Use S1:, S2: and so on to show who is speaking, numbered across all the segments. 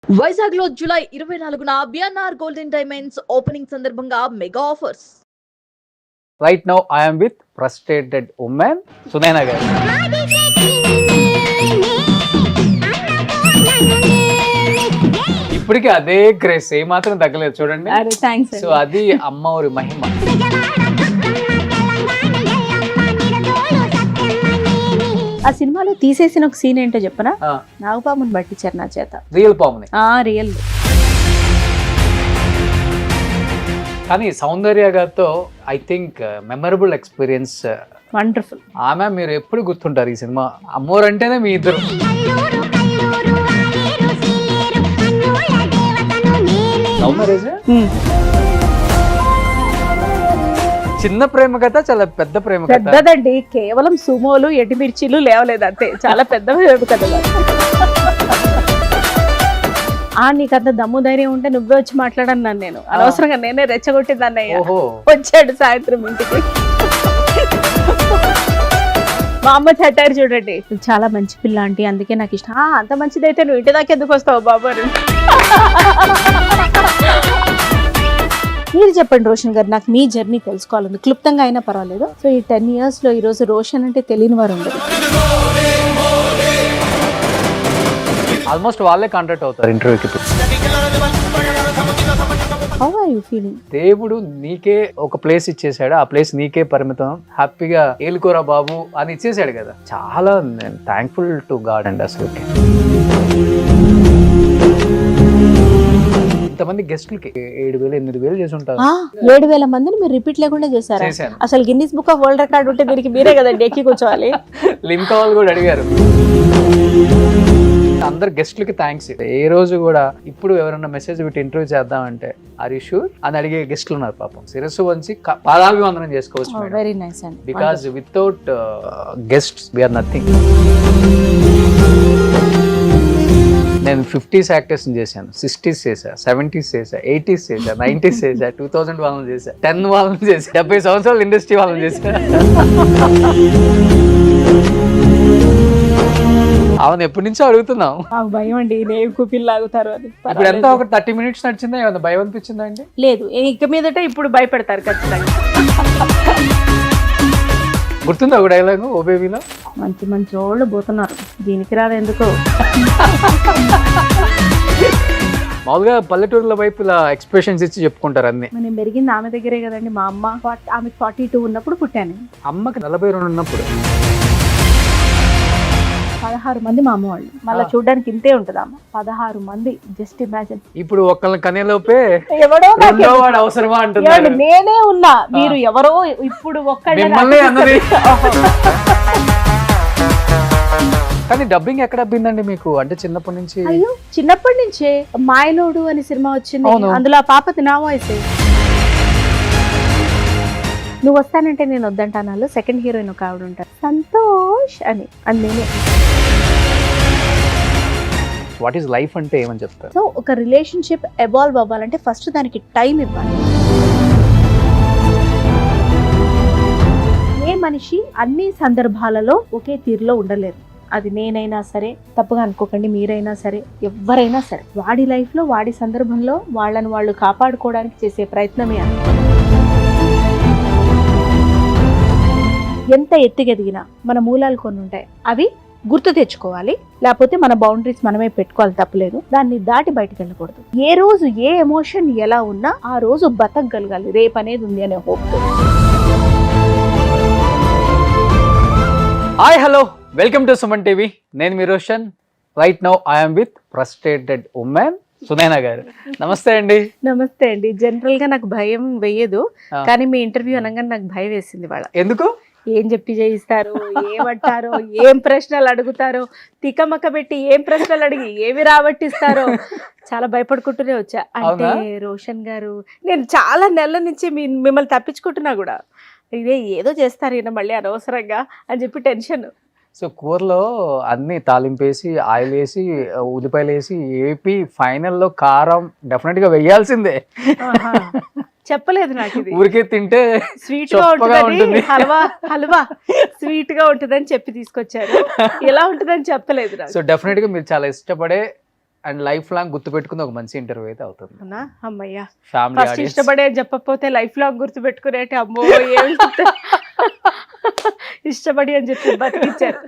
S1: వైజాగ్ లో జూలై 24న BNR golden diamonds opening సందర్భంగా mega offers.
S2: Right now, I am with frustrated woman, Sunaina garu. ఇప్పటికీ అదే గ్రేస్ ఏమాత్రం తగ్గలేదు చూడండి. సో అది అమ్మ ఊరి మహిమ.
S3: ఆ సినిమాలో తీసేసిన ఒక సీన్ ఏంటో చెప్పనా? నాగపాముని పట్టించారు నా చేత.
S2: రియల్ పాముని.
S3: రియల్.
S2: కానీ సౌందర్య గారితో I think memorable experience.
S3: Wonderful.
S2: ఆమె మీరు ఎప్పుడు గుర్తుంటారు ఈ సినిమా. అమ్మోరు అంటేనే మీ ఇద్దరు. Love marriage? చిన్న ప్రేమ కథ, చాలా పెద్ద ప్రేమ కథ.
S3: పెద్దదండి, కేవలం సుమోలు ఎటిమిర్చీలు లేవలేదు అంతే. చాలా పెద్ద ప్రేమ కథ. నీకంత దమ్ము ధైర్యం ఉంటే నువ్వే వచ్చి మాట్లాడన్నాను నేను. అనవసరంగా నేనే రెచ్చగొట్టింది అన్నయ్య. వచ్చాడు సాయంత్రం ఇంటికి. మా అమ్మ చట్టారు చూడండి, చాలా మంచి పిల్ల ఆంటీ, అందుకే నాకు ఇష్టం. అంత మంచిదైతే నువ్వు ఇంటి దాకా ఎందుకు వస్తావు బాబు అని. మీరు చెప్పండి రోషన్ గారు, నాకు మీ జర్నీ తెలుసుకోవాలని, క్లుప్తంగా అయినా పర్వాలేదు. సో ఈ 10 years లో ఈరోజు రోషన్ అంటే తెలియని వారు ఉండదు.
S2: ఆల్మోస్ట్ వాళ్ళే కాంటాక్ట్ అవుతారు ఇంటర్వ్యూకి.
S3: How are you feeling?
S2: దేవుడు నీకే ఒక ప్లేస్ ఇచ్చేసాడు, ఆ ప్లేస్ నీకే పరిమితం, హ్యాపీగా ఏలుకోరా బాబు అని ఇచ్చేసాడు కదా. చాలా నేను థ్యాంక్ఫుల్ టు గాడ్ అండి. అసలు ఇంతమంది గెస్ట్లకి 7,000 8,000 చేసి ఉంటారు.
S3: 7,000 మందిని మీరు రిపీట్ లేకుండా చేశారా? అసలు Guinness book of world record ఉంటే దీనికి మీరే కదండి ఎక్కి కూర్చోవాలి.
S2: లింక్ వాళ్ళు కూడా అడిగారు. అందరు గెస్ట్లకి థ్యాంక్స్. ఏ రోజు కూడా ఇప్పుడు ఎవరైనా మెసేజ్ పెట్టి ఇంటర్వ్యూ చేద్దామంటే ఆర్ యు షూర్ అని అడిగే గెస్ట్లు ఉన్నారు. పాపం శిరస్సు వంచి పాదాభివందనం చేసుకోవచ్చు.
S3: వెరీ నైస్ అండి.
S2: Because without guests we are nothing. నేను 50s యాక్టర్స్ చేశాను, 60s చేశా, 70s చేశా, 80s చేశా, 90s చేశా, 2000 వాళ్ళని చేశా, 10 వాళ్ళని చేశా, 70 సంవత్సరాలు ఇండస్ట్రీ వాళ్ళని చేశా. అవును, ఎప్పటి నుంచో అడుగుతున్నాం.
S3: భయం అండి, కూపిల్ లాగుతారు అని.
S2: ఇప్పుడు ఎంత ఒక 30 minutes నడిచిందా? ఏమన్నా భయం అనిపించిందా అండి?
S3: లేదు, ఇక మీదట ఇప్పుడు భయపెడతారు ఖచ్చితంగా.
S2: గుర్తుందా ఒక డైలాగ్ ఓ బేబీలో?
S3: మంచి మంచి వాళ్ళు పోతున్నారు, దీనికి రాదు ఎందుకో.
S2: మామూలుగా పల్లెటూరుల వైపు ఇలా ఎక్స్ప్రెషన్స్ ఇచ్చి చెప్పుకుంటారు అన్ని.
S3: నేను పెరిగింది ఆమె దగ్గరే కదండి. మా అమ్మ ఆమెకు 42 ఉన్నప్పుడు పుట్టాను.
S2: అమ్మకి 42 ఉన్నప్పుడు
S3: 16 మంది మా అమ్మ వాళ్ళు. మళ్ళీ చూడడానికి ఇంతే ఉంటుంది అమ్మ. 16 మంది, జస్ట్ ఇమాజిన్.
S2: ఇప్పుడు ఒక్కళ్ళని కనేలోపే
S3: ఎవడో
S2: వాడు అవసరమా అంటున్నాడు.
S3: నేనే ఉన్నా, మీరు ఎవరో ఇప్పుడు ఒక్కళ్ళే.
S2: కానీ డబ్బింగ్ ఎక్కడ అబ్బిందండి మీకు? అంటే చిన్నప్పటి నుంచి?
S3: అయ్యో, చిన్నప్పటి నుంచే. మాయలోడు అని సినిమా వచ్చింది, అందులో ఆ పాపది నా వాయిసే. నువ్వు వస్తానంటే నేను వద్దంటాను. సెకండ్ హీరోయిన్ ఒక ఆవిడ ఉంటారు, సంతోష్ అని, అది నేనే.
S2: వాట్ ఈస్ లైఫ్ అంటే ఏమని చెప్తారు?
S3: సో ఒక రిలేషన్షిప్ ఎవాల్వ్ అవ్వాలంటే ఫస్ట్ దానికి టైం ఇవ్వాలి. ఏ మనిషి అన్ని సందర్భాలలో ఒకే తీరులో ఉండలేరు. అది నేనైనా సరే, తప్పుగా అనుకోకండి, మీరైనా సరే, ఎవరైనా సరే. వాడి లైఫ్లో వాడి సందర్భంలో వాళ్ళని వాళ్ళు కాపాడుకోవడానికి చేసే ప్రయత్నమే అది. ఎంత ఎత్తుకెదిగినా మన మూలాలు కొన్ని ఉంటాయి, అవి గుర్తు తెచ్చుకోవాలి. లేకపోతే మన బౌండరీస్ మనమే పెట్టుకోవాలి, తప్పలేదు. దాన్ని దాటి బయటకు వెళ్ళకూడదు. ఏ రోజు ఏ ఎమోషన్ ఎలా ఉన్నా ఆ రోజు బతకగలగాలి. రేపు అనేది ఉంది అనే hope.
S2: Hi, hello, welcome to Suman TV. నేను మీ Roshan. Right now I'm with frustrated women Sunaina గారు. నమస్తే అండి.
S3: నమస్తే అండి. జనరల్ గా నాకు భయం వేయదు, కానీ మీ ఇంటర్వ్యూ అనగానే నాకు భయం వేసింది. వాళ్ళ
S2: ఎందుకు?
S3: ఏం చెప్పి చేయిస్తారు, ఏమంటారో, ఏం ప్రశ్నలు అడుగుతారో, తికమక పెట్టి ఏం ప్రశ్నలు అడిగి ఏమి రాబట్టిస్తారో చాలా భయపడుకుంటూనే వచ్చా. అంటే రోషన్ గారు, నేను చాలా నెలల నుంచి మిమ్మల్ని తప్పించుకుంటున్నా కూడా, ఇదే ఏదో చేస్తారు ఈయన మళ్ళీ అనవసరంగా అని చెప్పి టెన్షన్.
S2: సో కూరలో అన్ని తాలింపేసి, ఆయిల్ వేసి, ఉల్లిపాయలు వేసి ఏపీ ఫైనల్లో కారం డెఫినెట్ గా వేయాల్సిందే.
S3: చెప్పలేదు నాకు. ఇది
S2: ఊరికే తింటే
S3: స్వీట్ గా ఉంటుంది, హల్వా స్వీట్ గా ఉంటుందని చెప్పి తీసుకొచ్చారు. ఎలా ఉంటుందని చెప్పలేదు.
S2: సో డెఫినెట్ గా మీరు చాలా ఇష్టపడే అండ్ లైఫ్ లాంగ్ గుర్తుపెట్టుకుని ఒక మంచి ఇంటర్వ్యూ అయితే అవుతుంది.
S3: అవునా అమ్మయ్యా,
S2: ఫ్యామిలీ
S3: ఫస్ట్
S2: ఆడియన్స్
S3: ఇష్టపడే చెప్పకపోతే లైఫ్ లాంగ్ గుర్తు పెట్టుకునేటి అమ్మో ఏం ఇష్టపడి అని చెప్పి బతికిచ్చారు.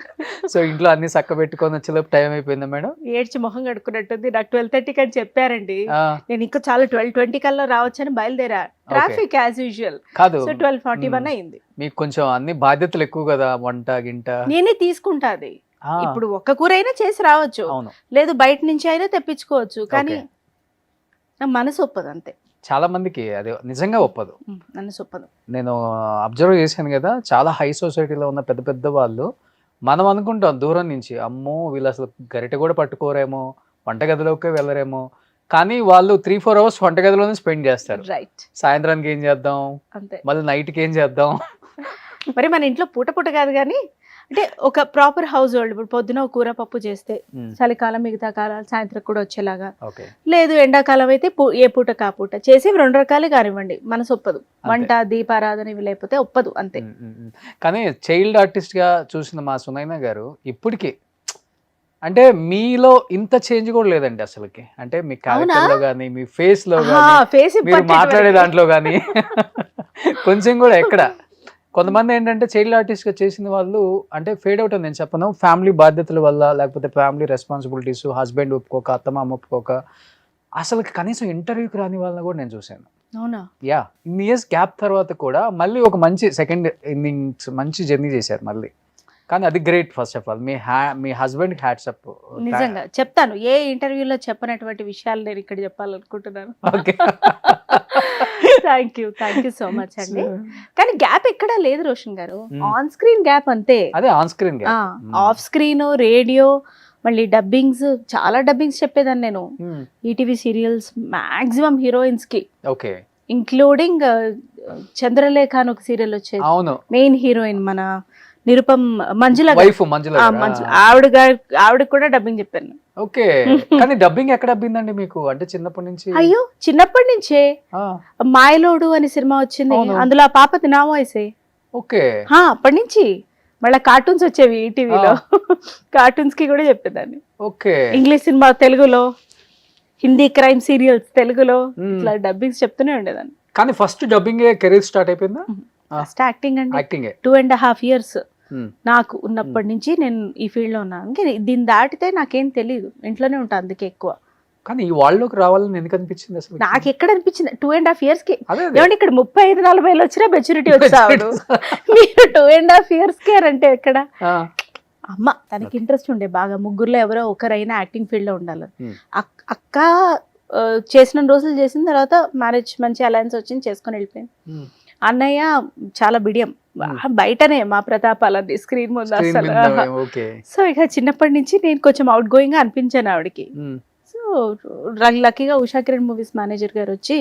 S2: సో ఇంట్లో అన్ని చక్క పెట్టుకొని వచ్చేలోపు టైం అయిపోయిందా మేడం?
S3: ఏడ్చి మొహం కడుక్కున్నట్టుంది. నాకు 12:30 అని చెప్పారండి. నేను ఇంకా చాలా 12:20 కల్లా రావచ్చని బయలుదేరా. Traffic as usual.
S2: కాదు,
S3: సో 12:41 అయింది.
S2: మీకు కొంచెం అన్ని బాధ్యతలు ఎక్కువ కదా, వంట గింట.
S3: నేనే తీసుకుంటా అది.
S2: ఆ,
S3: ఇప్పుడు ఒక్క కూర అయినా చేసి రావచ్చు,
S2: అవును.
S3: లేదు బయట నుంచి అయినా తెప్పించుకోవచ్చు, కానీ
S2: Okay.
S3: నా మనసు ఒప్పదు అంతే.
S2: చాలా మందికి అది నిజంగా ఒప్పదు.
S3: మనసు ఒప్పదు.
S2: నేను అబ్జర్వ్ చేశాను కదా, చాలా హై సొసైటీలో ఉన్న పెద్ద పెద్ద వాళ్ళు, మనం అనుకుంటాం దూరం నుంచి, అమ్మో వీళ్ళు అసలు గరిటె కూడా పట్టుకోరేమో, వంటగదిలోకే వెళ్ళరేమో, కానీ వాళ్ళు 3-4 అవర్స్ వంటగదిలోనే స్పెండ్ చేస్తారు.
S3: రైట్,
S2: సాయంత్రానికి ఏం చేద్దాం,
S3: అంతే.
S2: మళ్ళీ నైట్కి ఏం చేద్దాం.
S3: మరి మన ఇంట్లో పూట పూట కాదు, కానీ అంటే ఒక ప్రాపర్ హౌస్ హోల్డ్. ఇప్పుడు పొద్దున ఒక కూర పప్పు చేస్తే చలికాలం మిగతా కాలాలు సాయంత్రం కూడా వచ్చేలాగా,
S2: ఓకే.
S3: లేదు ఎండాకాలం అయితే ఏ పూట కాపూట చేసి 2 రకాలు కానివ్వండి, మనసు ఒప్పదు. వంట దీపారాధన ఇవి లేకపోతే ఒప్పదు అంతే.
S2: కానీ చైల్డ్ ఆర్టిస్ట్ గా చూసిన మా సునైనా గారు ఇప్పటికీ అంటే మీలో ఇంత చేంజ్ కూడా లేదండి అసలుకి. అంటే మీ క్యారెక్టర్ లో కానీ, మీ ఫేస్ లో కానీ,
S3: ఫేస్
S2: మీరు మాట్లాడే దాంట్లో కానీ కొంచెం కూడా ఎక్కడ. కొంతమంది ఏంటంటే చైల్డ్ ఆర్టిస్ట్ గా చేసిన వాళ్ళు అంటే ఫేడ్ అవుట్ అని నేను చెప్పను, ఫ్యామిలీ బాధ్యతల వల్ల, లేకపోతే ఫ్యామిలీ రెస్పాన్సిబిలిటీస్, హస్బెండ్ ఒప్పుకోక, అత్తమామ ఒప్పుకోక, అసలు కనీసం ఇంటర్వ్యూకి రాని వాళ్ళని కూడా నేను చూశాను.
S3: అవునా?
S2: యా, ఇన్ని ఇయర్స్ గ్యాప్ తర్వాత కూడా మళ్ళీ ఒక మంచి సెకండ్ ఇన్నింగ్స్ మంచి జర్నీ చేశారు మళ్ళీ. కానీ అది great. First of all me husband hats up.
S3: నిజంగా చెప్తాను, ఏ ఇంటర్వ్యూలో చెప్పనటువంటి విషయాలు నేను ఇక్కడ చెప్పాలనుకుంటున్నాను.
S2: Okay,
S3: thank you so much అండి. కానీ గ్యాప్ ఎక్కడా లేదు రోషన్ గారు, ఆన్ స్క్రీన్ గ్యాప్ అంతే.
S2: అదే on screen
S3: off screen, radio, మళ్ళీ డబ్బింగ్స్, చాలా డబ్బింగ్స్ చెప్పేదాన్ని నేను. ఈటీవీ సీరియల్స్ మాక్సిమం హీరోయిన్స్ కి,
S2: ఓకే,
S3: ఇంక్లూడింగ్ చంద్రలేఖ అని ఒక సీరియల్ వచ్చేది.
S2: అవును,
S3: మెయిన్ హీరోయిన్ మన నిరుపమ్, మంజుల
S2: వైఫ్
S3: ఆవిడ కూడా డబ్బింగ్ చెప్పాను.
S2: ఓకే. కానీ డబ్బింగ్ ఎక్కడ అబ్బిందండి మీకు? అంటే చిన్నప్పటి నుంచి?
S3: అయ్యో చిన్నప్పటి నుంచే. మాయలోడు అనే సినిమా వచ్చింది, అందులో ఆ పాపది నా వాయిసే.
S2: ఓకే,
S3: అప్పటి నుంచి. మళ్ళీ కార్టూన్స్ వచ్చేవి ఈటీవీలో, కార్టూన్స్ కి కూడా చెప్పేదాన్ని.
S2: ఓకే, ఇంగ్లీష్
S3: సినిమా తెలుగులో, హిందీ క్రైమ్ సీరియల్స్ తెలుగులో, ఇట్లా డబ్బింగ్స్ చెప్తూనే ఉండేదాన్ని.
S2: కానీ ఫస్ట్ డబ్బింగ్ కెరీర్ స్టార్ట్ అయిపోయిందా?
S3: ఫస్ట్ యాక్టింగ్ అండి.
S2: యాక్టింగ్
S3: 2.5 years నాకు ఉన్నప్పటి నుంచి నేను ఈ ఫీల్డ్ లో ఉన్నాను. దీన్ని దాటితే నాకేం తెలియదు, ఇంట్లోనే ఉంటాను అందుకే ఎక్కువ.
S2: కానీ ఈ వాళ్ళలోకి రావాలని ఎందుకు అనిపించింది అసలు?
S3: నాకు ఎక్కడ అనిపించింది 2.5 years కి. ఏమంటే ఇక్కడ 35-40 వచ్చినా మెచ్యూరిటీ వచ్చాడు, మీరు 2.5 years కే అంటే ఎక్కడ? అమ్మ తనకి ఇంట్రెస్ట్ ఉండే బాగా, ముగ్గురులో ఎవరో ఒకరైనా యాక్టింగ్ ఫీల్డ్ లో ఉండాలి. అక్క చేసిన రోజులు చేసిన తర్వాత మ్యారేజ్ మంచి అలయన్స్ వచ్చింది, చేసుకొని వెళ్ళిపోయింది. అన్నయ్య చాలా బిడియం, బయటనే మా ప్రతాపాలన్నీ, స్క్రీన్ ముందు అసలు. సో ఇక చిన్నప్పటి నుంచి నేను కొంచెం అవుట్ గోయింగ్ గా అనిపించాను ఆవిడకి. సో లక్కీగా ఉషా కిరణ్ మూవీస్ మేనేజర్ గారు వచ్చి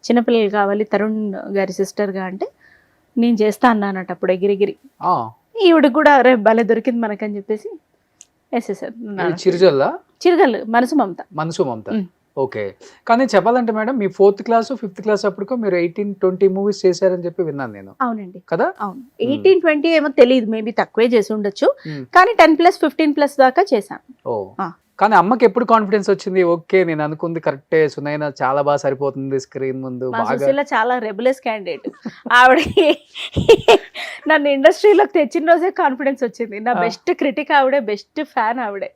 S3: చిన్నపిల్లలు కావాలి తరుణ్ గారి సిస్టర్ గా అంటే నేను చేస్తా అన్నానట అప్పుడు ఎగిరిగిరి. ఈవిడ కూడా రే భలే దొరికింది మనకని చెప్పేసి వేసేసారు. చిరుగల్ మనసు మమత.
S2: ఓకే. కానీ చెప్పాలంటే మేడం మీ 4th class 5th class అప్పటికో మీరు 18-20 మూవీస్ చేశారని చెప్పి విన్నాను నేను.
S3: అవునండి
S2: కదా?
S3: అవును, 18-20 ఏమో తెలియదు, మేబీ తక్కువే చేసి ఉండొచ్చు, కానీ 10+, 15+ దాకా చేశాను.
S2: కానీ అమ్మకి ఎప్పుడు కాన్ఫిడెన్స్ వచ్చింది? ఓకే నేను అనుకుంది కరెక్టే, సునైనా చాలా బాగా సరిపోతుంది స్క్రీన్ ముందు.
S3: చాలా రెబులెస్ క్యాండిడేట్ ఆవిడకి. నన్ను ఇండస్ట్రీలోకి తెచ్చిన రోజే కాన్ఫిడెన్స్ వచ్చింది. నా బెస్ట్ క్రిటిక్ ఆవిడే, బెస్ట్ ఫ్యాన్ ఆవిడే.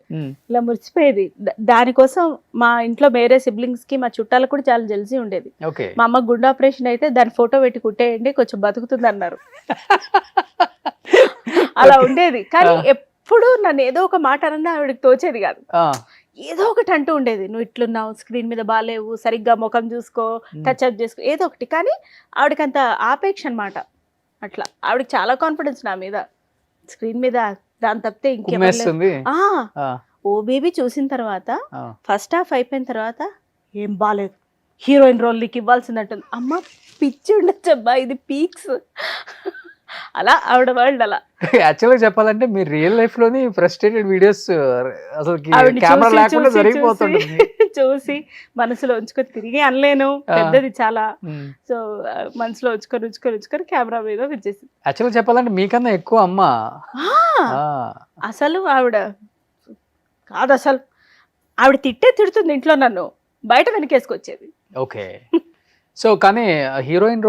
S3: ఇలా మురిసిపోయేది. దానికోసం మా ఇంట్లో వేరే సిబ్లింగ్స్ కి, మా చుట్టాలకు కూడా చాలా జెల్సీ ఉండేది. మా అమ్మ గుండె ఆపరేషన్ అయితే దాని ఫోటో పెట్టి కుట్టేయండి కొంచెం బతుకుతుంది అన్నారు. అలా ఉండేది. కానీ ఎప్పుడు నన్ను ఏదో ఒక మాట అన్నా ఆవిడకి తోచేది కాదు, ఏదో ఒకటి అంటూ ఉండేది. నువ్వు ఇట్లున్నావు, స్క్రీన్ మీద బాగాలేవు, సరిగ్గా ముఖం చూసుకో, టచ్ అప్ చేసుకో, ఏదో ఒకటి. కానీ ఆవిడకి అంత ఆపేక్ష అనమాట. అట్లా ఆవిడకి చాలా కాన్ఫిడెన్స్ నా మీద, స్క్రీన్ మీద. దాని తప్పితే ఇంకేమీ. ఓ బేబీ చూసిన తర్వాత ఫస్ట్ హాఫ్ అయిపోయిన తర్వాత ఏం బాగాలేదు, హీరోయిన్ రోల్ నీకు ఇవ్వాల్సిందంటుంది. అమ్మ పిచ్చి ఉండొచ్చబ్బా, ఇది పీక్స్. అలా ఆవిడ వరల్డ్ అలా.
S2: యాక్చువల్గా చెప్పాలంటే మీరు రియల్ లైఫ్ లోని ఫ్రస్ట్రేటెడ్ వీడియోస్ అసలు కెమెరా లేకుండా జరిగిపోతుంది.
S3: చూసి మనసులో ఉంచుకొని తిరిగి అనలేను, పెద్దది చాలా. సో మనసులో ఉంచుకొని కెమెరా మీద వచ్చేసి.
S2: యాక్చువల్గా చెప్పాలంటే మీకన్నా ఎక్కువ అమ్మ
S3: అసలు ఆవిడ కాదు. అసలు ఆవిడ తిడుతుంది ఇంట్లో నన్ను, బయట వెనకేసుకొచ్చేది.
S2: ఓకే. సో కానీ హీరోయిన్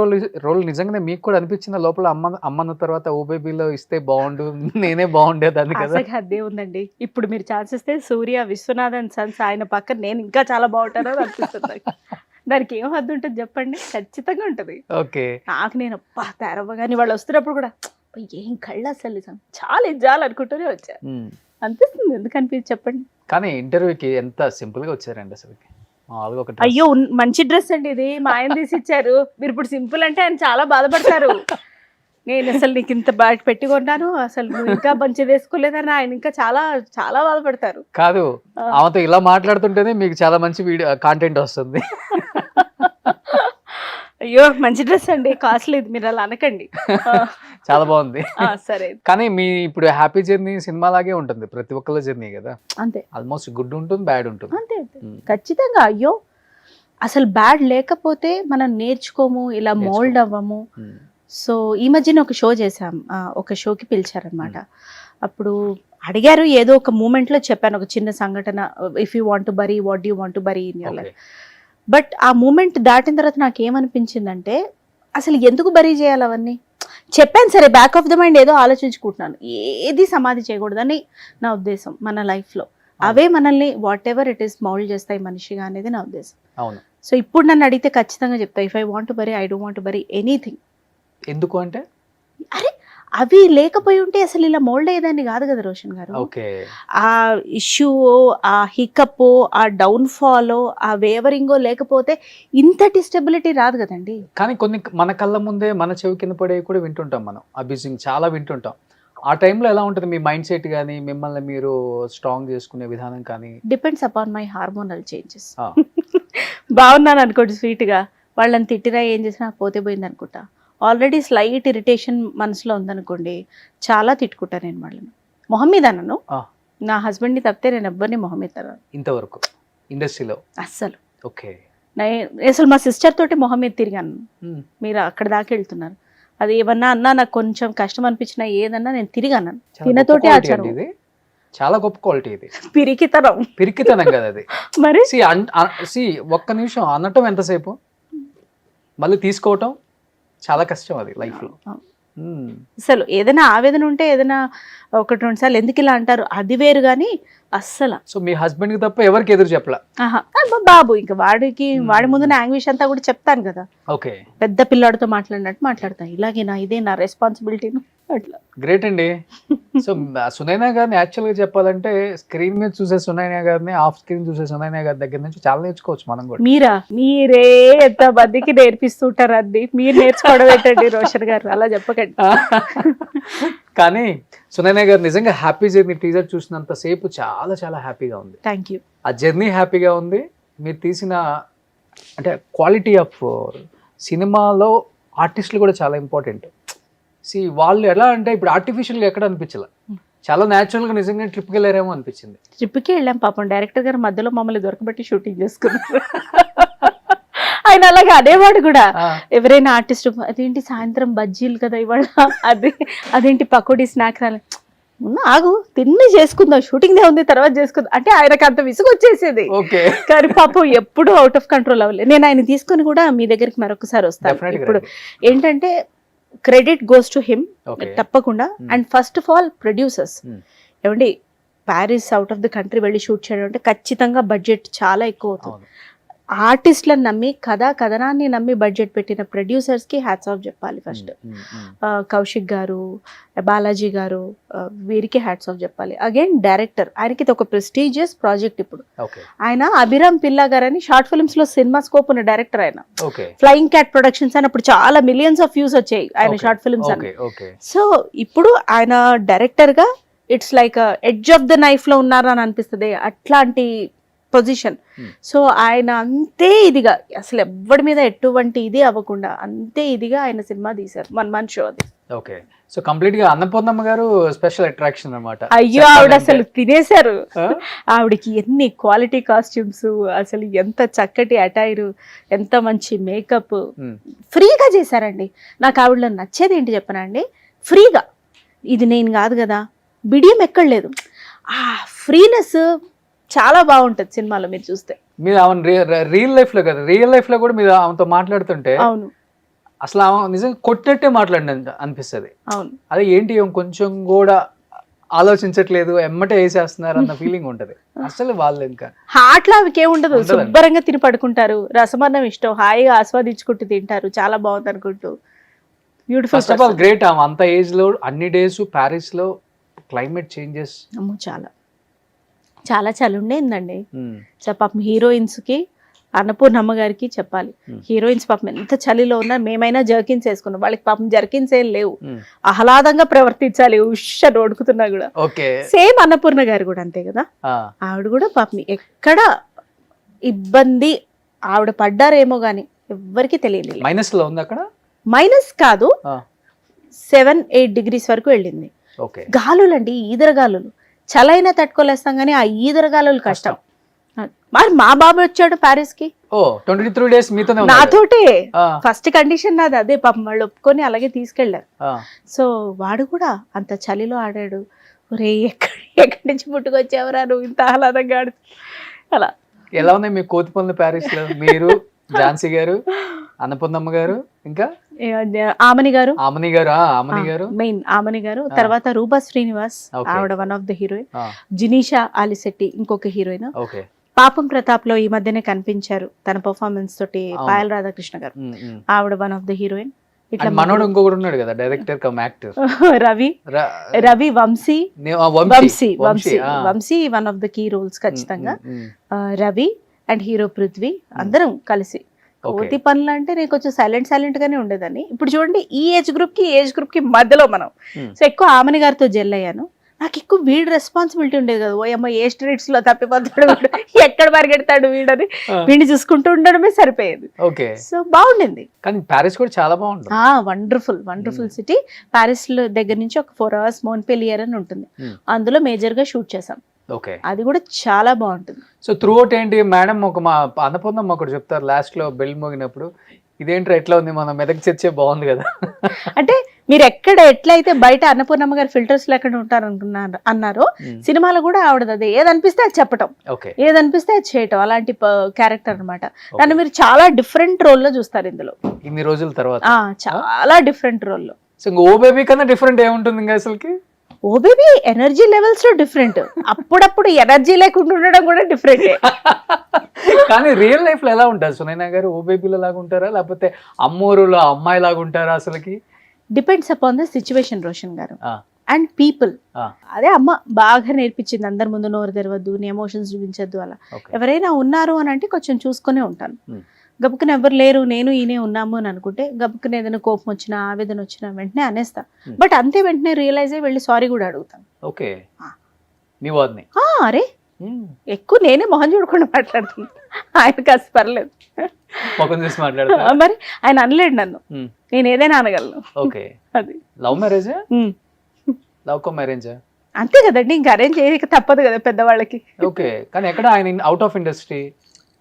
S2: రోల్ నిజంగానే మీకు కూడా అనిపించిన లోపల అమ్మన్న తర్వాత ఓ బేబీలో ఇస్తే బాగుండు, నేనే బాగుండేదాన్ని కదా?
S3: అసలు అదే ఉందండి. ఇప్పుడు మీరు ఛాన్స్ ఇస్తే సూర్య, విశ్వనాథన్ సన్స్ ఆయన పక్కన నేను ఇంకా చాలా బాగుంటానో అని అనిపిస్తుంది నాకు. దానికి ఏం హద్దు ఉంటుంది చెప్పండి? ఖచ్చితంగా ఉంటుంది.
S2: ఓకే.
S3: నాకు నేను అబ్బా తెరవగాని వాళ్ళు వస్తున్నప్పుడు కూడా ఏం కళ్ళు అసలు నిజం చాలా ఇజ్జాలు అనుకుంటూనే వచ్చా అనిపిస్తుంది. ఎందుకు అనిపించి చెప్పండి?
S2: కానీ ఇంటర్వ్యూకి ఎంత సింపుల్ గా వచ్చారండి అసలు. మామూలుగా ఒక
S3: అయ్యో మంచి డ్రెస్ అండి ఇది, మా ఆయన తీసి ఇచ్చారు. మీరు ఇప్పుడు సింపుల్ అంటే ఆయన చాలా బాధపడతారు. నేను అసలు నీకు ఇంత బాగా పెట్టుకున్నాను, అసలు నువ్వు ఇంకా మంచిది వేసుకోలేదని ఆయన ఇంకా చాలా చాలా బాధపడతారు.
S2: కాదు, ఆమెతో ఇలా మాట్లాడుతుంటేనే మీకు చాలా మంచి వీడియో కాంటెంట్ వస్తుంది.
S3: అయ్యో మంచి డ్రెస్ అండి, కాస్ట్లీ, మీరు అలా అనకండి.
S2: చాలా బాగుంది.
S3: సరే.
S2: కానీ మీ ఇప్పుడు హ్యాపీ జర్నీ సినిమా లాగే ఉంటుంది, ప్రతి ఒక్కళ్ళ జర్నీ కదా.
S3: అంతే,
S2: ఆల్మోస్ట్ గుడ్ ఉంటుంది, బ్యాడ్ ఉంటుంది.
S3: అంతే ఖచ్చితంగా. అయ్యో అసలు బ్యాడ్ లేకపోతే మనం నేర్చుకోము, ఇలా మోల్డ్ అవ్వము. సో ఈ మధ్యన ఒక షో చేసాం, ఒక షోకి పిలిచారనమాట. అప్పుడు అడిగారు, ఏదో ఒక మూమెంట్ లో చెప్పాను ఒక చిన్న సంఘటన, if you want to bury what you want to bury in your life. But ఆ మూమెంట్ దాటిన తర్వాత నాకు ఏమనిపించిందంటే, అసలు ఎందుకు బరీ చేయాలి అవన్నీ? చెప్పాను సరే, బ్యాక్ ఆఫ్ ద మైండ్ ఏదో ఆలోచించుకుంటున్నాను, ఏది సమాధి చేయకూడదని నా ఉద్దేశం. మన లైఫ్లో అవే మనల్ని what ever it is mould చేస్తాయి మనిషిగా అనేది నా ఉద్దేశం.
S2: అవును.
S3: సో ఇప్పుడు నన్ను అడిగితే ఖచ్చితంగా చెప్తా, if I want to bury, I don't want to bury anything.
S2: ఎందుకు అంటే
S3: అరే అవి లేకపోయి ఉంటే అసలు ఇలా మోల్డ్ అయ్యేదాన్ని కాదు కదా రోషన్ గారు. ఆ ఇష్యూ, ఆ హికప్, ఆ డౌన్ ఫాల్, ఆ వేవరింగో లేకపోతే ఇంతటి స్టెబిలిటీ రాదు కదండి.
S2: కానీ కొన్ని మన కళ్ళ ముందే మన చెవి కింద పడే కూడా వింటుంటాం మనం, అబ్యూజింగ్ చాలా వింటుంటాం. ఆ టైంలో ఎలా ఉంటుంది మీ మైండ్ సెట్ కానీ, మిమ్మల్ని మీరు స్ట్రాంగ్ చేసుకునే విధానం కానీ?
S3: Depends upon my hormonal changes. బాగున్నాను అనుకోండి స్వీట్గా, వాళ్ళని తిట్టినా ఏం చేసినా పోతే పోయింది అనుకుంటా. ఆల్రెడీ స్లైట్ ఇరిటేషన్ మనసులో ఉందనుకోండి, చాలా తిట్టుకుంటా నేను వాళ్ళని. మొహం మీద నన్ను, నా హస్బెండ్ని తప్పితే నేను ఎవ్వరిని మొహం మీద
S2: ఇంతవరకు ఇండస్ట్రీలో
S3: అస్సలు.
S2: ఓకే.
S3: అసలు మా సిస్టర్ తోటి మొహం మీద తిరిగాను. మీరు అక్కడ దాకా వెళ్తున్నారు, అది ఏమన్నా అన్నా నాకు కొంచెం కష్టం అనిపించినా ఏదన్నా నేను తిరిగాను. తినతోటి ఆచారం,
S2: చాలా గొప్ప క్వాలిటీ ఇది. పిరికితనం కదా అది.
S3: మరి
S2: ఒక్క నిమిషం అనటం ఎంతసేపు, మళ్ళీ తీసుకోవటం చాలా కష్టం అది లైఫ్ లో.
S3: అసలు ఏదైనా ఆవేదన ఉంటే ఏదైనా ఒకటి రెండు సార్లు ఎందుకు ఇలా అంటారు, అది వేరు కానీ అస్సలు.
S2: సో మీ హస్బెండ్ కి తప్ప ఎవరికి ఎదురు చెప్పలా?
S3: బాబు ఇంకా వాడి ముందు నా యాంగ్విష్ అంతా కూడా చెప్తాను కదా.
S2: ఓకే.
S3: పెద్ద పిల్లాడితో మాట్లాడినట్టు మాట్లాడతాను, ఇలాగే నా ఇదే నా రెస్పాన్సిబిలిటీ అట్లా.
S2: గ్రేట్ అండి. సో సునైనా గారిని యాక్చువల్ గా చెప్పాలంటే, స్క్రీన్ మీద చూసే సునైనా గారిని, ఆఫ్ స్క్రీన్ చూసే సునైనా గారి దగ్గర నుంచి చాలా నేర్చుకోవచ్చు మనం కూడా.
S3: మీరే ఎంత మందికి నేర్పిస్తుంటారు అండి, మీరు నేర్చుకోవడం ఏంటండి రోషన్ గారు, అలా చెప్పకండి.
S2: కానీ సునైనా గారు నిజంగా హ్యాపీ జర్నీ టీజర్ చూసినంత సేపు చాలా చాలా హ్యాపీగా ఉంది.
S3: Thank you.
S2: ఆ జర్నీ హ్యాపీగా ఉంది. మీరు తీసిన అంటే క్వాలిటీ ఆఫ్ సినిమాలో ఆర్టిస్టులు కూడా చాలా ఇంపార్టెంట్. వాళ్ళు ఎలా అంటే ఇప్పుడు ఆర్టిఫిషియల్గా ఎక్కడ అనిపించలే, చాలా న్యాచురల్గా నిజంగా ట్రిప్కి వెళ్ళారేమో అనిపించింది.
S3: ట్రిప్కి వెళ్ళాం పాపం, డైరెక్టర్ గారు మధ్యలో మమ్మల్ని దొరకబెట్టి షూటింగ్ చేసుకున్నారు. ఆయన అలాగే అనేవాడు కూడా, ఎవరైనా ఆర్టిస్ట్ అదేంటి సాయంత్రం బజ్జీలు కదా ఇవాళ, అదేంటి పకోడీ స్నాక్ రాలే, ఆగు తిన్ని చేసుకుందాం, షూటింగ్ ఉంది తర్వాత చేసుకుందాం అంటే ఆయనకు అంత విసుగు వచ్చేసేది. కానీ పాపం ఎప్పుడు అవుట్ ఆఫ్ కంట్రోల్ అవ్వలేదు. నేను ఆయన తీసుకొని కూడా మీ దగ్గరికి మరొకసారి వస్తాను. ఇప్పుడు ఏంటంటే క్రెడిట్ గోస్ టు హిమ్ తప్పకుండా. And first of all producers, ఏమండి Paris out of the country వెళ్ళి షూట్ చేయడం అంటే ఖచ్చితంగా బడ్జెట్ చాలా ఎక్కువ అవుతుంది. ఆర్టిస్ట్లను నమ్మి కథనాన్ని నమ్మి బడ్జెట్ పెట్టిన ప్రొడ్యూసర్స్కి హ్యాట్స్ ఆఫ్ చెప్పాలి. ఫస్ట్ కౌశిక్ గారు, బాలాజీ గారు, వీరికి హ్యాట్స్ ఆఫ్ చెప్పాలి. అగైన్ డైరెక్టర్, ఆయనకి ఇది ఒక ప్రెస్టీజియస్ ప్రాజెక్ట్. ఇప్పుడు ఆయన అభిరామ్ పిల్లా గారు అని షార్ట్ ఫిల్మ్స్ లో సినిమా స్కోప్ ఉన్న డైరెక్టర్. ఆయన ఫ్లయింగ్ క్యాట్ ప్రొడక్షన్స్ అని అప్పుడు చాలా మిలియన్స్ ఆఫ్ వ్యూస్ వచ్చాయి ఆయన షార్ట్ ఫిల్మ్స్ అని. సో ఇప్పుడు ఆయన డైరెక్టర్ గా it's like edge of the knife లో ఉన్నారా అని అనిపిస్తుంది, అట్లాంటి పొజిషన్. సో ఆయన అంతే ఇదిగా, అసలు ఎవరి మీద ఎటువంటి ఇది అవ్వకుండా అంతే ఇదిగా ఆయన సినిమా తీశారు. 1 month షో అది.
S2: ఓకే. సో కంప్లీట్ గా అన్నపూర్ణమ్మ గారు స్పెషల్ అట్రాక్షన్ అన్నమాట.
S3: అయ్యో ఆవిడ అసలు తినేశారు. ఆవిడకి ఎన్ని క్వాలిటీ కాస్ట్యూమ్స్, అసలు ఎంత చక్కటి అటైర్, ఎంత మంచి మేకప్, ఫ్రీగా చేశారండి. నాకు ఆవిడలో నచ్చేది ఏంటి చెప్పనండి, ఫ్రీగా. ఇది నేను కాదు కదా, బిడియం ఎక్కడ లేదు, ఆ ఫ్రీనెస్ చాలా బాగుంటది సినిమాలో మీరు చూస్తే.
S2: మీరు ఆమె రియల్ లైఫ్ లో కదా, రియల్ లైఫ్ లో కూడా మీరు ఆమెతో మాట్లాడుతుంటే
S3: అవును
S2: అసలు ఆమె నిజంగా కొట్టినట్టే మాట్లాడిన అనిపిస్తుంది.
S3: అవును
S2: అదే ఏంటి ఈమె కొంచెం కూడా ఆలోచించట్లేదు, ఎమ్మటే వేసేస్తున్నారు అన్న ఫీలింగ్ ఉంటది. అసలు వాళ్ళు ఇంకా
S3: హార్ట్ లో ఆమెకి ఏముండదు,
S2: ఉండదండి.
S3: శుభ్రంగా తిని పడుకుంటారు, రసమన్నం ఇష్టం, హాయిగా ఆస్వాదించుకుంటూ తింటారు, చాలా బాగుంది అనుకుంటూ. Beautiful.
S2: First of all great. ఆమె అంత ఏజ్ లో అన్ని డేస్ ప్యారిస్ లో క్లైమేట్ చేంజెస్
S3: అమ్మో చాలా చాలా చలి ఉండేందండి. సో పాపం హీరోయిన్స్ కి, అన్నపూర్ణమ్మ గారికి చెప్పాలి, హీరోయిన్స్ పాపం ఎంత చలిలో ఉన్నా మేమైనా జర్కిన్స్ వేసుకున్నాం, వాళ్ళకి పాపం జర్కిన్స్ ఏం లేవు, ఆహ్లాదంగా ప్రవర్తించాలి ఉష్షని వడుకుతున్నా కూడా. సేమ్ అన్నపూర్ణ గారు కూడా అంతే కదా, ఆవిడ కూడా పాపం ఎక్కడ ఇబ్బంది ఆవిడ పడ్డారేమో గాని ఎవ్వరికి తెలియదు.
S2: మైనస్ లో ఉంది అక్కడ,
S3: మైనస్ కాదు 7-8 degrees వరకు వెళ్ళింది. గాలులండి, ఈదరగాలులు, చలైనా తట్టుకోలేస్తాం కానీ ఆ ఈదరగాలులు కష్టం. మరి మా బాబు వచ్చాడు ప్యారిస్ కి,
S2: 23 days మీతోనే
S3: నాతోటే. ఫస్ట్ కండిషన్ నాది అదే, పాపం వాళ్ళు ఒప్పుకొని అలాగే తీసుకెళ్లారు. సో వాడు కూడా అంత చలిలో ఆడాడు. ఒరే ఎక్కడి నుంచి పుట్టుకొచ్చావురా నువ్వు ఇంత ఆహ్లాదంగా ఆడు. అలా
S2: ఎలా ఉన్నాయి మీ కోతి పనులు ప్యారిస్ లో? మీరు, ఝాన్సీ గారు, అన్నపూర్ణమ్మ గారు, ఇంకా
S3: ఆమని గారు,
S2: ఆమని గారు
S3: మెయిన్ ఆమని గారు, తర్వాత రూపా శ్రీనివాస్ ఆవిడ వన్ ఆఫ్ ద హీరోయిన్, జినీషా ఆలిశెట్టి ఇంకొక హీరోయిన్, పాపం ప్రతాప్ లో ఈ మధ్యనే కనిపించారు తన పర్ఫార్మెన్స్ తోటి, పాయల్ రాధాకృష్ణ గారు ఆవిడ వన్ ఆఫ్ ద హీరోయిన్. ఇట్లా
S2: మనోడు ఇంకొకడు ఉన్నాడు కదా director cum actor,
S3: Ravi Vamsi one of the key roles ఖచ్చితంగా. రవి అండ్ హీరో పృథ్వీ అందరం కలిసి. కోతి పనులు అంటే నేను కొంచెం సైలెంట్ గానే ఉండేదాన్ని. ఇప్పుడు చూడండి ఈ ఏజ్ గ్రూప్ కి మధ్యలో మనం, సో ఎక్కువ ఆమని గారితో జెల్ అయ్యాను. నాకు ఎక్కువ వీడి రెస్పాన్సిబిలిటీ ఉండేది కదా, ఓ అమ్మ ఏ స్ట్రీట్స్ లో తప్పిపోతాడు వీడు, ఎక్కడ పరిగెడతాడు వీడని వీడిని చూసుకుంటూ ఉండడమే సరిపోయేది. సో బాగుండింది.
S2: కానీ ప్యారిస్ కూడా చాలా బాగుంటుంది.
S3: Wonderful city. ప్యారిస్ లో దగ్గర నుంచి ఒక 4 hours మోన్పెలియర్ అని ఉంటుంది, అందులో మేజర్ గా షూట్ చేసాం. అది కూడా చాలా బాగుంటుంది.
S2: సో త్రూ అవుట్ ఏంటి మేడం, ఒక మా అన్నపూర్ణమ్మ ఒకటి చెప్తారు లాస్ట్ లో బెల్ మోగినప్పుడు, ఇదేంటి ఎట్లా ఉంది మన మెదక్ చర్చే బాగుంది కదా
S3: అంటే మీరు ఎట్లయితే బయట అన్నపూర్ణమ్మ గారు ఫిల్టర్స్ లేకుండా ఉంటారు అన్నారో, సినిమాలో కూడా ఆవిడది అదే, ఏదనిపిస్తే అది చెప్పటం, ఏదనిపిస్తే అది చేయటం, అలాంటి క్యారెక్టర్ అన్నమాట. నన్ను మీరు చాలా డిఫరెంట్ రోల్ లో చూస్తారు ఇందులో
S2: ఇన్ని రోజుల తర్వాత,
S3: చాలా డిఫరెంట్ రోల్ లో.
S2: సో ఓ బేబీ కన్నా డిఫరెంట్ ఏముంటుంది ఇంకా అసలుకి?
S3: ఓ బేబీ ఎనర్జీ లెవెల్స్ లో డిఫరెంట్, అప్పుడప్పుడు ఎనర్జీ లేకుండా ఉండడం కూడా డిఫరెంట్.
S2: కానీ రియల్ లైఫ్ లో ఎలా ఉంటారు సునైనా గారు? ఓ బేబీలో లాగా ఉంటారా, లేకపోతే అమ్మోరులో అమ్మాయి లాగా ఉంటారా అసలుకి?
S3: Depends upon the situation Roshan గారు అండ్ పీపుల్. అదే అమ్మ బాగా నేర్పించింది, అందరి ముందు నోరు తెరవద్దు, నీ ఎమోషన్స్ చూపించద్దు, అలా ఎవరైనా ఉన్నారు అని అంటే కొంచెం చూసుకునే ఉంటాను. గబుక్కున ఎవరు లేరు, నేను ఈయనే ఉన్నాము అని అనుకుంటే గబుక్కున ఏదైనా కోపం వచ్చినా ఆవేదన వచ్చినా వెంటనే అనేస్తా. బట్ అంతే వెంటనే రియలైజ్ అయ్యి వెళ్ళి సారీ కూడా అడుగుతాను. అరే ఎక్కువ నేనే మొహం చూడకుండా మాట్లాడుతున్నా, ఆయన కాస్త పర్లేదు మరి ఆయన అనలేడు నన్ను, నేను ఏదైనా అనగలను. అది
S2: లవ్ మ్యారేజ్, లవ్ మ్యారేజ్
S3: అంతే కదండి, ఇంకా అరేంజ్ చేయక తప్పదు కదా పెద్దవాళ్ళకి.
S2: ఓకే, కానీ ఎక్కడ ఆయన అవుట్ ఆఫ్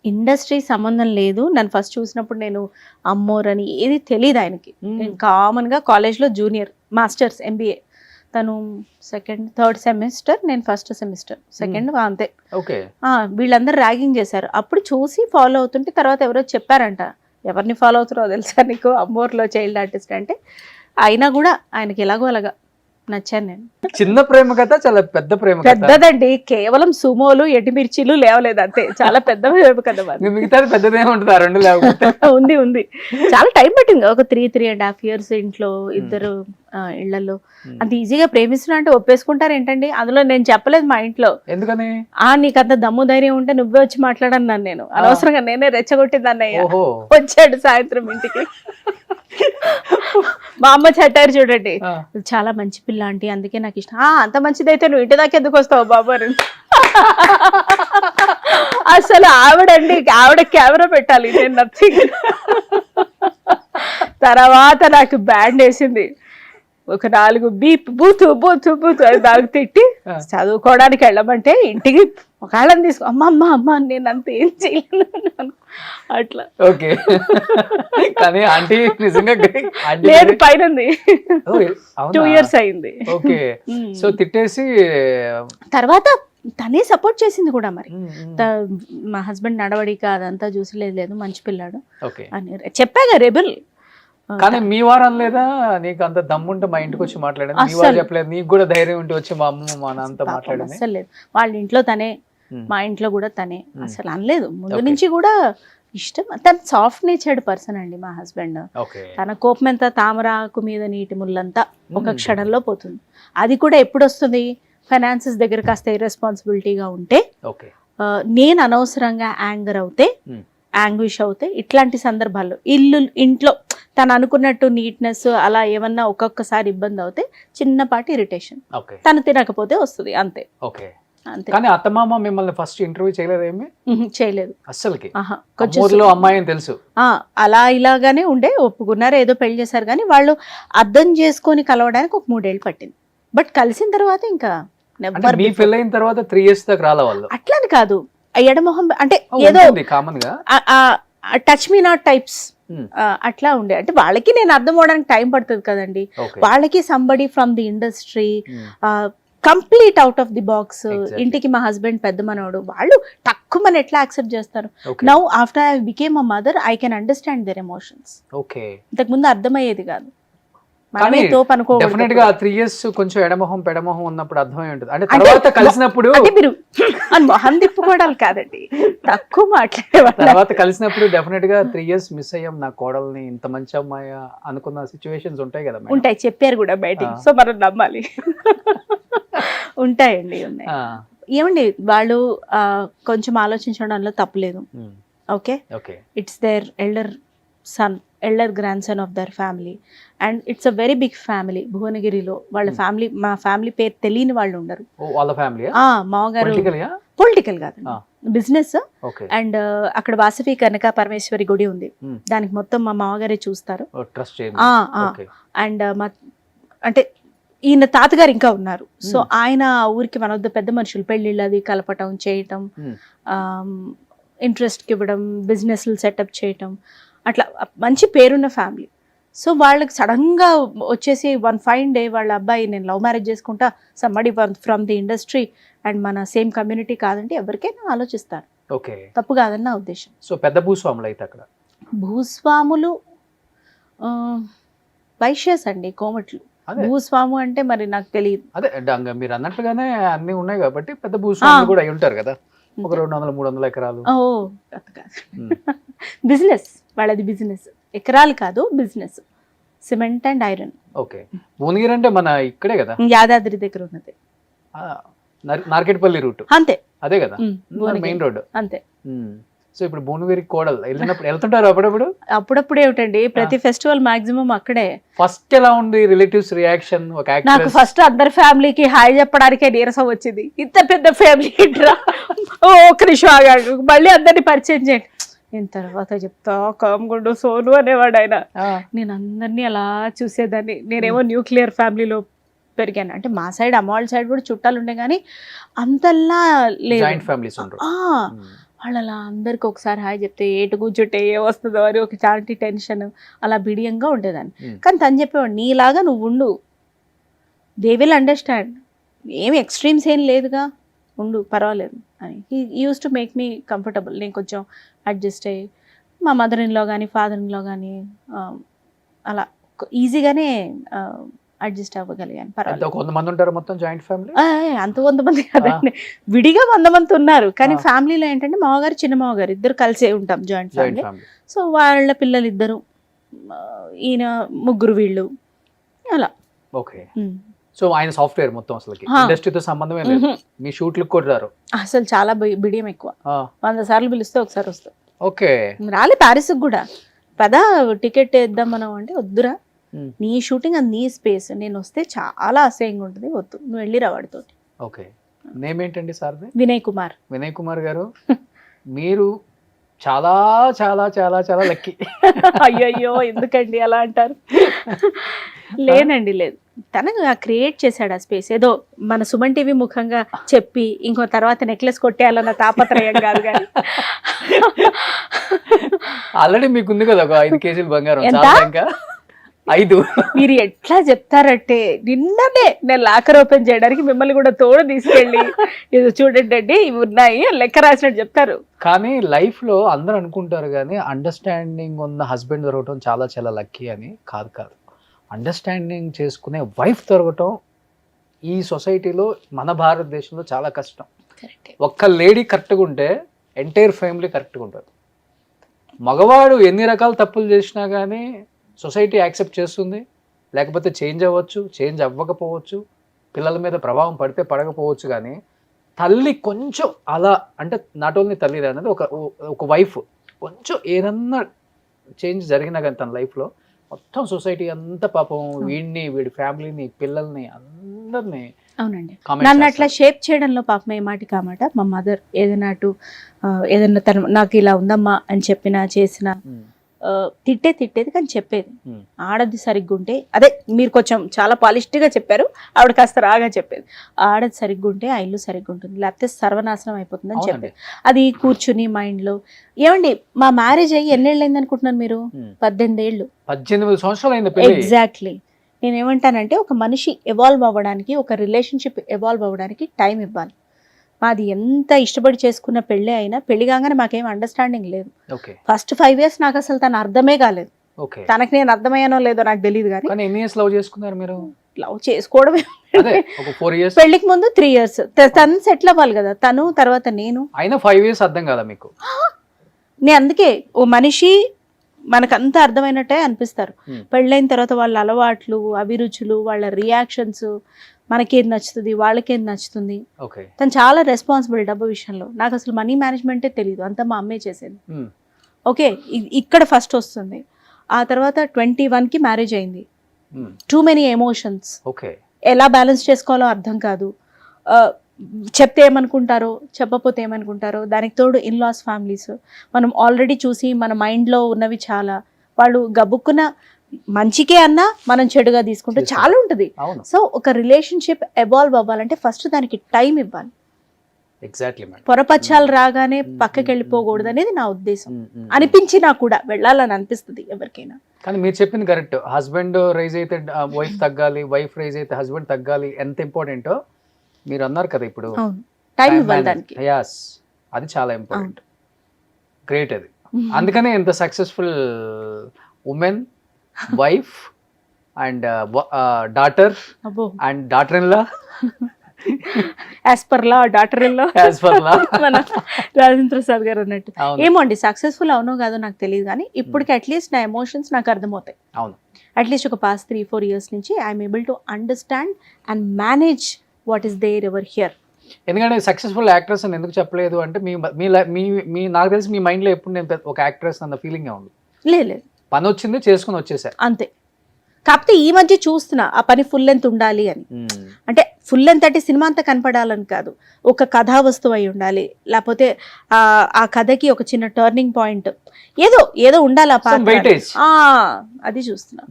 S2: ఇండస్ట్రీ
S3: సంబంధం లేదు. నన్ను ఫస్ట్ చూసినప్పుడు నేను అమ్మోర్ అని ఏది తెలియదు ఆయనకి. నేను కామన్ గా కాలేజ్ లో జూనియర్ మాస్టర్స్ MBA, తను థర్డ్ సెమిస్టర్, నేను ఫస్ట్ సెమిస్టర్ సెకండ్, అంతే. వీళ్ళందరూ ర్యాగింగ్ చేశారు, అప్పుడు చూసి ఫాలో అవుతుంటే తర్వాత ఎవరో చెప్పారంట, ఎవరిని ఫాలో అవుతారో తెలుసా నీకు, అమ్మోర్లో చైల్డ్ ఆర్టిస్ట్ అంటే. అయినా కూడా ఆయనకి ఎలాగో అలాగా నచ్చాను నేను.
S2: చిన్న ప్రేమ కథ, చాలా పెద్ద ప్రేమ కథ.
S3: పెద్దదండి, కేవలం సుమోలు ఎటిమిర్చీలు లేవలేదు అంతే, చాలా పెద్ద ప్రేమ కథ.
S2: మిగతా పెద్దదే ఉంటుంది, ఆ రెండు లేకపోతే.
S3: ఉంది చాలా టైం పట్టింది, ఒక 3.5 years ఇంట్లో, ఇద్దరు ఇళ్లలో. అంత ఈజీగా ప్రేమిస్తున్నా అంటే ఒప్పేసుకుంటారు ఏంటండి? అందులో నేను చెప్పలేదు మా ఇంట్లో, ఎందుకని నీకు అంత దమ్ము ధైర్యం ఉంటే నువ్వే వచ్చి మాట్లాడన్నాను. నేను అనవసరంగా నేనే రెచ్చగొట్టింది అన్నయ్య. వచ్చాడు సాయంత్రం ఇంటికి, మా అమ్మ చట్టారు చూడండి, చాలా మంచి పిల్ల ఆంటీ, అందుకే నాకు ఇష్టం. అంత మంచిదైతే నువ్వు ఇంటి దాకా ఎందుకు వస్తావు బాబు అని. అసలు ఆవిడ కెమెరా పెట్టాలి, నేను నథింగ్. తర్వాత నాకు బ్యాండ్ వేసింది, ఒక 4 బీప్ బూత్ అది దానికి తిట్టి, చదువుకోవడానికి వెళ్ళమంటే ఇంటికి ఒకళ్ళని తీసుకో, అమ్మ నేను అంత ఏం చేయలేను అట్లా.
S2: ఓకే, కానీ ఆంటీ నిజంగా
S3: లేదు, పైన 2 years అయింది.
S2: ఓకే, సో తిట్టేసి
S3: తర్వాత తనే సపోర్ట్ చేసింది కూడా మరి. మా హస్బెండ్ నడవడిక అదంతా చూసి లేదు మంచి పిల్లాడు
S2: ఓకే.
S3: అని చెప్పాగా రెబల్.
S2: కానీ మీ వారం లేదా నీకు అంత దమ్ముంటే మా ఇంటికి వచ్చి మాట్లాడండి, మీ వారు చెప్పలేదు, నీకు కూడా ధైర్యం ఉంటే వచ్చి మా అమ్మ మా నాన్నతో మాట్లాడండి.
S3: అసలు లేదు, వాళ్ళ ఇంట్లో తనే, మా ఇంట్లో కూడా తనే, అసలు అనలేదు ముందు నుంచి కూడా. ఇష్టం, తన సాఫ్ట్ నేచర్డ్ పర్సన్ అండి మా హస్బెండ్. తన కోపం ఎంత తామరాకు మీద నీటి ముళ్ళంతా ఒక క్షణంలో పోతుంది. అది కూడా ఎప్పుడు వస్తుంది, ఫైనాన్సెస్ దగ్గర కాస్త ఇర్రెస్పాన్సిబిలిటీగా ఉంటే, నేను అనవసరంగా యాంగర్ అవుతే, యాంగ్విష్ అవుతే, ఇట్లాంటి సందర్భాల్లో ఇంట్లో తను అనుకున్నట్టు నీట్నెస్ అలా ఏమన్నా ఒక్కొక్కసారి ఇబ్బంది అవుతే చిన్నపాటి ఇరిటేషన్ తను తినకపోతే వస్తుంది, అంతే.
S2: అంతే. కానీ అత్తమామ మిమ్మల్ని ఫస్ట్ ఇంటర్వ్యూ చేయలేదేమి?
S3: చేయలేదు
S2: అసలుకి. అమ్మాయి అని తెలుసు,
S3: అలా ఇలాగానే ఉండే, ఒప్పుకున్నారు, ఏదో పెళ్లి చేశారు. కానీ వాళ్ళు అర్థం చేసుకొని కలవడానికి ఒక 3 ఏళ్ళు పట్టింది. బట్ కలిసిన తర్వాత ఇంకా
S2: పెళ్ళైన తర్వాత 3 years దాకా రాలే వాళ్ళు.
S3: అట్లని కాదు, ఎడమొహం అంటే ఏదో
S2: కామన్ గా
S3: టచ్ మీ నాట్ టైప్స్ అట్లా ఉండే. అంటే వాళ్ళకి నేను అర్థం అవడానికి టైం పడుతుంది కదండి. వాళ్ళకి somebody from the industry, complete out of the box. ఇంటికి మా హస్బెండ్ పెద్ద మనోడు, వాళ్ళు తక్కువ మన ఎట్లా యాక్సెప్ట్ చేస్తారు. Now after I became a mother I can understand their emotions. ఇంతకు ముందు అర్థమయ్యేది కాదు.
S2: డెఫినెట్ గా 3 years కొంచెం ఎడమొహం పెడమొహం ఉన్నప్పుడు అర్థమై ఉంటుంది. అంటే తర్వాత కలిసినప్పుడు
S3: మీరు మొహం తిప్పుకోవడాలు కాదండి, తక్కువ మాట్లాడేవాళ్ళు.
S2: తర్వాత కలిసినప్పుడు డెఫినెట్ గా 3 years మిస్ అయ్యాం నా కోడల్ని, ఇంత మంచి అమ్మాయి అనుకున్న సిచ్యువేషన్స్ ఉంటాయి కదా.
S3: ఉంటాయి, చెప్పారు కూడా బయటికి, సో మనం నమ్మాలి. ఉంటాయండి, ఉన్నాయి. ఏమండి వాళ్ళు కొంచెం ఆలోచించడంలో తప్పులేదు. Okay, it's their elder son, elder grandson of their family, and it's a very big family. భువనగిరిలో వాళ్ళ ఫ్యామిలీ, మా ఫ్యామిలీ పేరు తెలియని వాళ్ళు ఉండరు. మామగారు పొలిటికల్ కాదు, బిజినెస్. అండ్ అక్కడ వాసవి కనక పరమేశ్వరి గుడి ఉంది, దానికి మొత్తం మా మామగారే చూస్తారు. అండ్ మా అంటే ఈయన తాతగారు ఇంకా ఉన్నారు. సో ఆయన ఊరికి వన్ ఆఫ్ ద పెద్ద మనుషులు, పెళ్లిళ్ళు అది కలపటం చేయటం, ఇంట్రెస్ట్కి ఇవ్వడం, బిజినెస్లు సెటప్ చేయటం, అట్లా మంచి పేరున్న ఫ్యామిలీ. సో వాళ్ళకి సడన్గా వచ్చేసి వన్ ఫైన్ డే వాళ్ళ అబ్బాయి నేను లవ్ మ్యారేజ్ చేసుకుంటా, సమ్మడి ఫ్రమ్ ది ఇండస్ట్రీ అండ్ మన సేమ్ కమ్యూనిటీ కాదంటే ఎవరికైనా ఆలోచిస్తారు, తప్పు కాదని నా ఉద్దేశం.
S2: సో పెద్ద భూస్వాములు అయితే అక్కడ
S3: భూస్వాములు వైశ్యస్ అండి, కోమట్లు. భూస్వాము అంటే మరి నాకు తెలియదు.
S2: అదే మీరు అన్నట్టుగానే అన్ని ఉన్నాయి కాబట్టి పెద్ద భూస్వాములు కూడా అయి ఉంటారు కదా, ఒక 200-300 ఎకరాలు.
S3: బిజినెస్ వాళ్ళది, బిజినెస్ ఎకరాలు కాదు, business cement and iron.
S2: Okay, Bhuvanagiri అంటే మన ఇక్కడే కదా,
S3: యాదాద్రి దగ్గర ఉన్నది,
S2: నార్కెట్పల్లి రూట్.
S3: అంతే,
S2: అదే కదా మెయిన్ రోడ్,
S3: అంతే.
S2: సో ఇప్పుడు భువనగిరి కోడలు వెళ్ళినప్పుడు వెళ్తుంటారు అప్పుడప్పుడు?
S3: అప్పుడప్పుడు ఏమిటండి, ప్రతి ఫెస్టివల్ మాక్సిమం అక్కడే.
S2: ఫస్ట్ ఎలా ఉంది రిలేటివ్స్ రియాక్షన్?
S3: నాకు ఫస్ట్ అందరి ఫ్యామిలీకి హాయ్ చెప్పడానికే నీరసం వచ్చింది. ఇంత పెద్ద ఫ్యామిలీ ఒక్క నిమిషం ఆగాడు, మళ్ళీ అందరినీ పరిచయం చేయండి, నేను తర్వాత చెప్తా కామ్గుండు సోను అనేవాడు ఆయన. నేను అందరినీ అలా చూసేదాన్ని. నేనేమో న్యూక్లియర్ ఫ్యామిలీలో పెరిగాను, అంటే మా సైడ్ అమ్మ వాళ్ళ సైడ్ కూడా చుట్టాలు ఉండే కానీ అంతల్లా లేదు. వాళ్ళు అలా అందరికి ఒకసారి హాయ్ చెప్తే ఏటు కూర్చుంటే ఏ వస్తుందో అని ఒక చాంటి టెన్షన్, అలా బిడియంగా ఉండేదాన్ని. కానీ తను చెప్పేవాడు నీలాగా నువ్వు ఉండు, దే విల్ అండర్స్టాండ్, ఏమి ఎక్స్ట్రీమ్స్ ఏం లేదుగా, ఉండు పర్వాలేదు అని. He use to make me comfortable. నేను కొంచెం అడ్జస్ట్ అయ్యి మా మదర్ ఇన్లో కానీ ఫాదర్ ఇన్లో కానీ అలా ఈజీగానే అడ్జస్ట్ అవ్వగలిగాను. పర్వాలేదు.
S2: కొంతమంది ఉంటారు మొత్తం జాయింట్ ఫ్యామిలీ?
S3: అంత 100 మంది కాదండి, విడిగా 100 మంది ఉన్నారు. కానీ ఫ్యామిలీలో ఏంటంటే మామగారు చిన్న మామగారు ఇద్దరు కలిసే ఉంటాం, జాయింట్ ఫ్యామిలీ. సో వాళ్ళ పిల్లలు 2, ఈయన 3 వీళ్ళు అలా.
S2: ఓకే, సో ఆయన సాఫ్ట్వేర్ మొత్తం అసలు ఇండస్ట్రీతో సంబంధమే లేదు, మీ షూట్లకు కూడా రారు
S3: అసలు. చాలా బిడియం ఎక్కువ, 100 సార్లు పిలిస్తే ఒకసారి వస్తాం.
S2: ఓకే,
S3: రాలే ప్యారిస్ కూడా, పదా టికెట్ వేద్దాం మనం అంటే వద్దురా, నీ షూటింగ్ అది నీ స్పేస్, నేను వస్తే చాలా అసహ్యంగా ఉంటుంది, వద్దు నువ్వు వెళ్ళి రావాడితో.
S2: ఓకే, నేమ్ ఏంటండి సార్?
S3: వినయ్ కుమార్.
S2: వినయ్ కుమార్ గారు, మీరు చాలా చాలా చాలా చాలా లక్కీ.
S3: అయ్యయ్యో ఎందుకండి అలా అంటారు? లేనండి, లేదు, తనకు క్రియేట్ చేశాడు ఆ స్పేస్. ఏదో మన సుమన్ టీవీ ముఖంగా చెప్పి ఇంకో తర్వాత నెక్లెస్ కొట్టేయాలన్న తాపత్రయం కాదు. కానీ
S2: ఆల్రెడీ మీకుంది కదా ఒక 5 కేజీలు బంగారం, ఇంకా 5
S3: మీరు ఎట్లా చెప్తారంటే నిన్ననే నేను లాకర్ ఓపెన్ చేయడానికి మిమ్మల్ని కూడా తోడు తీసుకెళ్ళి ఇది చూడండి అండి ఇవి ఉన్నాయి లెక్క రాసినట్టు చెప్తారు.
S2: కానీ లైఫ్ లో అందరూ అనుకుంటారు కానీ అండర్స్టాండింగ్ ఉన్న హస్బెండ్ దొరకటం చాలా చాలా లక్కీ అని. కాదు, అండర్స్టాండింగ్ చేసుకునే వైఫ్ దొరకటం ఈ సొసైటీలో మన భారతదేశంలో చాలా కష్టం. ఒక్క లేడీ కరెక్ట్గా ఉంటే ఎంటైర్ ఫ్యామిలీ కరెక్ట్గా ఉంటుంది. మగవాడు ఎన్ని రకాల తప్పులు చేసినా కానీ సొసైటీ యాక్సెప్ట్ చేస్తుంది, లేకపోతే చేంజ్ అవ్వచ్చు, చేంజ్ అవ్వకపోవచ్చు, పిల్లల మీద ప్రభావం పడితే పడకపోవచ్చు. కానీ తల్లి కొంచెం అలా అంటే నాట్ ఓన్లీ తల్లి అనేది ఒక వైఫ్ కొంచెం ఏదన్నా చేంజ్ జరిగినా కానీ తన లైఫ్లో మొత్తం సొసైటీ అంతా పాపం వీడిని, వీడి ఫ్యామిలీని, పిల్లల్ని అందరినీ.
S3: అవునండి, నన్ను అట్లా షేప్ చేయడంలో పాపం ఏ మాటి కామాట మా మదర్ ఏదైనా ఏదైనా తను నాకు ఇలా ఉందమ్మా అని చెప్పినా చేసినా తిట్టేది కానీ చెప్పేది. ఆడది సరిగ్గా ఉంటే, అదే మీరు కొంచెం చాలా పాలిష్డ్గా చెప్పారు, ఆవిడ కాస్త రాగా చెప్పేది. ఆడది సరిగ్గా ఉంటే ఆ ఇల్లు సరిగ్గా ఉంటుంది, లేకపోతే సర్వనాశనం అయిపోతుంది అని చెప్పేది. అది కూర్చుని మైండ్లో. ఏమండి మా మ్యారేజ్ అయ్యి ఎన్నేళ్ళు అయింది అనుకుంటున్నారు మీరు? 18 ఏళ్ళు.
S2: 18 సంవత్సరాలు.
S3: ఎగ్జాక్ట్లీ. నేనేమంటానంటే ఒక మనిషి ఎవాల్వ్ అవ్వడానికి, ఒక రిలేషన్షిప్ ఎవాల్వ్ అవ్వడానికి టైం ఇవ్వాలి. మాది ఎంత ఇష్టపడి చేసుకున్న పెళ్ళి అయినా పెళ్లి కాగానే మాకేం అండర్స్టాండింగ్ లేదు. ఫస్ట్ 5 years నాకు అసలు తను అర్థమే కాలేదు. తనకు నేను అర్థమయ్యానో లేదో నాకు తెలియదు. కానీ
S2: ఎన్ని ఇయర్స్ లవ్ చేసుకున్నారు మీరు?
S3: లవ్ చేసుకోవడమే పెళ్లికి ముందు 3 years. తను సెటిల్ అవ్వాలి కదా, తను తర్వాత నేను.
S2: అయినా 5 years అర్థం కదా మీకు?
S3: నేను అందుకే ఓ మనిషి మనకంతా అర్థమైనట్టే అనిపిస్తారు. పెళ్ళైన తర్వాత వాళ్ళ అలవాట్లు, అభిరుచులు, వాళ్ళ రియాక్షన్స్, మనకేది నచ్చుతుంది, వాళ్ళకేది నచ్చుతుంది. తను చాలా రెస్పాన్సిబుల్ డబ్బు విషయంలో. నాకు అసలు మనీ మేనేజ్మెంటే తెలియదు, అంతా మా అమ్మే చేసేది. ఓకే, ఇక్కడ ఫస్ట్ వస్తుంది. ఆ తర్వాత 21కి మ్యారేజ్ అయింది. టూ మెనీ ఎమోషన్స్, ఎలా బ్యాలెన్స్ చేసుకోవాలో అర్థం కాదు. చెప్తే ఏమనుకుంటారో, చెప్పకపోతే ఏమనుకుంటారో. దానికి తోడు ఇన్లాస్ ఫ్యామిలీస్ మనం ఆల్రెడీ చూసి మన మైండ్లో ఉన్నవి చాలా. వాళ్ళు గబుక్కున మంచికే అన్నా మనం చెడుగా తీసుకుంటే చాలా ఉంటుంది. సో ఒక రిలేషన్షిప్ ఎవాల్వ్ అవ్వాలంటే ఫస్ట్ దానికి టైం ఇవ్వాలి. పొరపచ్చాలు రాగానే పక్కకి వెళ్ళిపోకూడదు అనేది నా ఉద్దేశం. అనిపించినా కూడా వెళ్ళాలని అనిపిస్తుంది ఎవరికైనా.
S2: కానీ మీరు చెప్పింది కరెక్ట్. హస్బెండ్ రైజ్ అయితే వైఫ్ తగ్గాలి, వైఫ్ రైజ్ అయితే హస్బెండ్ తగ్గాలి. ఎంత ఇంపార్టెంటో మీరు అన్నారు కదా ఇప్పుడు.
S3: టైం ఇవ్వాలి దానికి.
S2: అది చాలా ఇంపార్టెంట్. గ్రేట్ అది. అందుకనే ఇంత successful women, wife and daughter and daughter in law,
S3: as per law daughter in law, మన రాజేంద్ర ప్రసాద్ గారు అన్నట్టు. ఏమో అండి, సక్సెస్ఫుల్ అవునో కాదో నాకు తెలియదు, కానీ ఇప్పటికి అట్లీస్ట్ నా ఎమోషన్స్ నాకు అర్థమవుతాయి. అట్లీస్ట్ ఒక పాస్ట్ 3-4 years నుంచి I'm able to understand and manage what is there ever here.
S2: ఎందుకంటే సక్సెస్ఫుల్ యాక్ట్రెస్ అని ఎందుకు చెప్పలేదు అంటే మీ నాకు తెలిసి మీ మైండ్లో ఎప్పుడు నేను ఒక యాక్ట్రెస్ అన్న ఫీలింగ్ ఉంది.
S3: లేదు,
S2: పని వచ్చింది చేసుకుని వచ్చేసా అంతే.
S3: కాకపోతే ఈ మధ్య చూస్తున్నా ఆ పని ఫుల్ లెంత్ ఉండాలి అని. అంటే ఫుల్ లెంత్ అంటే సినిమా అంతా కనపడాలని కాదు, ఒక కథా వస్తువు అయి ఉండాలి, లేకపోతే ఆ కథకి ఒక చిన్న టర్నింగ్ పాయింట్ ఏదో ఉండాలి. అది చూస్తున్నా.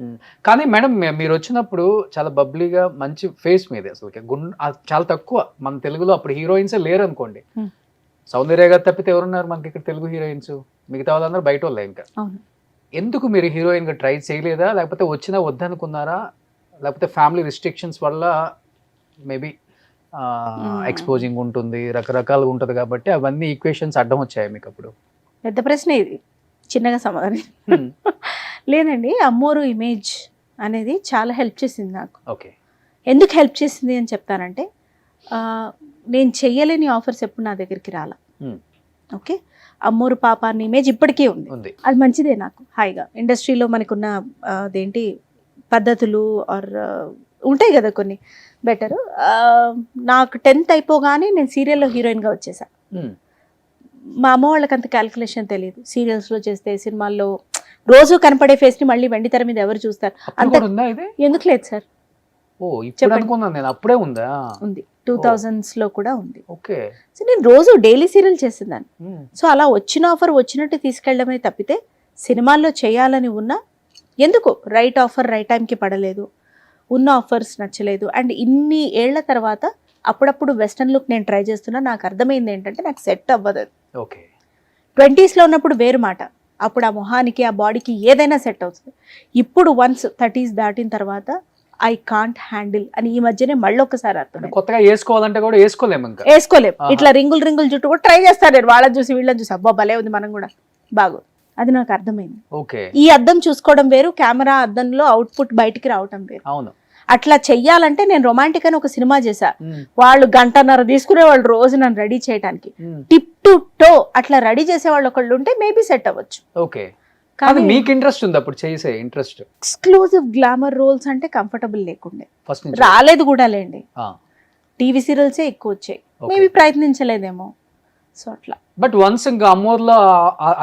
S2: కానీ మేడం మీరు వచ్చినప్పుడు చాలా బబ్లీగా మంచి ఫేస్ మీద, అసలు చాలా తక్కువ మన తెలుగులో అప్పుడు హీరోయిన్సే లేరు అనుకోండి. సౌందర్య గారు తప్పితే ఎవరున్నారు మనకి ఇక్కడ తెలుగు హీరోయిన్స్? మిగతా వాళ్ళందరూ బయట వాళ్ళే. ఇంకా ఎందుకు మీరు హీరోయిన్ గా ట్రై చేయలేదా, లేకపోతే వచ్చినా వద్దనుకున్నారా, లేకపోతే ఫ్యామిలీ రిస్ట్రిక్షన్స్ వల్ల మేబీ ఎక్స్పోజింగ్ ఉంటుంది, రకరకాలుగా ఉంటుంది కాబట్టి అవన్నీ ఈక్వేషన్స్ అడ్డం వచ్చాయి మీకు అప్పుడు?
S3: పెద్ద ప్రశ్న ఇది, చిన్నగా సమాధానం. లేదండి, అమ్మోరు ఇమేజ్ అనేది చాలా హెల్ప్ చేసింది నాకు.
S2: ఓకే,
S3: ఎందుకు హెల్ప్ చేసింది అని చెప్తానంటే, నేను చెయ్యలేని ఆఫర్స్ ఎప్పుడు నా దగ్గరికి రాలా. ఓకే, అమ్మోరు పాప అన్న ఇమేజ్ ఇప్పటికీ ఉంది. అది మంచిదే నాకు. హాయిగా ఇండస్ట్రీలో మనకున్న అదేంటి పద్ధతులు ఆర్ ఉంటాయి కదా కొన్ని, బెటర్. నాకు 10th అయిపోగానే నేను సీరియల్లో హీరోయిన్గా వచ్చేసా. మా అమ్మ వాళ్ళకి అంత క్యాల్కులేషన్ తెలియదు. సీరియల్స్లో చేస్తే, సినిమాల్లో రోజు కనపడే ఫేస్ని మళ్ళీ వెండి తెర మీద ఎవరు చూస్తారు? అంత ఎందుకు లేదు సార్? ఉంది, 2000s లో కూడా ఉంది. సో నేను రోజు డైలీ సీరియల్ చేసేదాన్ని. సో అలా వచ్చిన ఆఫర్ వచ్చినట్టు తీసుకెళ్ళడమే తప్పితే సినిమాల్లో చేయాలని ఉన్నా ఎందుకు రైట్ ఆఫర్ రైట్ టైంకి పడలేదు, ఉన్న ఆఫర్స్ నచ్చలేదు. అండ్ ఇన్ని ఏళ్ల తర్వాత అప్పుడప్పుడు వెస్టర్న్ లుక్ నేను ట్రై చేస్తున్నా. నాకు అర్థమైంది ఏంటంటే నాకు సెట్ అవ్వదు. 20s లో ఉన్నప్పుడు వేరు మాట, అప్పుడు ఆ మొహానికి ఆ బాడీకి ఏదైనా సెట్ అవుతుంది. ఇప్పుడు వన్స్ 30s దాటిన తర్వాత ఐ కాంట్ హ్యాండిల్ అని ఈ మధ్యనే మళ్ళీ ఒకసారి అర్థం
S2: కొత్తగా వేసుకోవాలంటే కూడా వేసుకోలేము, ఇంకా
S3: వేసుకోలేం.
S2: ఆహా.
S3: ఇట్లా రింగులు జుట్టు కూడా ట్రై చేస్తాను నేను, వాళ్ళని చూసి వీళ్ళని చూసి అబ్బా భలే ఉంది మనం కూడా బాగు. అది నాకు అర్థమైంది.
S2: ఓకే,
S3: ఈ అద్దం చూసుకోవడం వేరు, కెమెరా అద్దంలో అవుట్పుట్ బయటికి రావటం వేరు.
S2: అవును.
S3: అట్లా చెయ్యాలంటే నేను రొమాంటిక్ అని ఒక సినిమా చేశా. వాళ్ళు 1.5 గంట తీసుకునేవాళ్ళు రోజు నన్ను రెడీ చేయడానికి. టిప్ టు టో అట్లా రెడీ చేసేవాళ్ళు ఒకళ్ళు ఉంటే మేబీ సెట్ అవ్వచ్చు.
S2: ఓకే, కానీ మీకు ఇంట్రెస్ట్ ఉంది అప్పుడు చేసే ఇంట్రెస్ట్?
S3: ఎక్స్క్లూజివ్ గ్లామర్ రోల్స్ అంటే కంఫర్టబుల్ లేకుండే,
S2: ఫస్ట్
S3: రాలేదు కూడా లేండి. టీవీ సీరియల్సే ఎక్కువ వచ్చాయి, మేబీ ప్రయత్నించలేదేమో. సో అట్లా.
S2: బట్ వన్స్ ఇంకా అమ్మోర్లో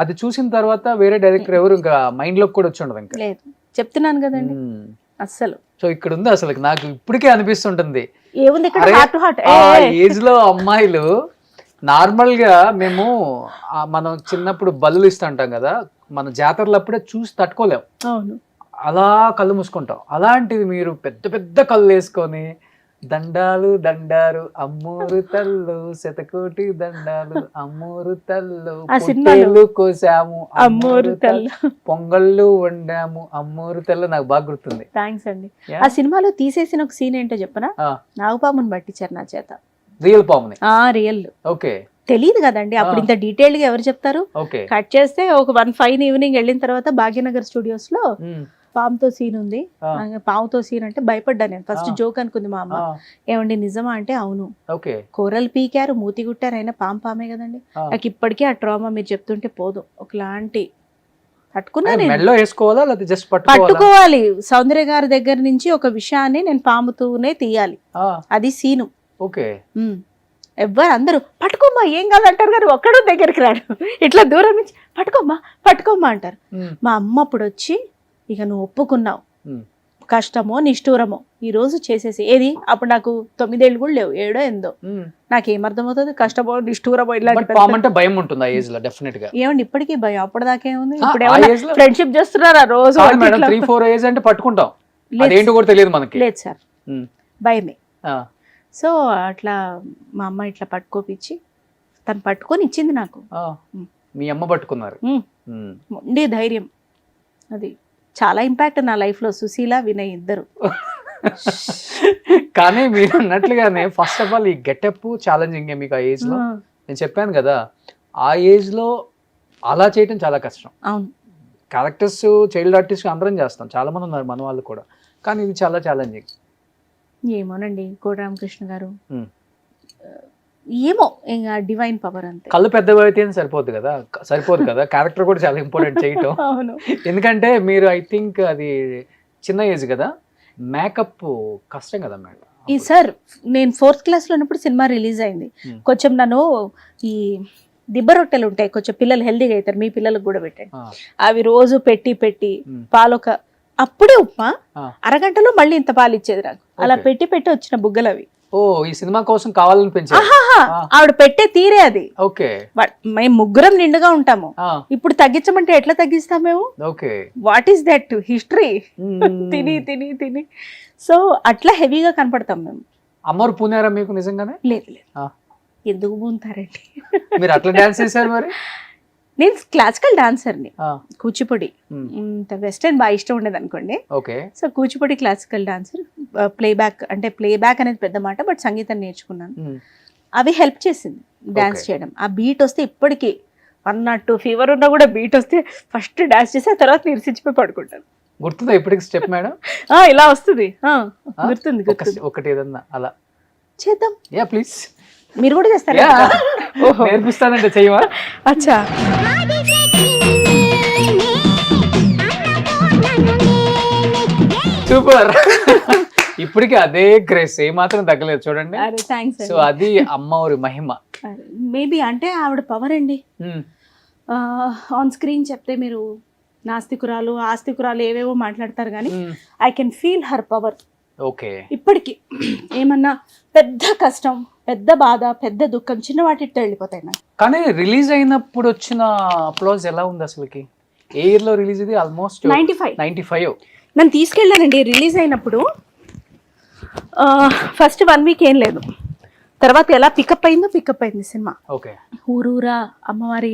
S2: అది చూసిన తర్వాత వేరే డైరెక్టర్ ఎవరు ఇంకా మైండ్ లోకి కూడా వచ్చి ఉండదు ఇంకా?
S3: లేదు, చెప్తున్నాను కదండి అస్సలు.
S2: సో ఇక్కడ ఉంది అసలు నాకు ఇప్పటికే అనిపిస్తుంటుంది,
S3: ఏముంది ఇక్కడ హార్ట్ టు హార్ట్.
S2: ఏజ్ లో అమ్మాయిలు నార్మల్ గా మేము మనం చిన్నప్పుడు బల్లులు ఇస్తుంటాం కదా, మన జాతరలప్పుడే చూసి తట్టుకోలేం,
S3: అవును,
S2: అలా కళ్ళు మూసుకుంటాం. అలాంటిది మీరు పెద్ద పెద్ద కళ్ళు వేసుకొని దండాలు దండారు అమ్మూరు తల్లు శతకోటి దండాలు అమ్మూరు తల్లు పొట్టేలు కోసాము
S3: అమ్మూరు తల్లు
S2: పొంగళ్ళు వండాము అమ్మూరు తల్లు నాకు బాగా గుర్తుంది.
S3: థ్యాంక్స్ అండి. ఆ సినిమాలో తీసేసిన ఒక సీన్ ఏంటో చెప్పనా? నాగపాముని పట్టించారు నా చేత.
S2: రియల్ పాముని?
S3: రియల్.
S2: ఓకే,
S3: తెలియదు కదండి అప్పుడు, ఇంత డీటెయిల్డ్ గా ఎవరు చెప్తారు? కట్ చేస్తే ఒక 1 ఫైన్ ఈవినింగ్ వెళ్ళిన తర్వాత భాగ్యనగర్ స్టూడియోస్ లో పాముతో సీన్ ఉంది. పాముతో సీన్ అంటే భయపడ్డా నేను. ఫస్ట్ జోక్ అనుకుంది మా అమ్మ, ఏమండి నిజమా అంటే అవును, కూరలు పీకారు మూతి గుట్టారు, అయినా పామే కదండి. నాకు ఇప్పటికీ ఆ ట్రామా మీరు చెప్తుంటే పోదు, ఒకలాంటి పట్టుకోవాలి. సౌందర్య గారి దగ్గర నుంచి ఒక విషయాన్ని నేను పాముతూనే తీయాలి, అది సీను. ఎవ్వరు అందరూ పట్టుకోమ్మా ఏం కాదంటారు కానీ ఒక్కడూ దగ్గరికి రాడు, ఇట్లా దూరం నుంచి పట్టుకోమ్మా అంటారు. మా అమ్మ అప్పుడు వచ్చి, ఇక నువ్వు ఒప్పుకున్నావు, కష్టమో నిష్ఠూరమో ఈ రోజు చేసేసి. ఏది అప్పుడు నాకు 9 ఏళ్ళు కూడా లేవు, 7 8 నాకేమర్థమవుతుంది కష్టమో నిష్ఠూరమో ఇలాంటి
S2: భయం ఉంటుంది ఆ ఏజ్ లో డెఫినెట్ గా.
S3: ఏమండి ఇప్పటికీ భయం, అప్పటిదాకా ఏముంది, ఇప్పుడు ఫ్రెండ్షిప్ చేస్తున్నారా రోజు?
S2: 3-4 ఏజ్ అంటే పట్టుకుంటాం, అదేంటో కూడా తెలియదు మనకి.
S3: లేదు సార్, భయమే. సో అట్లా మా అమ్మ ఇట్లా పట్టుకోపిచ్చి తను పట్టుకొని ఇచ్చింది నాకు.
S2: మీ అమ్మ పట్టుకున్నారు,
S3: ఉండే ధైర్యం, అది చాలా ఇంపాక్ట్ నా లైఫ్ లో. సుశీల వినయ్ ఇద్దరు.
S2: కానీ మీరు అన్నట్లుగానే ఫస్ట్ ఆఫ్ ఆల్ ఈ గెటప్ ఛాలెంజింగ్ మీకు ఆ ఏజ్ లో. నేను చెప్పాను కదా, ఆ ఏజ్ లో అలా చేయటం చాలా కష్టం.
S3: అవును,
S2: క్యారెక్టర్స్ చైల్డ్ ఆర్టిస్ట్ అందరం చేస్తాం, చాలా మంది ఉన్నారు మన వాళ్ళు కూడా, కానీ ఇది చాలా ఛాలెంజింగ్.
S3: ఏమోనండి కోట రామకృష్ణ గారు, ఏమో ఇంకా డివైన్ పవర్ అంతే.
S2: కళ్ళు పెద్దవి అయితే సరిపోదు కదా, క్యారెక్టర్ కూడా చాలా ఇంపార్టెంట్ చేయటం. ఎందుకంటే మీరు ఐ థింక్ అది చిన్న ఏజ్ కదా, మేకప్ కష్టం కదా మేడం.
S3: ఈ సార్ నేను 4th క్లాస్ లో ఉన్నప్పుడు సినిమా రిలీజ్ అయింది. కొంచెం నన్ను ఈ దిబ్బ రొట్టెలు ఉంటాయి, కొంచెం పిల్లలు హెల్దీగా అవుతారు, మీ పిల్లలకు కూడా పెట్టండి, అవి రోజు పెట్టి పాలొక అప్పుడే ఉప్మా అరగంటలో మళ్ళీ ఇంత పాలు ఇచ్చేది నాకు. అలా పెట్టి వచ్చిన బుగ్గలు అవి.
S2: ఓ, ఈ సినిమా కోసం కావాలని పెంచారు.
S3: ఆవిడ పెట్టే తీరే అది.
S2: ఓకే,
S3: మేము ముగ్గురం నిండుగా ఉంటాము, ఇప్పుడు తగ్గించమంటే ఎట్లా తగ్గిస్తాం మేము? What is that history? తిని సో అట్లా హెవీగా కనపడతాం మేము.
S2: అమ్మవారు పూనారా మీకు నిజంగానే?
S3: లేదు, ఎందుకు పూనుతారండి?
S2: మీరు అట్లా డాన్స్ చేశారు మరి?
S3: నేను క్లాసికల్ డాన్సర్ని, కూచిపూడి. వెస్టర్న్ బాగా ఇష్టం ఉండేది అనుకోండి. So Kuchipudi classical dancer. Playback అంటే ప్లేబ్యాక్ అనేది పెద్ద మాట, బట్ సంగీతం నేర్చుకున్నాను. అవి హెల్ప్ చేసింది డాన్స్ చేయడం. ఆ బీట్ వస్తే ఇప్పటికీ 102 ఫీవర్ ఉన్నా కూడా బీట్ వస్తే ఫస్ట్ డాన్స్ చేసి ఆ తర్వాత నిరసించిపోయి పడుకుంటాను.
S2: గుర్తుందా ఇప్పటికి స్టెప్ మేడం?
S3: ఇలా వస్తుంది, గుర్తుంది.
S2: ఒకటి ఏదన్నా అలా
S3: చేద్దాం.
S2: Yeah please.
S3: మీరు కూడా చేస్తారా?
S2: నేర్పిస్తానంటే చెయ్యవా?
S3: అచ్చా,
S2: సూపర్. ఇప్పటికి అదే గ్రేస్ ఏమాత్రం తగ్గలేదు చూడండి. సో అది అమ్మవారి మహిమ.
S3: మేబీ అంటే ఆవిడ పవర్ అండి. ఆన్ స్క్రీన్ చెప్తే మీరు నాస్తికురాలు ఆస్తికురాలు ఏవేవో మాట్లాడతారు కానీ I can feel her power.
S2: Okay,
S3: ఇప్పటికి ఏమన్నా పెద్ద కష్టం, పెద్ద బాధ, పెద్ద దుఃఖం చిన్న వాటితో వెళ్ళిపోతాయి నాకు.
S2: కానీ రిలీజ్ అయినప్పుడు వచ్చిన అప్లాజ్ ఎలా ఉంది అసలుకి? ఏ ఇయర్ లో రిలీజ్? ఇది ఆల్మోస్ట్ 95.
S3: నన్ను తీసుకెళ్ళానండి రిలీజ్ అయినప్పుడు. ఫస్ట్ 1 వీక్ ఏం లేదు, తర్వాత ఎలా పికప్ అయింది సినిమా.
S2: ఓకే.
S3: ఊరూరా అమ్మవారి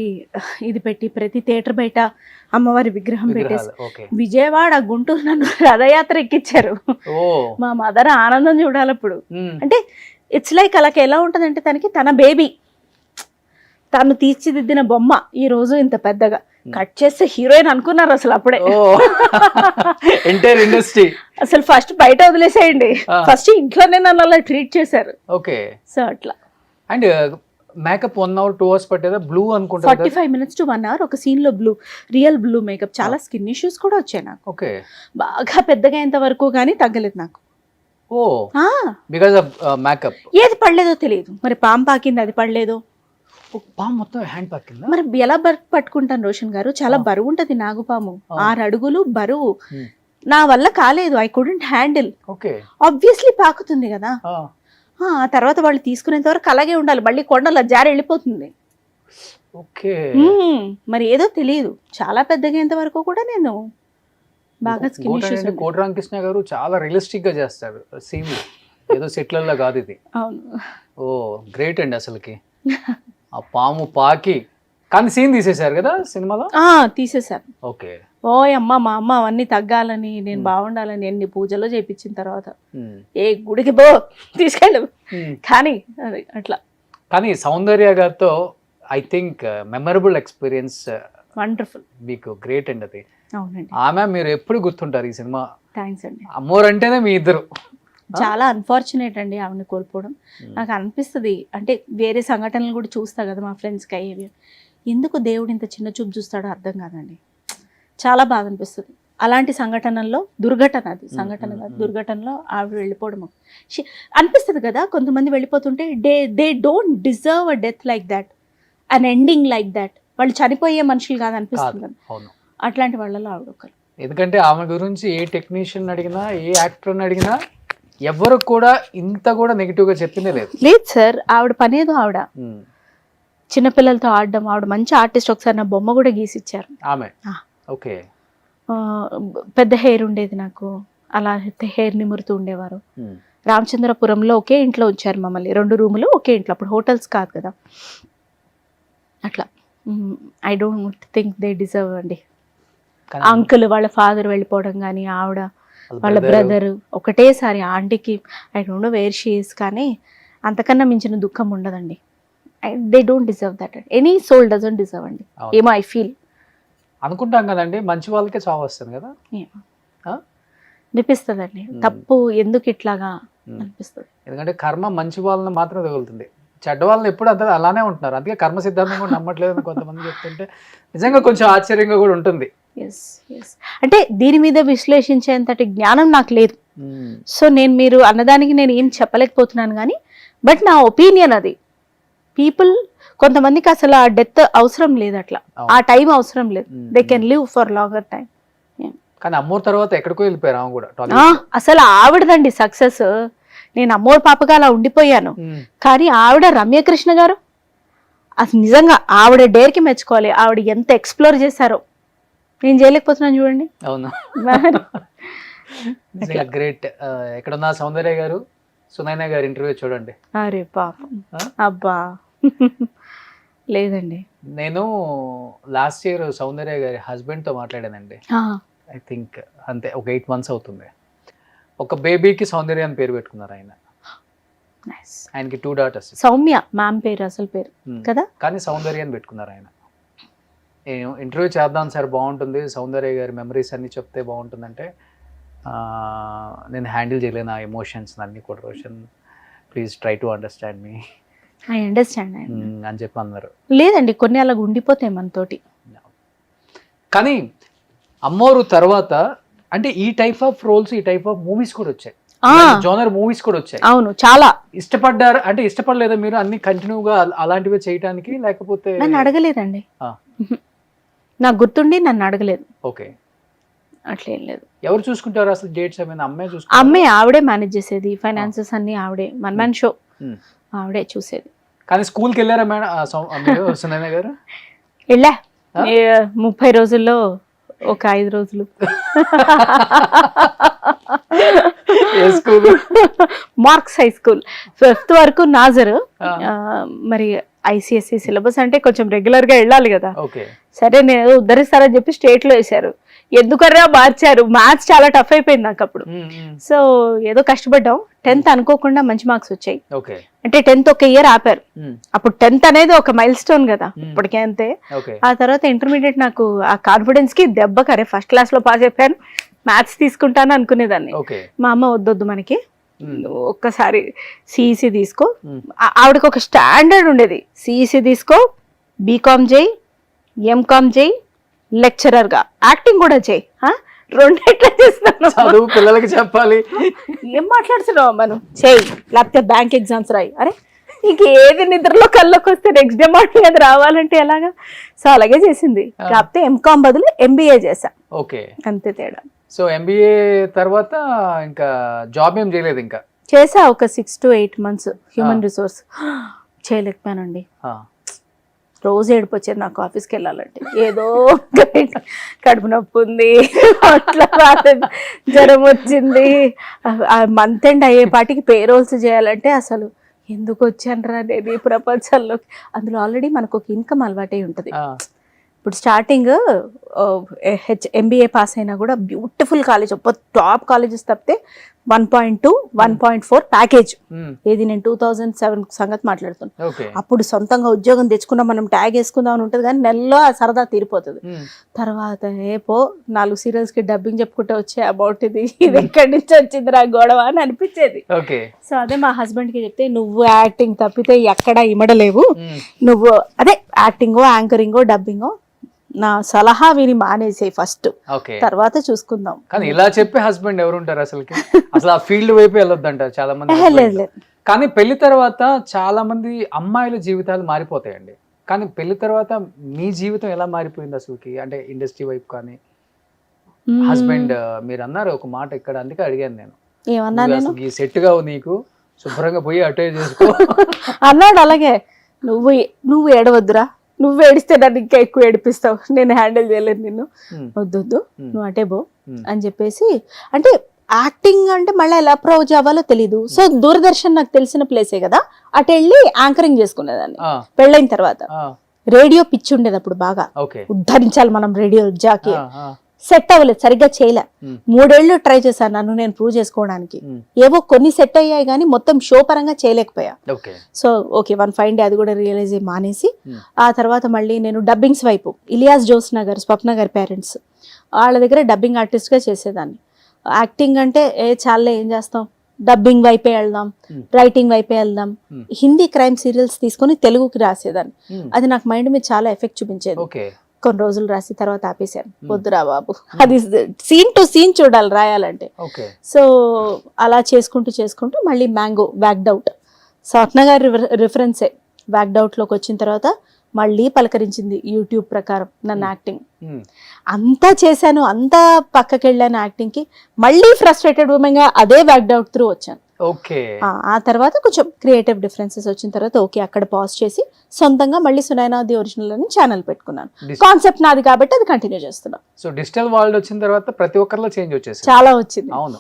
S3: ఇది పెట్టి ప్రతి థియేటర్ బయట అమ్మవారి విగ్రహం పెట్టేసి
S2: ఓకే.
S3: విజయవాడ గుంటూరు నన్ను రథయాత్ర ఎక్కించారు.
S2: ఓ.
S3: మా మదర్ ఆనందం చూడాలి అప్పుడు. అంటే ఇట్స్ లైక్ అలాగే ఎలా ఉంటదంటే తనకి తన బేబీ తను తీర్చిదిద్దిన బొమ్మ ఈ రోజు ఇంత పెద్దగా కట్ చేస్తే హీరోయిన్ అనుకున్నారు అసలు అప్పుడే.
S2: ఎంటైర్ ఇండస్ట్రీ
S3: అసలు ఫస్ట్ బయట వదిలేసేయండి, ఫస్ట్ ఇంట్లోనే నన్ను అలా ట్రీట్ చేశారు.
S2: ఓకే.
S3: సో అట్లా.
S2: అండ్ మేకప్ 1 hour 2 hours పట్టేదా? బ్లూ అనుకుంటా.
S3: 45 minutes to 1 hour ఒక సీన్ లో బ్లూ, రియల్ బ్లూ మేకప్. చాలా స్కిన్ ఇష్యూస్ కూడా వచ్చాయి నాకు.
S2: ఓకే.
S3: బాగా పెద్దగా అయ్యేంత వరకు కానీ తగ్గలేదు నాకు.
S2: ఓ, బికాజ్ ఆఫ్ మేకప్.
S3: ఏది పడలేదో తెలియదు, మరి పాము పాకింది అది పడలేదు.
S2: పాము మొత్తం హ్యాండ్ పాకిందా?
S3: మరి ఎలా పట్టుకుంటాను రోషన్ గారు, చాలా బరువు ఉంటది నాగుపాము, 6 అడుగులు బరువు. నా వల్ల కాలేదు, I couldn't handle.
S2: Okay.
S3: Obviously పాకుతుంది కదా. ఆ తర్వాత వాళ్ళు తీసుకునేంత వరకు అలాగే ఉండాలి, మళ్ళీ కొండల జారి వెళ్ళిపోతుంది.
S2: ఓకే.
S3: మరి ఏదో తెలియదు, చాలా పెద్దగా అయ్యేంత వరకు కూడా నేను బాగా స్కిన్ ఇష్యూస్.
S2: కోటి రామకృష్ణ గారు చాలా రియలిస్టిక్ గా చేస్తారు సీన్, ఏదో సెట్లర్లా కాదు ఇది.
S3: అవును.
S2: ఓ గ్రేట్ అండి అసలుకి. ఆ పాము పాకి కానీ సీన్ తీసేశారు కదా సినిమాలో?
S3: తీసేశారు.
S2: ఓకే.
S3: ఓ అమ్మ, మా అమ్మ అవన్నీ తగ్గాలని, నేను బాగుండాలని ఎన్ని పూజలో చేయించిన తర్వాత ఏ గుడికి పో తీసుకెళ్ళు కానీ అది అట్లా.
S2: కానీ సౌందర్య గారితో I think memorable experience.
S3: Wonderful.
S2: మీకు గ్రేట్ అండి అది.
S3: అవునండి.
S2: ఆమె మీరు ఎప్పుడు గుర్తుంటారు ఈ సినిమా.
S3: థ్యాంక్స్ అండి.
S2: అమ్మోరు అంటేనే మీ ఇద్దరు.
S3: చాలా అన్ఫార్చునేట్ అండి ఆవిడని కోల్పోవడం. నాకు అనిపిస్తుంది, అంటే వేరే సంఘటనలు కూడా చూస్తా కదా మా ఫ్రెండ్స్కి అయ్యేవి, ఎందుకు దేవుడు ఇంత చిన్న చూపు చూస్తాడో అర్థం కాదండి. చాలా బాధ అనిపిస్తుంది. అలాంటి సంఘటనల్లో దుర్ఘటన, అది సంఘటన కాదు, దుర్ఘటనలో ఆవిడ వెళ్ళిపోవడం అనిపిస్తుంది కదా. కొంతమంది వెళ్ళిపోతుంటే they don't deserve a death like that, an ending like that. వాళ్ళు చనిపోయే మనుషులు కాదు అనిపిస్తుంది కదా. అట్లాంటి వాళ్ళలో ఆవిడ ఒకరు.
S2: ఎందుకంటే ఆమె గురించి ఏ టెక్నీషియన్ అడిగినా, ఏ యాక్టర్ అడిగినా ఎవరు కూడా ఇంత కూడా నెగిటివ్ గా చెప్పిందే లేదు.
S3: లేదు సార్, ఆవిడ పనేదో ఆవిడ చిన్నపిల్లలతో ఆడడం. ఆవిడ మంచి ఆర్టిస్ట్. ఒకసారి నా బొమ్మ కూడా గీసిచ్చారు
S2: ఆమె. ఓకే.
S3: పెద్ద హెయిర్ ఉండేది నాకు, అలా హెయిర్ నిమురుతూ ఉండేవారు. రామచంద్రపురంలో ఒకే ఇంట్లో ఉంచారు మమ్మల్ని, 2 రూములు ఒకే ఇంట్లో. అప్పుడు హోటల్స్ కాదు కదా. అట్లా I don't think they deserve అండి. అంకుల్ వాళ్ళ ఫాదర్ వెళ్ళిపోవడం కానీ, ఆవిడ వాళ్ళ బ్రదర్ ఒకటేసారి, ఆంటీకి I don't know where she is, కానీ అంతకన్నా మించిన దుఃఖం ఉండదండి. They don't deserve that. Any soul doesn't deserve అండి. ఏమో ఐ ఫీల్.
S2: అనుకుంటాం కదండి, మంచి వాళ్ళకే చావు వస్తుంది కదా
S3: అనిపిస్తుంది అండి. తప్పు ఎందుకు ఇట్లాగా అనిపిస్తుంది.
S2: ఎందుకంటే కర్మ మంచి వాళ్ళని మాత్రం తగులుతుంది, చెడ్డ వాళ్ళని ఎప్పుడు అంత అలానే ఉంటున్నారు. అందుకే కర్మ సిద్ధాంతం కూడా నమ్మట్లేదని కొంతమంది చెప్తుంటే నిజంగా కొంచెం ఆశ్చర్యంగా కూడా ఉంటుంది.
S3: అంటే దీని మీద విశ్లేషించేంతటి జ్ఞానం నాకు లేదు. సో మీరు అన్నదానికి నేను ఏం చెప్పలేకపోతున్నాను, కానీ బట్ నా ఒపీనియన్ అది. పీపుల్ కొంతమందికి అసలు ఆ డెత్ అవసరం లేదు, అట్లా ఆ టైం అవసరం లేదు. They can live for longer time.
S2: కానీ అమ్మోరు తర్వాత ఎక్కడికో వెళ్ళిపోయారు ఆమె కూడా.
S3: అసలు ఆవిడదండి సక్సెస్. నేను అమ్మోరు పాపగా అలా ఉండిపోయాను, కానీ ఆవిడ రమ్యకృష్ణ గారు అసలు నిజంగా ఆవిడ డేర్కి మెచ్చుకోవాలి. ఆవిడ ఎంత ఎక్స్ప్లోర్ చేశారో నేను చేయలేకపోతున్నాను చూడండి.
S2: అవును, గ్రేట్. ఎక్కడున్నా సౌందర్య గారు, సునైనా గారి ఇంటర్వ్యూ చూడండి.
S3: అరే పాపం, అబ్బా లేదండి.
S2: నేను లాస్ట్ ఇయర్ సౌందర్య గారి హస్బెండ్ తో మాట్లాడానండి. ఐ థింక్ అంతే, ఒక 8 months అవుతుంది. ఒక బేబీకి సౌందర్య అని పేరు పెట్టుకున్నారు ఆయన. ఆయనకి 2 daughters.
S3: సౌమ్య మ్యామ్ పేరు, అసలు పేరు కదా,
S2: కానీ సౌందర్య అని పెట్టుకున్నారు ఆయన. నేను ఇంటర్వ్యూ చేద్దాం సార్, బాగుంటుంది, సౌందర్య గారి మెమరీస్ అన్ని చెప్తే బాగుంటుందంటే నేను హ్యాండిల్ చేయలేను ఆ ఎమోషన్స్ అన్ని కూడా. Roshan please try to understand me.
S3: I understand
S2: అని చెప్పి అన్నారు.
S3: లేదండి, కొన్ని అలా ఉండిపోతాయి మనతోటి.
S2: కానీ అమ్మోరు తర్వాత అంటే ఈ టైప్ ఆఫ్ రోల్స్, ఈ టైప్ ఆఫ్ మూవీస్ కూడా వచ్చాయి, జోనర్ మూవీస్ కూడా వచ్చాయి.
S3: అవును, చాలా
S2: ఇష్టపడ్డారు. అంటే ఇష్టపడలేదా మీరు అన్ని కంటిన్యూగా అలాంటివి చేయడానికి? లేకపోతే
S3: నన్ను అడగలేదండి, నాకు గుర్తుండి నన్ను అడగలేదు.
S2: ఓకే,
S3: అట్లేం లేదు.
S2: ఎవరు చూసుకుంటారు అసలు డేట్స్? అమ్మే చూసుకుంటారు.
S3: అమ్మే, ఆవిడే మేనేజ్ చేసేది, ఫైనాన్సెస్ అన్ని ఆవిడే, వన్ మ్యాన్ షో ఆవిడే చూసేది.
S2: కానీ స్కూల్కి వెళ్ళారా మేడం సునైనా గారు?
S3: వెళ్ళా, 30 రోజుల్లో ఒక 5 రోజులు.
S2: ఏ school?
S3: Marks high school. 5th వరకు నాజర్. మరి ICSE సిలబస్ అంటే కొంచెం రెగ్యులర్ గా వెళ్ళాలి కదా.
S2: ఓకే.
S3: సరే నేను ఉద్ధరిస్తారని చెప్పి స్టేట్ లో వేశారు. ఎందుకన్నా మార్చారు, మ్యాథ్స్ చాలా టఫ్ అయిపోయింది నాకు అప్పుడు. సో ఏదో కష్టపడ్డాం. 10th అనుకోకుండా మంచి మార్క్స్ వచ్చాయి.
S2: ఓకే.
S3: అంటే 10th ఒక ఇయర్ ఆపారు. అప్పుడు 10th అనేది ఒక మైల్ స్టోన్ కదా, ఇప్పటికే అంతే. ఆ తర్వాత ఇంటర్మీడియట్ నాకు ఆ కాన్ఫిడెన్స్ కి దెబ్బకరే ఫస్ట్ క్లాస్ లో పాస్ అయిపోయాను. మ్యాథ్స్ తీసుకుంటాను అనుకునేదాన్ని. మా అమ్మ వద్దొద్దు మనకి, ఒక్కసారి సిఈసి తీసుకో. ఆవిడకి ఒక స్టాండర్డ్ ఉండేది, సిఈసి తీసుకో, బీకామ్ చేయి, ఎంకామ్ చేయి, లెక్చరర్ గా యాక్టింగ్ కూడా చేయి, రెండెట్లా చేస్తున్నాను,
S2: చదువు పిల్లలకి చెప్పాలి.
S3: ఏం మాట్లాడుతున్నావు మనం, చేయి, లేకపోతే బ్యాంక్ ఎగ్జామ్స్ రాయి. అరే నీకు ఏది నిద్రలో కళ్ళకి వస్తే నెక్స్ట్ డే మార్నింగ్ అది రావాలంటే ఎలాగా. సో అలాగే చేసింది. కాకపోతే ఎంకామ్ బదులు MBA చేశా.
S2: ఓకే.
S3: అంతే తేడా.
S2: సో MBA తర్వాత ఇంకా జాబ్ ఏం చేయలేదు? ఇంకా
S3: చేసా ఒక 6 to 8 months హ్యూమన్ రిసోర్స్. చేయలేకపోయానండి. రోజు ఏడుపు వచ్చేది నాకు ఆఫీస్కి వెళ్ళాలంటే. ఏదో కడుపు నొప్పి ఉంది, అట్లా జ్వరం వచ్చింది. మంత్ ఎండ్ అయ్యేపాటికి పేరోల్స్ చేయాలంటే అసలు ఎందుకు వచ్చానరా నేను ఈ ప్రపంచంలోకి. అందులో ఆల్రెడీ మనకు ఒక ఇన్కమ్ అలవాటే ఉంటుంది. ఇప్పుడు స్టార్టింగ్ MBA పాస్ అయినా కూడా బ్యూటిఫుల్ కాలేజ్, టాప్ కాలేజెస్ తప్పితే 1.2, 1.4 ప్యాకేజ్. ఏది నేను 2007 సంగతి మాట్లాడుతున్నాను. అప్పుడు సొంతంగా ఉద్యోగం తెచ్చుకున్నా మనం ట్యాగ్ వేసుకుందాం అని ఉంటుంది, కానీ నెలలో ఆ సరదా తీరిపోతుంది. తర్వాత ఏపో 4 సీరియల్స్ కి డబ్బింగ్ చెప్పుకుంటే వచ్చే అబౌట్ ఇది ఎక్కడి నుంచి వచ్చింది రా గొడవ అని అనిపించేది. సో అదే మా హస్బెండ్ కి చెప్తే, నువ్వు యాక్టింగ్ తప్పితే ఎక్కడ ఇమడలేవు, నువ్వు అదే యాక్టింగో యాంకరింగో డబ్బింగో నా సలహా విని మానేసే ఫస్ట్, తర్వాత చూసుకుందాం.
S2: కానీ ఇలా చెప్పే హస్బెండ్ ఎవరు ఉంటారు అసలుకి? అసలు ఆ ఫీల్డ్ వైపు వెళ్ళొద్దంటారు చాలా మంది. కానీ పెళ్లి తర్వాత చాలా మంది అమ్మాయిల జీవితాలు మారిపోతాయండి. కానీ పెళ్లి తర్వాత మీ జీవితం ఎలా మారిపోయింది అసలుకి? అంటే ఇండస్ట్రీ వైపు కానీ హస్బెండ్, మీరు అన్నారు ఒక మాట ఇక్కడ, అందుకే అడిగాను నేను.
S3: ఏమన్నా నేను
S2: ఈ సెట్ గా నీకు శుభ్రంగా పోయి అటే చేసుకో
S3: అన్నాడు. అలాగే నువ్వు ఏడవద్దురా, నువ్వు ఏడిస్తే నన్ను ఇంకా ఎక్కువ ఏడిపిస్తావు, నేను హ్యాండిల్ చేయలేను నిన్ను, వద్దొద్దు నువ్వు అటే పో అని చెప్పేసి. అంటే యాక్టింగ్ అంటే మళ్ళీ ఎలా అప్రోచ్ అవ్వాలో తెలీదు. సో దూరదర్శన్ నాకు తెలిసిన ప్లేసే కదా, అటు వెళ్ళి యాంకరింగ్ చేసుకునేదాన్ని. పెళ్ళైన తర్వాత రేడియో పిచ్చి ఉండేది అప్పుడు బాగా, ఉద్ధరించాలి మనం రేడియో జాకీ. సెట్ అవ్వలేదు, సరిగ్గా చేయలే. 3 ఏళ్ళు ట్రై చేశాను నన్ను నేను ప్రూవ్ చేసుకోవడానికి. ఏవో కొన్ని సెట్ అయ్యాయి కానీ మొత్తం షో పరంగా చేయలేకపోయా. సో ఓకే, 1 fine day అది కూడా రియలైజ్ అయ్యి మానేసి, ఆ తర్వాత మళ్ళీ నేను డబ్బింగ్స్ వైపు, ఇలియాస్ జోస్నా గారు, స్వప్న గారి పేరెంట్స్, వాళ్ళ దగ్గర డబ్బింగ్ ఆర్టిస్ట్ గా చేసేదాన్ని. యాక్టింగ్ అంటే చాలే ఏం చేస్తాం, డబ్బింగ్ వైపే వెళ్దాం, రైటింగ్ వైపే వెళ్దాం. హిందీ క్రైమ్ సీరియల్స్ తీసుకొని తెలుగుకి రాసేదాన్ని. అది నాకు మైండ్ మీద చాలా ఎఫెక్ట్ చూపించేది. కొన్ని రోజులు రాసి తర్వాత ఆపేశాను, వద్దురా బాబు, అది సీన్ టు సీన్ చూడాలి రాయాలంటే. సో అలా చేసుకుంటూ మళ్ళీ మ్యాంగో వ్యాక్డ్ అవుట్, స్వప్న గారి రిఫరెన్సే వ్యాక్డ్ అవుట్ లోకి వచ్చిన తర్వాత మళ్ళీ పలకరించింది యూట్యూబ్ ప్రకారం నన్ను. యాక్టింగ్ అంతా చేశాను, అంతా పక్కకి వెళ్ళాను యాక్టింగ్ కి. మళ్ళీ ఫ్రస్ట్రేటెడ్ ఉమెన్ గా అదే వ్యాక్డ్ అవుట్ త్రూ వచ్చాను. ఆ తర్వాత కొంచెం క్రియేటివ్ డిఫరెన్సెస్ వచ్చిన తర్వాత ఓకే అక్కడ పాజ్ చేసి సొంతంగా మళ్ళీ సునైనా ది ఒరిజినల్ అని ఛానల్ పెట్టుకున్నాను. కాన్సెప్ట్ నాది కాబట్టి అది కంటిన్యూ చేస్తున్నా.
S2: సో డిజిటల్ వరల్డ్ వచ్చిన తర్వాత ప్రతి ఒక్కరిలో చేంజ్ వచ్చేసి
S3: చాలా వచ్చింది.
S2: అవును,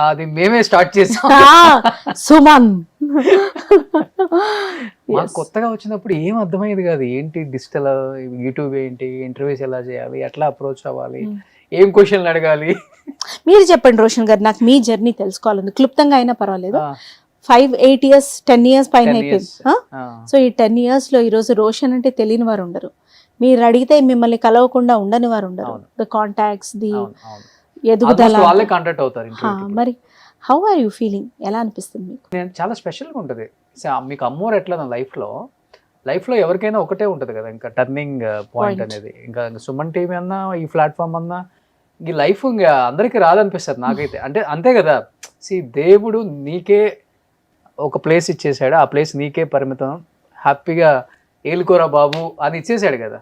S2: అది మేమే స్టార్ట్ చేసాం.
S3: సుమన్
S2: కొత్తగా వచ్చినప్పుడు ఏం అర్థమయ్యేది కాదు, ఏంటి డిజిటల్, యూట్యూబ్ ఏంటి, ఇంటర్వ్యూస్ ఎలా చేయాలి, ఎట్లా అప్రోచ్ అవ్వాలి, ఏం క్వశ్చన్లు అడగాలి.
S3: మీరు చెప్పండి రోషన్ గారు, నాకు మీ జర్నీ తెలుసుకోవాలండి, క్లుప్తంగా అయినా పర్వాలేదు. 5-8 years 10 years పైన అయిపోయింది. సో ఈ 10 years లో ఈ రోజు రోషన్ అంటే తెలియని వారు ఉండరు, మీరు అడిగితే మిమ్మల్ని కలవకుండా ఉండని వారు ఉండరు. ద కాంటాక్ట్స్, ది ఎదుగుదల, మరి హౌ ఆర్ యూ ఫీలింగ్, ఎలా అనిపిస్తుంది మీకు?
S2: నేను చాలా స్పెషల్గా ఉంటుంది. మీకు అమ్మోరు ఎట్లా లైఫ్లో ఎవరికైనా ఒకటే ఉంటుంది కదా, ఇంకా టర్నింగ్ పాయింట్ అనేది. ఇంకా సుమన్ టీవీ అన్నా, ఈ ప్లాట్ఫామ్ అన్నా, ఈ లైఫ్ ఇంకా అందరికీ రాదనిపిస్తుంది నాకైతే. అంటే అంతే కదా, దేవుడు నీకే ఒక ప్లేస్ ఇచ్చేసాడు, ఆ ప్లేస్ నీకే పరిమితం, హ్యాపీగా ఏలుకోరా బాబు అని ఇచ్చేసాడు కదా.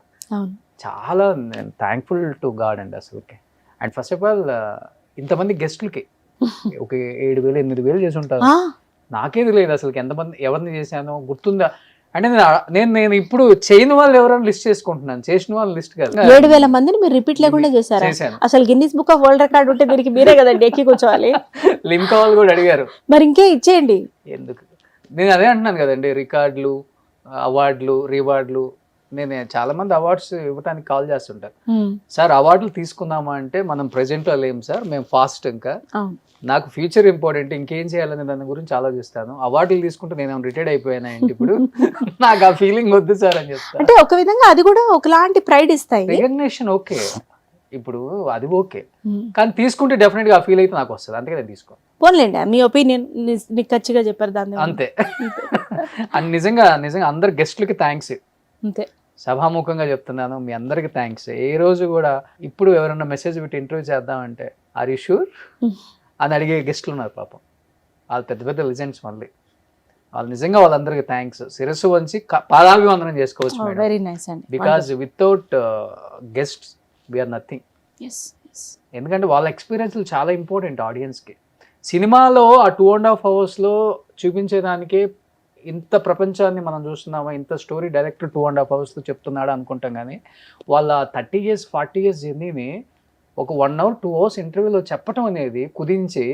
S2: చాలా నేను థ్యాంక్ఫుల్ టు గాడ్ అండి అసలుకి. అండ్ ఫస్ట్ ఆఫ్ ఆల్ ఇంతమంది గెస్టులకి ఒక 7,000-8,000 చేసి ఉంటారు. నాకేది లేదు అసలుకి, ఎంతమంది ఎవరిని చేశానో గుర్తుందా. అంటే నేను ఇప్పుడు చేయని వాళ్ళు ఎవరైనా లిస్ట్ చేసుకుంటున్నాను, చేసిన వాళ్ళు లిస్ట్ కాదు.
S3: 7,000 మందిని మీరు రిపీట్ లేకుండా చేశారా?
S2: చేశాను.
S3: అసలు Guinness book of world record ఉంటే దీనికి మీరే కదండి ఎక్కి కూర్చోవాలి.
S2: లింక్ వాళ్ళు కూడా అడిగారు
S3: మరి ఇంకే ఇచ్చేయండి.
S2: ఎందుకు, నేను అదే అంటున్నాను కదండి, రికార్డులు, అవార్డులు, రివార్డులు. నేను చాలా మంది అవార్డ్స్ ఇవ్వడానికి కాల్ చేస్తుంటారు. సార్ అవార్డులు తీసుకుందామా అంటే మనం ప్రెజెంట్ లో లేము సార్, మేము ఫాస్ట్, ఇంకా నాకు ఫ్యూచర్ ఇంపార్టెంట్, ఇంకేం చేయాలనే దాని గురించి ఆలోచిస్తాను. అవార్డులు తీసుకుంటే నేను రిటైర్డ్ అయిపోయాను ఏంటి ఇప్పుడు, నాకు ఆ ఫీలింగ్ వద్దు సార్ అని చెప్తాను.
S3: అంటే ఒక విధంగా అది కూడా ఒకలాంటి ప్రైడ్ ఇస్తాయి.
S2: రికగ్నిషన్ ఓకే, ఇప్పుడు అది ఓకే, కానీ తీసుకుంటే డెఫినెట్ గా ఫీల్ అయితే నాకు వస్తుంది, అందుకే నేను తీసుకో.
S3: పోన్లేండి, మీ ఒపీనియన్ నిక్కచ్చిగా చెప్పారు దాన్ని.
S2: అంతే. అండ్ నిజంగా అందరు గెస్ట్లకి థ్యాంక్స్,
S3: అంతే
S2: సభాముఖంగా చెప్తున్నాను, మీ అందరికి థ్యాంక్స్. ఏ రోజు కూడా ఇప్పుడు ఎవరైనా మెసేజ్ పెట్టి ఇంటర్వ్యూ చేద్దామంటే ఆర్ యూ షూర్ అని అడిగే గెస్ట్లు ఉన్నారు పాపం, వాళ్ళు పెద్ద పెద్ద లెజెండ్స్. మళ్ళీ వాళ్ళు నిజంగా వాళ్ళందరికీ థ్యాంక్స్, శిరస్సు వంచి పాదాభివందనం చేసుకోవచ్చు.
S3: వెరీ నైస్ అండి.
S2: Because without guests we are nothing. ఎందుకంటే వాళ్ళ ఎక్స్పీరియన్స్లు చాలా ఇంపార్టెంట్ ఆడియన్స్కి. సినిమాలో ఆ 2.5 hours చూపించేదానికే ఇంత ప్రపంచాన్ని మనం చూస్తున్నామా, ఇంత స్టోరీ డైరెక్టర్ 2.5 hours చెప్తున్నాడు అనుకుంటాం, కానీ వాళ్ళ 30 years 40 years జర్నీని ఒక 1 hour 2 hours ఇంటర్వ్యూలో చెప్పటం అనేది కుదించి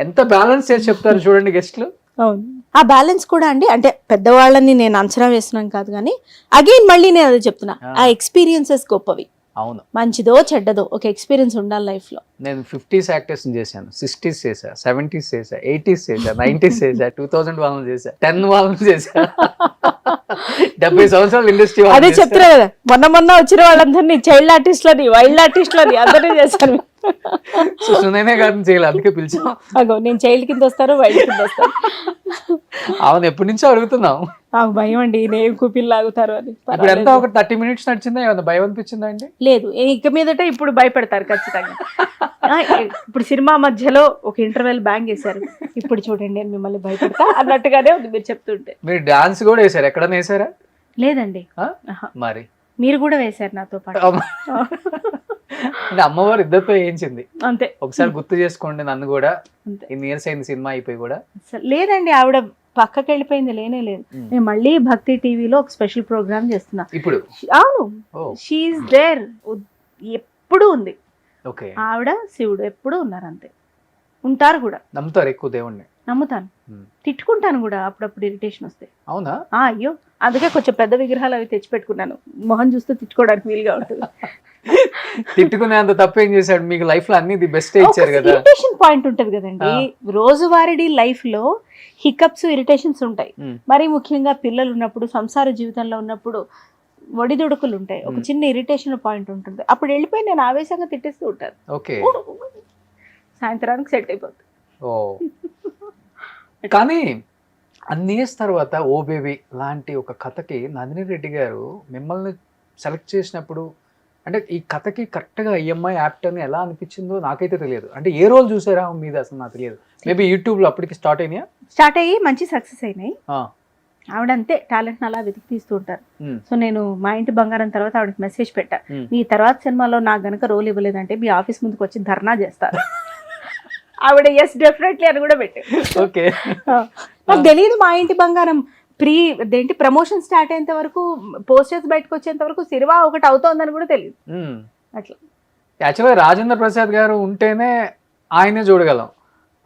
S2: ఎంత బ్యాలెన్స్ చేసి చెప్తారు చూడండి గెస్ట్లు.
S3: అవును, ఆ బ్యాలెన్స్ కూడా అండి, అంటే పెద్దవాళ్ళని నేను అంచనా వేస్తున్నాను కాదు, కానీ అగైన్ మళ్ళీ నేను అదే చెప్తున్నా, ఆ ఎక్స్పీరియన్సెస్ గొప్పవి.
S2: అవును,
S3: మంచిదో చెడ్డదో ఒక ఎక్స్పీరియన్స్ ఉండాలి లైఫ్ లో.
S2: నేను 50s యాక్టర్స్ చేశాను, 60s చేశా, 70s చేశా, 80s చేశా, 90s చేశా, 2000 వాళ్ళని చేశా, 10 వాళ్ళని చేశా, 70 సంవత్సరాలు ఇండస్ట్రీ.
S3: అదే చెప్తున్నా కదా, మొన్న వచ్చిన వాళ్ళందరినీ చైల్డ్ ఆర్టిస్ట్లని, వైల్డ్ ఆర్టిస్ట్లని అందరినీ చేశాను.
S2: సునైనా గారిని చేయాలి, అందుకే పిలిచాం.
S3: అగో నేను చైల్డ్ కింద వస్తాను, వైల్డ్ కింద వస్తాను.
S2: అవును, ఎప్పటి నుంచో అడుగుతున్నాం.
S3: నాకు భయం అండి, నేను కూపిల్ లాగుతారు అని.
S2: ఇప్పుడు ఎంత ఒక 30 minutes నడిచిందా, ఏమన్నా భయం అనిపించిందా అండి?
S3: లేదు, ఇక మీదట ఇప్పుడు భయపడతారు ఖచ్చితంగా. ఇప్పుడు సినిమా మధ్యలో ఒక ఇంటర్వెల్ బ్యాంగ్ వేశారు, ఇప్పుడు చూడండి నేను మిమ్మల్ని భయపడతా అన్నట్టుగానే ఉంది మీరు చెప్తుంటే.
S2: మీరు డాన్స్ కూడా వేసారు, ఎక్కడన్నా వేసారా?
S3: లేదండి.
S2: మరి
S3: మీరు కూడా వేశారు నాతో పాటు.
S2: అంటే అమ్మవారు ఇద్దరితో వేయించింది
S3: అంతే.
S2: ఒకసారి గుర్తు చేసుకోండి నన్ను కూడా, ఇన్ని ఇయర్స్ అయింది సినిమా అయిపోయి కూడా.
S3: లేదండి, ఆవిడ పక్కకి వెళ్ళిపోయింది, లేనే లేదు. నేను మళ్ళీ భక్తి టీవీలో ఒక స్పెషల్ ప్రోగ్రామ్ చేస్తున్నా
S2: ఇప్పుడు.
S3: అవును, షీఈస్ దేర్, ఎప్పుడు ఉంది.
S2: ఓకే,
S3: ఆవిడ శివుడు ఎప్పుడు ఉన్నారు, అంతే ఉంటారు కూడా.
S2: నమ్ముతారు ఎక్కువ దేవుణ్ణి?
S3: నమ్ముతాను, తిట్టుకుంటాను కూడా అప్పుడప్పుడు ఇరిటేషన్ వస్తే.
S2: అవునా?
S3: అయ్యో, అందుకే కొంచెం పెద్ద విగ్రహాలు అవి తెచ్చి పెట్టుకున్నాను, మొహం చూస్తూ తిట్టుకోవడానికి వీలుగా ఉంటుంది.
S2: తిట్టుకునే అంత తప్పేం చేశాడు, మీకు లైఫ్ లో అన్ని ది బెస్ట్ ఇచ్చారు కదా.
S3: ఇరిటేషన్ పాయింట్ ఉంటది కదండి, రోజువారీ లైఫ్ లో హికప్స్, ఇరిటేషన్స్ ఉంటాయి. మరి ముఖ్యంగా పిల్లలు ఉన్నప్పుడు, సంసార జీవితంలో ఉన్నప్పుడు ఒడిదుడుకులు ఉంటాయి, ఒక చిన్న ఇరిటేషన్ పాయింట్ ఉంటుంది. అప్పుడు వెళ్ళిపోయి నేను ఆవేశంగా తిట్టేస్తూ ఉంటాను.
S2: ఓకే,
S3: సాయంత్రానికి సెట్ అయిపోతుంది.
S2: ఓ, కానీ అన్ని ఇయర్స్ తర్వాత ఓ బేబీ లాంటి ఒక కథకి నందిని రెడ్డి గారు మిమ్మల్ని సెలెక్ట్ చేసినప్పుడు, అంటే ఈ కథకి కరెక్ట్గా ఈఎంఐ యాప్ట్ అని ఎలా అనిపించిందో నాకైతే తెలియదు. అంటే ఏ రోజు చూసారా మీద అసలు నాకు తెలియదు. మేబీ యూట్యూబ్లో అప్పటికి స్టార్ట్
S3: అయ్యి మంచి సక్సెస్ అయినాయి. ఆవిడ అంతే టాలెంట్ అలా వెతికి తీస్తూ ఉంటారు. సో నేను మా ఇంటి బంగారం తర్వాత ఆవిడకి మెసేజ్ పెట్టా, మీ తర్వాత సినిమాలో నాకు గనక రోల్ ఇవ్వలేదంటే మీ ఆఫీస్ ముందుకు వచ్చి ధర్నా చేస్తారు. ఆవిడ ఎస్ డెఫినెట్లీ అని కూడా పెట్టారు.
S2: ఓకే,
S3: నాకు తెలియదు మా ఇంటి బంగారం ప్రమోషన్ స్టార్ట్ అయ్యేంత వరకు, పోస్టర్స్ బయటకు వచ్చేంత వరకు సినిమా ఒకటి అవుతోందని కూడా తెలియదు. అట్లా
S2: యాక్చువల్గా రాజేంద్ర ప్రసాద్ గారు ఉంటేనే ఆయనే చూడగలం,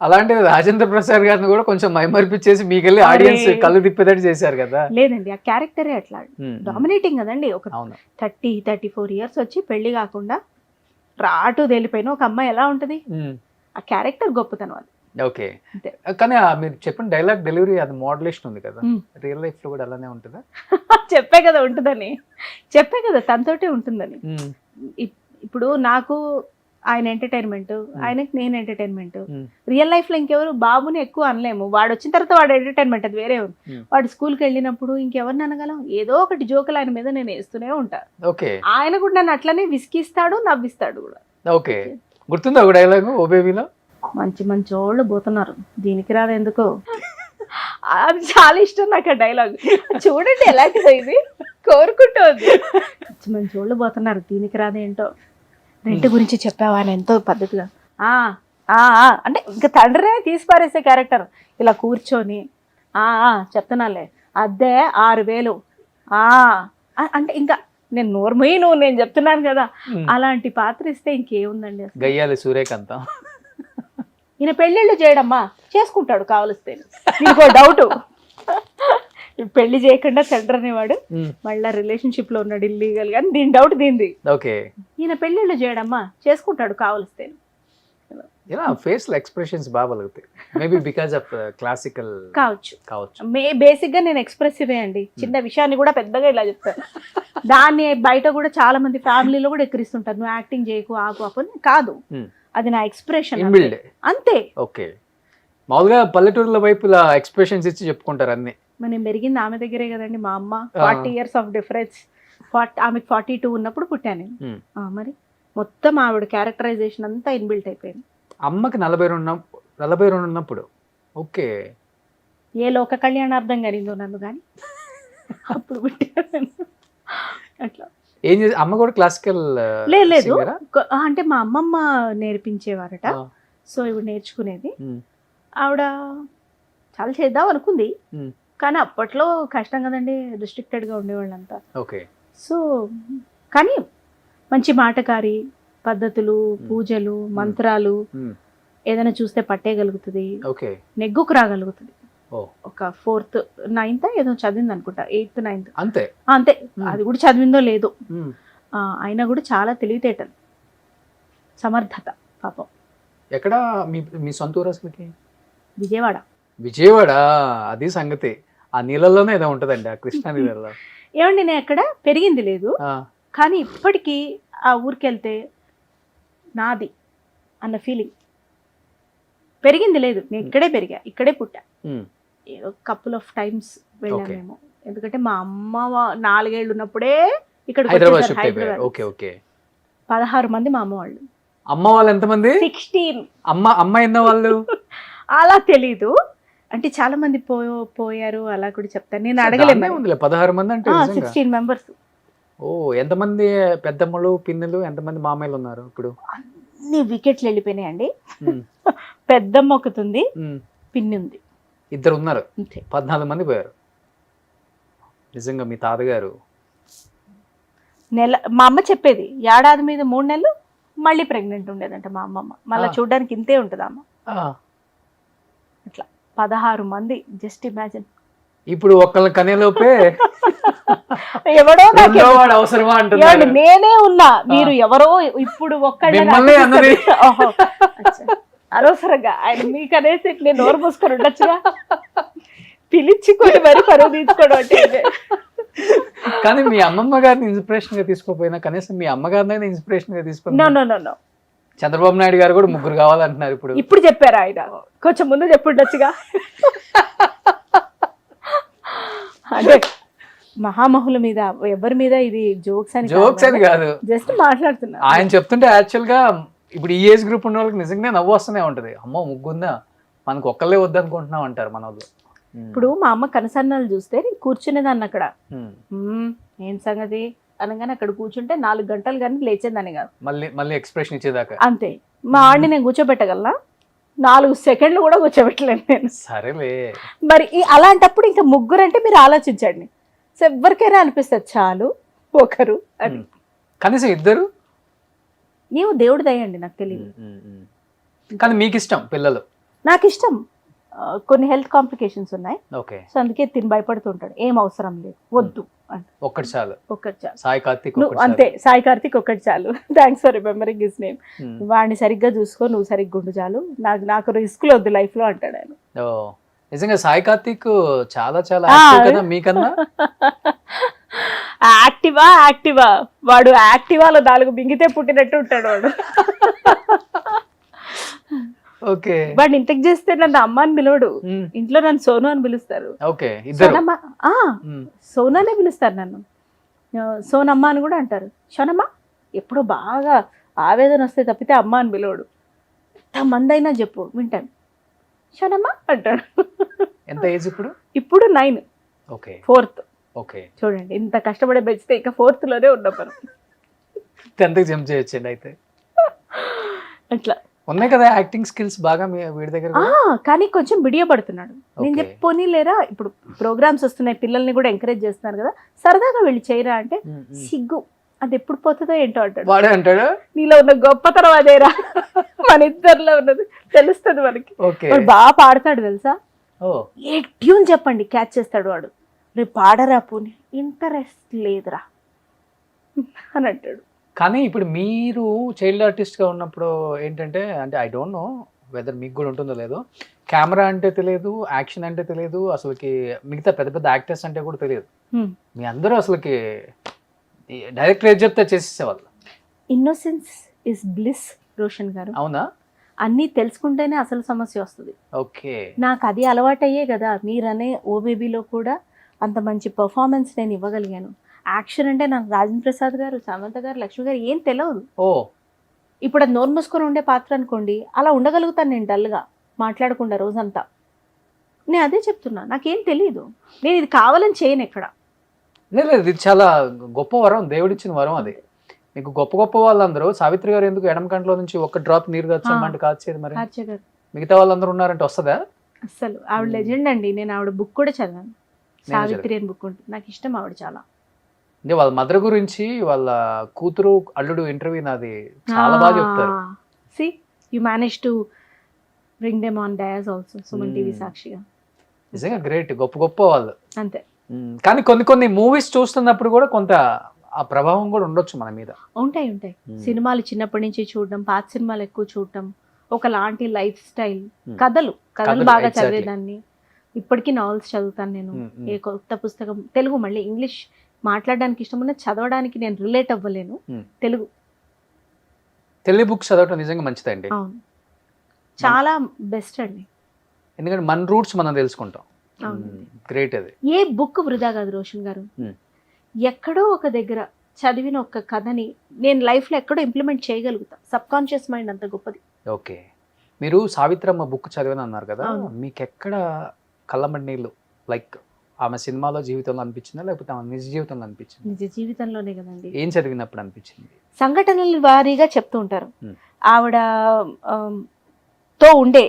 S2: అలాంటిది రాజేంద్ర ప్రసాద్ గారిని కూడా కొంచెం మైమర్పిచ్చేసి మీకెళ్ళి ఆడియన్స్ కళ్ళు తిప్పేటట్టు చేశారు కదా.
S3: లేదండి, ఆ క్యారెక్టరే అట్లా డామినేటింగ్ కదండి. ఒక 30-34 years వచ్చి పెళ్లి కాకుండా రాటు తేలిపోయిన ఒక అమ్మాయి ఎలా ఉంటది, ఆ క్యారెక్టర్ గొప్పతనం అది.
S2: ఓకే, కానీ మీరు చెప్పిన డైలాగ్ డెలివరీ అది మోడ్యులేషన్ ఉంది కదా, రియల్ లైఫ్ లో కూడా అలానే ఉంటుందా?
S3: చెప్పే కదా ఉంటుందని, చెప్పే కదా తనతోటే ఉంటుందని. ఇప్పుడు నాకు ఆయన ఎంటర్టైన్మెంట్, ఆయనకి నేను ఎంటర్టైన్మెంట్. రియల్ లైఫ్ లో ఇంకెవరు బాబుని ఎక్కువ అనలేము, వాడు వచ్చిన తర్వాత వాడు ఎంటర్టైన్మెంట్ అది వేరే ఉంది. వాడు స్కూల్కి వెళ్ళినప్పుడు ఇంకెవరిని అనగలం, ఏదో ఒకటి జోకులు ఆయన మీద నేను వేస్తూనే ఉంటాను. ఆయన కూడా నన్ను అట్లనే విసిగిస్తాడు, నవ్విస్తాడు కూడా.
S2: ఓకే, గుర్తుందా ఒక డైలాగ్ ఓ బేబీలో?
S3: మంచి మంచి వాళ్ళు పోతున్నారు దీనికి రాదు ఎందుకో, అది చాలా ఇష్టం నాకు ఆ డైలాగ్. చూడండి ఎలాంటిదో ఇది, కోరుకుంటుంది. మంచి మంచి వాళ్ళు పోతున్నారు దీనికి రాదేంటో. రెంట్ గురించి చెప్పావా అని ఎంతో పద్ధతిగా, అంటే ఇంకా తండ్రినే తీసి పారేసే క్యారెక్టర్, ఇలా కూర్చొని చెప్తున్నాలే అద్దె 6,000. అంటే ఇంకా నేను నోర్మయ్యి నేను చెప్తున్నాను కదా, అలాంటి పాత్ర ఇస్తే ఇంకేముందండి అసలు.
S2: గయ్యాలి సూర్యకాంతం.
S3: ఈయన పెళ్ళిళ్ళు చేయడమ్మా, చేసుకుంటాడు కావలిస్తే. నీకో డౌట్, పెళ్లి చేయకుండా సెంటర్ అనేవాడు మళ్ళా రిలేషన్షిప్ లో ఉన్నాడు ఇల్లీగల్ గా, దీని డౌట్ దీనిది.
S2: ఓకే,
S3: ఈయన పెళ్ళిళ్ళు చేయడమ్మా, చేసుకుంటాడు కావలిస్తే.
S2: ఇలా ఫేస్ లో ఎక్స్ప్రెషన్స్ బాగా కలుగుతాయి. మేబీ బికాజ్ ఆఫ్ క్లాసికల్
S3: కావచ్చు. బేసిక్ గా నేను ఎక్స్ప్రెసివే అండి, చిన్న విషయాన్ని కూడా పెద్దగా ఇలా చెప్తాను. దాన్ని బయట కూడా చాలా మంది ఫ్యామిలీలో కూడా ఎక్కిరిస్తుంటారు, నువ్వు యాక్టింగ్ చేయకు ఆపు ఆపు అని. కాదు, అది నా ఎక్స్ప్రెషన్ అంతే.
S2: ఓకే, మామూలుగా పల్లెటూరుల వైపు ఇలా ఎక్స్ప్రెషన్స్ ఇచ్చి చెప్పుకుంటారు అన్ని.
S3: మనం పెరిగింది ఆమె దగ్గరే కదండి, మా అమ్మ 40 years ఆఫ్ డిఫరెన్స్. ఆమెకు 42 ఉన్నప్పుడు పుట్టాను. మరి మొత్తం ఆవిడ క్యారెక్టరైజేషన్ అంతా ఇన్బిల్ట్ అయిపోయింది.
S2: అమ్మకి 42 ఉన్నప్పుడు. ఓకే,
S3: ఏ లోక కళ్యాణార్థం కనిందో నన్ను కానీ అప్పుడు పుట్టాను. అట్లా
S2: ఏం చేసి అమ్మ కూడా క్లాసికల్
S3: లేదు, అంటే మా అమ్మమ్మ నేర్పించేవారట. సో ఇవి నేర్చుకునేది. ఆవిడ చాలా చేద్దాం అనుకుంది, కానీ అప్పట్లో కష్టం కదండి, రిస్ట్రిక్టెడ్ గా ఉండేవాళ్ళంతా.
S2: ఓకే,
S3: సో కానీ మంచి మాటకారి, పద్ధతులు, పూజలు, మంత్రాలు, ఏదైనా చూస్తే పట్టేయగలుగుతుంది, నెగ్గుకు రాగలుగుతుంది. ఒక 4th 9th ఏదో చదివింది అనుకుంటా, 8th 9th
S2: అంతే.
S3: అది కూడా చదివిందో లేదో. అయినా కూడా చాలా తెలివితేటలు, సమర్థత పాపం.
S2: ఎక్కడ మీ సొంత ఊరు అసలుకి?
S3: విజయవాడ.
S2: అది సంగతి. ఆ నీళ్ళలోనే ఏదో ఉంటదండి, ఆ కృష్ణా నీళ్ళలో.
S3: ఏమండి, నేను ఎక్కడ పెరిగింది లేదు, కానీ ఇప్పటికీ ఆ ఊరికి వెళ్తే నాది అన్న ఫీలింగ్. పెరిగింది లేదు, నేను ఇక్కడే పెరిగా, ఇక్కడే పుట్టా. ఏదో కపుల్ ఆఫ్ టైమ్స్ వెళ్ళామేమో, ఎందుకంటే మా అమ్మ 4 ఏళ్ళు ఉన్నప్పుడే ఇక్కడ హైదరాబాద్. 16 మంది మా అమ్మ వాళ్ళు.
S2: అమ్మ వాళ్ళు ఎంతమంది?
S3: 16.
S2: అమ్మ ఎన్న వాళ్ళు
S3: అలా తెలీదు, అంటే చాలా మంది పోయారు అలా కూడా చెప్తాను, నేను అడగలేదు.
S2: 16 మంది అంటే
S3: 16 members.
S2: ఓ, ఎంతమంది పెద్దమ్మలు పిన్నులు, ఎంతమంది మామయ్యలు ఉన్నారు ఇప్పుడు?
S3: అన్ని వికెట్లు వెళ్ళిపోయినాయండి. పెద్దమ్మ ఒకతుంది, పిన్ని ఉంది,
S2: 2 ఉన్నారు, 14 మంది పోయారు. నిజంగా మీ తాతగారు
S3: మా అమ్మ చెప్పేది, ఏడాది మీద 3 నెలలు మళ్ళీ ప్రెగ్నెంట్ ఉండేదంట మా అమ్మమ్మ. మళ్ళీ చూడడానికి ఇంతే ఉంటుంది అమ్మ. అట్లా 16 మంది, జస్ట్ ఇమాజిన్.
S2: ఇప్పుడు ఒక్కళ్ళ కనేలోపే
S3: ఎవడో
S2: అవసరమా అంటున్నాడు.
S3: నేనే ఉన్నా, మీరు ఎవరో ఇప్పుడు అనవసరంగా ఆయన మీకు అనేసి నేను నోరు మూసుకొని ఉండొచ్చుగా, పిలిచికొని మరి పరువు తీసుకోవడం అంటే.
S2: కానీ మీ అమ్మమ్మ గారిని ఇన్స్పిరేషన్ గా తీసుకోపోయినా కనీసం మీ అమ్మగారిని ఇన్స్పిరేషన్ గా తీసుకుని.
S3: నో
S2: చంద్రబాబు నాయుడు గారు కూడా 3 కావాలంటున్నారు ఇప్పుడు.
S3: ఇప్పుడు చెప్పారు ఆయన, కొంచెం ముందు చెప్పుండొచ్చుగా. అంటే మహామహుల మీద, ఎవరి మీద ఇది జోక్స్ అని
S2: కాదు,
S3: జస్ట్ మాట్లాడుతున్నా.
S2: ఆయన చెప్తుంటే యాక్చువల్ గా ఇప్పుడు ఈ ఏజ్ గ్రూప్ ఉన్న వాళ్ళకి నిజంగా నవ్వు వస్తూనే ఉంటది. అమ్మో, ముగ్గుందా, మనకు ఒక్కళ్ళే వద్దనుకుంటున్నాం అంటారు మన వాళ్ళు.
S3: ఇప్పుడు మా అమ్మ కనసన్నాలు చూస్తే నేను కూర్చునేదాన్ని అక్కడ, ఏం సంగతి అనగానే అక్కడ కూర్చుంటే 4 గంటలు కానీ లేచేదాన్ని కాదు,
S2: మళ్ళీ ఎక్స్ప్రెషన్ ఇచ్చేదాకా.
S3: అంతే. మా ఆడిని నేను కూర్చోబెట్టగలనా? 4 సెకండ్లు కూడా కూర్చోబెట్టలేను నేను.
S2: సరేలే, మరి
S3: అలాంటప్పుడు ఇంకా 3 అంటే మీరు ఆలోచించండి. సో ఎవరికైనా అనిపిస్తుంది చాలు ఒకరు అని.
S2: కనీసం 2
S3: నీవు దేవుడి దయండి, నాకు తెలియదు.
S2: కానీ మీకు ఇష్టం పిల్లలు?
S3: నాకు ఇష్టం, కొన్ని హెల్త్ కాంప్లికేషన్స్ ఉన్నాయి, సో అందుకే తిని భయపడుతుంటాడు. ఏం అవసరం లేదు, వద్దు అంటే
S2: ఒక్కటి చాలు.
S3: సాయి కార్తిక్ అంతే, సాయి కార్తిక్ ఒక్కటి చాలు. Thanks for remembering his name. వాడిని సరిగ్గా చూసుకో, నువ్వు సరిగ్గా ఉండు చాలు, నాకు రిస్క్ వద్దు లైఫ్ లో అంటాడు ఆయన.
S2: నిజంగా సాయి కార్తిక్ చాలా చాలా మీకన్నా
S3: యాక్టివా వాడు యాక్టివాలో 4 మింగితే పుట్టినట్టు ఉంటాడు వాడు. వాడిని ఇంతకు చేస్తే నన్ను అమ్మ అని పిలవడు, ఇంట్లో నన్ను సోను అని పిలుస్తారు. సోనానే పిలుస్తారు నన్ను, సోనమ్మ అని కూడా అంటారు. షోనమ్మ ఎప్పుడో బాగా ఆవేదన వస్తే తప్పితే అమ్మ అని పిలవడు. ఎంతమంది అయినా చెప్పు వింటాను, షోనమ్మ అంటాడు.
S2: ఎంత ఏజ్ ఇప్పుడు?
S3: ఇప్పుడు 9, 4th.
S2: ఓకే,
S3: చూడండి ఇంత కష్టపడే పెంచితే ఇక 4th లోనే ఉన్న పని.
S2: 10th జంప్ చేయొచ్చండి అయితే.
S3: అట్లా
S2: ఉన్నాయి కదా యాక్టింగ్ స్కిల్స్ బాగా వీడి దగ్గర
S3: ఆ,
S2: కూడా?
S3: కానీ కొంచెం బిడియపడుతున్నాడు. నేను
S2: Okay.
S3: చెప్పి లేరా ఇప్పుడు ప్రోగ్రామ్స్ వస్తున్నాయి, పిల్లల్ని కూడా ఎంకరేజ్ చేస్తున్నారు కదా, సరదాగా వెళ్ళి చేయరా అంటే సిగ్గు, అది ఎప్పుడు పోతుందో ఏంటో అంటాడు.
S2: వాడే అంటాడు.
S3: నీలో ఉన్న గొప్పతనం అదేరా, మన ఇద్దరిలో ఉన్నది తెలుస్తుంది మనకి.
S2: ఓకే.
S3: వాడు బాగా పాడతాడు తెలుసా,
S2: ఓ
S3: ఏ ట్యూన్ చెప్పండి క్యాచ్ చేస్తాడు వాడు. రేపు పాడరా పోనీ, ఇంట్రెస్ట్ లేదురా అని అంటాడు.
S2: కానీ ఇప్పుడు మీరు చైల్డ్ ఆర్టిస్ట్ గా ఉన్నప్పుడు ఏంటంటే, అంటే ఐ డోంట్ నో వెదర్ మీకు కూడా ఉంటుందో లేదో, కెమెరా అంటే తెలియదు, యాక్షన్ అంటే తెలియదు, అసలుకి మిగతా పెద్ద పెద్ద యాక్టర్స్ అంటే కూడా తెలియదు. మీ అందరూ అసలుకి డైరెక్టర్ ఏది చెప్తే చేసేసేవాళ్ళు.
S3: ఇన్నోసెన్స్ ఇస్ బ్లిస్ రోషన్ గారు.
S2: అవునా?
S3: అన్నీ తెలుసుకుంటేనే అసలు సమస్య వస్తుంది.
S2: ఓకే.
S3: నాకు అది అలవాటయ్యే కదా, మీరనే ఓ బేబీలో కూడా అంత మంచి పర్ఫార్మెన్స్ నేను ఇవ్వగలిగాను. యాక్షన్ అంటే నాకు రాజేంద్ర ప్రసాద్ గారు, సమంత గారు, లక్ష్మి గారు ఏం తెలియదు.
S2: ఓ
S3: ఇప్పుడు అది నోరు మూసుకొని ఉండే పాత్ర అనుకోండి, అలా ఉండగలుగుతాను నేను డల్గా మాట్లాడకుండా రోజంతా. నేను అదే చెప్తున్నా, నాకేం తెలియదు, నేను ఇది కావాలని చేయను ఎక్కడ.
S2: లేదు, ఇది చాలా గొప్ప వరం, దేవుడిచ్చిన వరం అది. మీకు గొప్ప గొప్ప వాళ్ళందరూ, సావిత్రి గారు ఎందుకు ఎడమ కంట్లో నుంచి ఒక్క డ్రాప్ నీరు కాచమంటే కాచేది, మరి
S3: ఆర్చే గారు
S2: మిగతా వాళ్ళందరూ ఉన్నారంటే వస్తుందా?
S3: అస్సలు ఆవిడ లెజెండ్ అండి. నేను ఆవిడ బుక్ కూడా చదివాను, సావిత్రి అని బుక్ ఉంటుంది, నాకు ఇష్టం ఆవిడ చాలా.
S2: అంటే వాళ్ళ మదర్ గురించి, వాళ్ళ కూతురు అల్లుడు ఇంటర్వ్యూ నాది చాలా బాగా చెప్తారు.
S3: C you manage to bring them on dais also, Suman TV సాక్షిగా.
S2: నిజంగా గ్రేట్, గొప్ప గొప్ప వాళ్ళు.
S3: అంతే.
S2: కానీ కొన్ని కొన్ని మూవీస్ చూస్తున్నప్పుడు కూడా కొంత ఆ ప్రభావం కూడా ఉండొచ్చు మన మీద.
S3: ఉంటాయి ఉంటాయి. సినిమాలు చిన్నప్పటి నుంచి చూడడం, పాత సినిమాలు ఎక్కువ చూడటం, ఒకలాంటి లైఫ్ స్టైల్, కథలు బాగా
S2: exactly.
S3: చదివేదాన్ని. ఇప్పటికీ నావెల్స్ చదువుతాను నేను. ఏ కొత్త పుస్తకం, తెలుగు మళ్ళీ ఇంగ్లీష్ మాట్లాడడానికి ఇష్టం ఉన్న, చదవడానికి నేను రిలేట్ అవ్వలేను. తెలుగు
S2: బుక్స్ చదవటం నిజంగా మంచిదండి.
S3: అవును, చాలా బెస్ట్ అండి.
S2: ఎందుకంటే మన రూట్స్ మనం తెలుసుకుంటాం. గ్రేట్ అది.
S3: ఏ బుక్ వృధా కాదు రోషన్ గారు. ఎక్కడో ఒక దగ్గర చదివిన ఒక కథని నేను లైఫ్లో ఎక్కడో ఇంప్లిమెంట్ చేయగలుగుతా. సబ్ కాన్షియస్ మైండ్ అంత గొప్పది.
S2: ఓకే. మీరు సావిత్రమ్మ బుక్ చదివని అన్నారు కదా, మీకు ఎక్కడ కళ్ళమడి నీళ్ళు, లైక్ ఆమె సినిమాలో జీవితంలో అనిపించిందా, లేకపోతే ఆమె నిజ జీవితంలో అనిపించింది?
S3: నిజ జీవితంలోనే కదండి.
S2: ఏం చదివినప్పుడు అనిపించింది?
S3: సంఘటనల వారీగా చెప్తూ ఉంటారు. ఆవిడ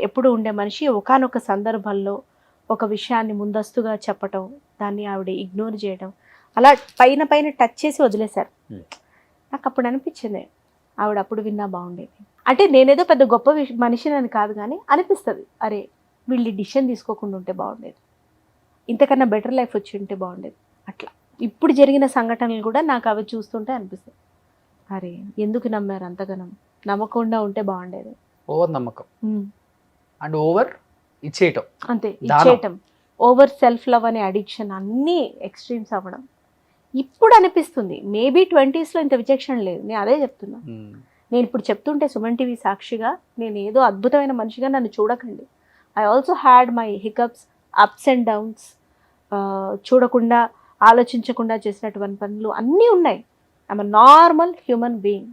S3: ఎప్పుడు ఉండే మనిషి ఒకానొక సందర్భంలో ఒక విషయాన్ని ముందస్తుగా చెప్పటం, దాన్ని ఆవిడ ఇగ్నోర్ చేయడం, అలా పైన పైన టచ్ చేసి వదిలేశారు. నాకు అప్పుడు అనిపించింది, ఆవిడ అప్పుడు విన్నా బాగుండేది. అంటే నేనేదో పెద్ద గొప్ప మనిషిని అని కాదు, కానీ అనిపిస్తుంది, అరే వీళ్ళు డిసిషన్ తీసుకోకుండా ఉంటే బాగుండేది, ఇంతకన్నా బెటర్ లైఫ్ వచ్చి ఉంటే బాగుండేది. అట్లా ఇప్పుడు జరిగిన సంఘటనలు కూడా నాకు అవి చూస్తుంటే అనిపిస్తుంది, అరే ఎందుకు నమ్మారు అంతగానం, నమ్మకుండా ఉంటే బాగుండేది.
S2: ఓవర్ నమ్మకం అండ్ ఓవర్ ఇచ్చేయటం.
S3: అంతే, ఇచ్చేయటం, ఓవర్ సెల్ఫ్ లవ్ అనే అడిక్షన్, అన్నీ ఎక్స్ట్రీమ్స్ అవ్వడం. ఇప్పుడు అనిపిస్తుంది, మేబీ 20s లో ఇంత విచక్షణ లేదు. నేను అదే చెప్తున్నా. నేను ఇప్పుడు చెప్తుంటే సుమన్ టీవీ సాక్షిగా, నేను ఏదో అద్భుతమైన మనిషిగా నన్ను చూడకండి. I also had my hiccups, ups and downs. చూడకుండా, ఆలోచించకుండా చేసినటువంటి పనులు అన్నీ ఉన్నాయి. I'm a normal human being,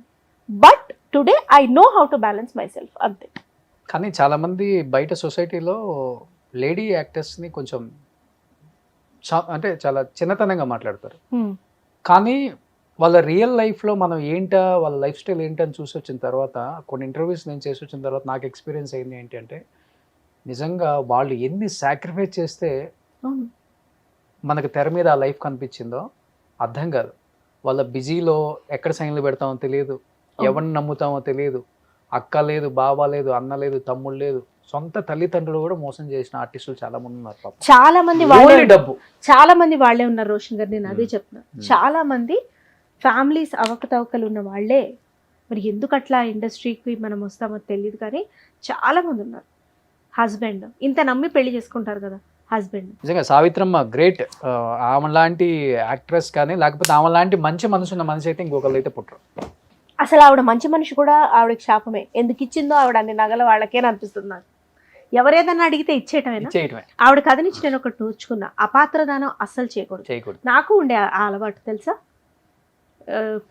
S3: but today I know how to balance my self, అంతే.
S2: కానీ చాలా మంది బయట సొసైటీలో లేడీ యాక్టర్స్ని కొంచెం అంటే చాలా చిన్నతనంగా మాట్లాడతారు. కానీ వాళ్ళ రియల్ లైఫ్లో మనం ఏంటా, వాళ్ళ లైఫ్ స్టైల్ ఏంటని చూసి వచ్చిన తర్వాత, కొన్ని ఇంటర్వ్యూస్ నేను చేసి వచ్చిన తర్వాత నాకు ఎక్స్పీరియన్స్ అయింది ఏంటి అంటే, నిజంగా వాళ్ళు ఎన్ని సాక్రిఫైస్ చేస్తే మనకు తెర మీద ఆ లైఫ్ కనిపించిందో అర్థం కాదు. వాళ్ళ బిజీలో ఎక్కడ సైన్లు పెడతామో తెలియదు, ఎవరిని నమ్ముతామో తెలియదు, అక్క లేదు, బావ లేదు, అన్న లేదు, తమ్ముడు లేదు, సొంత తల్లిదండ్రులు కూడా మోసం చేసిన ఆర్టిస్టులు చాలా మంది ఉన్నారు.
S3: చాలా మంది
S2: డబ్బు,
S3: చాలా మంది వాళ్ళే ఉన్నారు రోషన్ గారు. నేను అదే చెప్తున్నా, చాలా మంది ఫ్యామిలీస్ అవకతవకలు ఉన్న వాళ్ళే. మరి ఎందుకు అట్లా ఇండస్ట్రీకి మనం వస్తామో తెలియదు, కానీ చాలా మంది ఉన్నారు. హస్బెండ్ ఇంత నమ్మి పెళ్లి చేసుకుంటారు కదా, హస్బెండ్.
S2: నిజంగా సావిత్రమ్మ గ్రేట్. ఆమె లాంటి యాక్ట్రెస్ కానీ, లేకపోతే ఆమె లాంటి మంచి మనసు ఉన్న మనిషి అయితే ఇంకొకళ్ళు అయితే పుట్టరు.
S3: అసలు ఆవిడ మంచి మనిషి కూడా ఆవిడకి శాపమే. ఎందుకు ఇచ్చిందో ఆవిడ అన్ని నగల వాళ్ళకేనా అనిపిస్తుంది నాకు. ఎవరేదన్నా అడిగితే ఇచ్చేయటమేనా? ఆవిడ కథ నుంచి నేను ఒకటి నూర్చుకున్నా, అపాత్రదానం అస్సలు చేయకూడదు. నాకు ఉండే ఆ అలవాటు తెలుసా,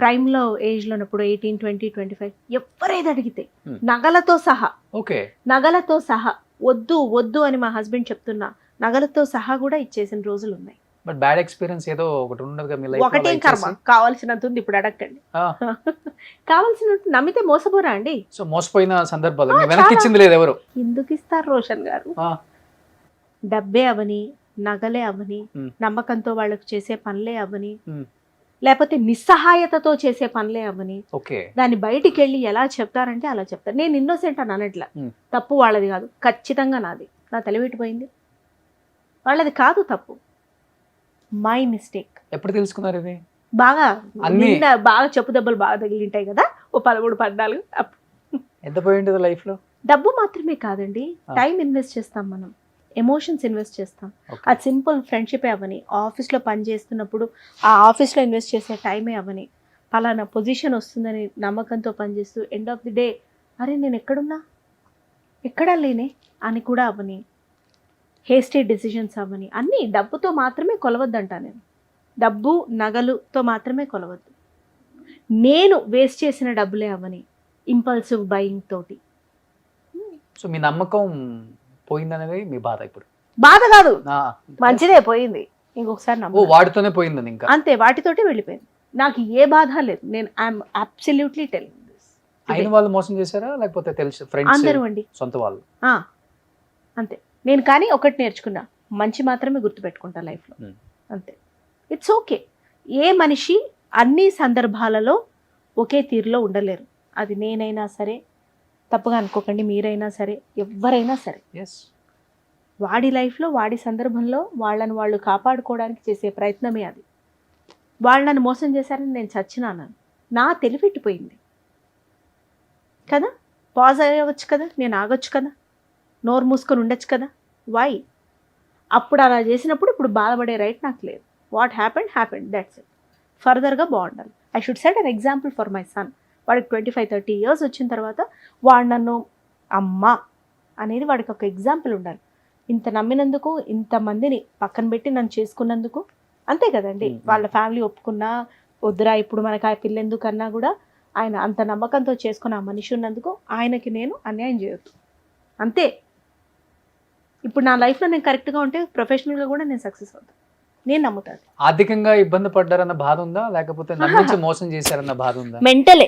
S3: ప్రైమ్లో ఏజ్లో ఉన్నప్పుడు 18, 20, 25 ఎవరేది అడిగితే నగలతో సహా వద్దు వద్దు అని మా హస్బెండ్ చెప్తున్నా, నగలతో సహా కూడా ఇచ్చేసిన రోజులు ఉన్నాయి.
S2: బట్ బ్యాడ్ ఎక్స్పీరియన్స్ ఏదో ఒకటి ఉండదు మీ లైఫ్
S3: ఒకటే కర్మ, కావాల్సినంత ఉంది, ఇప్పుడు అడగండి. కావాల్సినంత నమ్మితే మోసపోరా అండి?
S2: సో మోసపోయిన సందర్భాలు మీ వెనక్కి ఇచ్చింది లేదు ఎవరు?
S3: ఎందుకు ఇస్తారు రోషన్ గారు? డబ్బే అవని, నగలే అవని, నమ్మకంతో వాళ్ళకు చేసే పనులే అవని, లేకపోతే నిస్సహాయతతో చేసే పనులే అవని, దాన్ని బయటికి వెళ్ళి ఎలా చెప్తారంటే అలా చెప్తారు. నేను ఇన్నోసెంట్ అని అనట్లా, తప్పు వాళ్ళది కాదు, ఖచ్చితంగా నాది. నా తెలివిటిపోయింది, వాళ్ళది కాదు తప్పు, మై మిస్టేక్.
S2: ఎప్పుడు తెలుసుకున్నారు ఇది?
S3: బాగా నిన్న బాగా చెప్పు దెబ్బలు బాగా తగిలింటాయి కదా, ఓ 13-14.
S2: ఎంత పోయింది లైఫ్ లో?
S3: డబ్బు మాత్రమే కాదండి, టైం ఇన్వెస్ట్ చేస్తాం మనం, ఎమోషన్స్ ఇన్వెస్ట్ చేస్తాం. అది సింపుల్ ఫ్రెండ్షిపే అవని, ఆఫీస్లో పని చేస్తున్నప్పుడు ఆ ఆఫీస్లో ఇన్వెస్ట్ చేసే టైమే అవని, పలానా పొజిషన్ వస్తుందని నమ్మకంతో పనిచేస్తూ ఎండ్ ఆఫ్ ది డే అరే నేను ఎక్కడా లేనే అని కూడా అవని, హేస్టీ డెసిషన్స్ అవని, అన్నీ డబ్బుతో మాత్రమే కొలవద్దంట నేను. డబ్బు నగలుతో మాత్రమే కొలవద్దు. నేను వేస్ట్ చేసిన డబ్బులే అవని, ఇంపల్సివ్ బయింగ్ తోటి.
S2: సో మీ నమ్మకం పోయిందనేది మీ బాధ? ఇప్పుడు
S3: బాధ కాదు, మంచిదే, పోయింది. ఇంకొకసారి నమ్ము,
S2: వాటితోనే పోయింది ఇంకా
S3: అంతే, వాటితోటి వెళ్ళిపోయింది. నాకు ఏ బాధ లేదు. నేను ఐఎమ్ అబ్సల్యూట్లీ టెల్లింగ్ దిస్.
S2: అయిన వాళ్ళు మోసం చేశారా లేకపోతే తెలిసి ఫ్రెండ్స్?
S3: అందరూ అండి,
S2: సొంత వాళ్ళు.
S3: అంతే. నేను కానీ ఒకటి నేర్చుకున్నా, మంచి మాత్రమే గుర్తుపెట్టుకుంటా లైఫ్లో, అంతే. It's okay. ఏ మనిషి అన్ని సందర్భాలలో ఒకే తీరులో ఉండలేరు. అది నేనైనా సరే, తప్పుగా అనుకోకండి, మీరైనా సరే, ఎవరైనా సరే. వాడి లైఫ్లో వాడి సందర్భంలో వాళ్ళని వాళ్ళు కాపాడుకోవడానికి చేసే ప్రయత్నమే అది. వాళ్ళు నన్ను మోసం చేశారని నేను చచ్చినాను, నా తెలివిట్టిపోయింది కదా. పాజ్ అయ్యవచ్చు కదా, నేను ఆగొచ్చు కదా, నోరు మూసుకొని ఉండొచ్చు కదా. వై? అప్పుడు అలా చేసినప్పుడు ఇప్పుడు బాధపడే రైట్ నాకు లేదు. What happened, that's it. ఫర్దర్గా బాగుండాలి. I should set an example for my son. వాడికి 25-30 years వచ్చిన తర్వాత వాడు నన్ను అమ్మ అనేది వాడికి ఒక ఎగ్జాంపుల్ ఉండాలి. ఇంత నమ్మినందుకు, ఇంతమందిని పక్కన పెట్టి నన్ను చేసుకున్నందుకు, అంతే కదండి. వాళ్ళ ఫ్యామిలీ ఒప్పుకున్నా వద్దురా ఇప్పుడు మనకు ఆ పిల్ల ఎందుకన్నా కూడా ఆయన అంత నమ్మకంతో చేసుకున్న ఆ మనిషి ఉన్నందుకు ఆయనకి నేను అన్యాయం చేయొద్దు, అంతే. ఇప్పుడు నా లైఫ్లో నేను కరెక్ట్గా ఉంటే ప్రొఫెషనల్గా కూడా నేను సక్సెస్ అవుతాను, నేను నమ్ముతాను.
S2: ఆర్థికంగా ఇబ్బంది పడ్డారన్న బాధ ఉందా లేకపోతే నమ్మించి మోసం చేశారన్న బాధ ఉందా?
S3: మెంటల్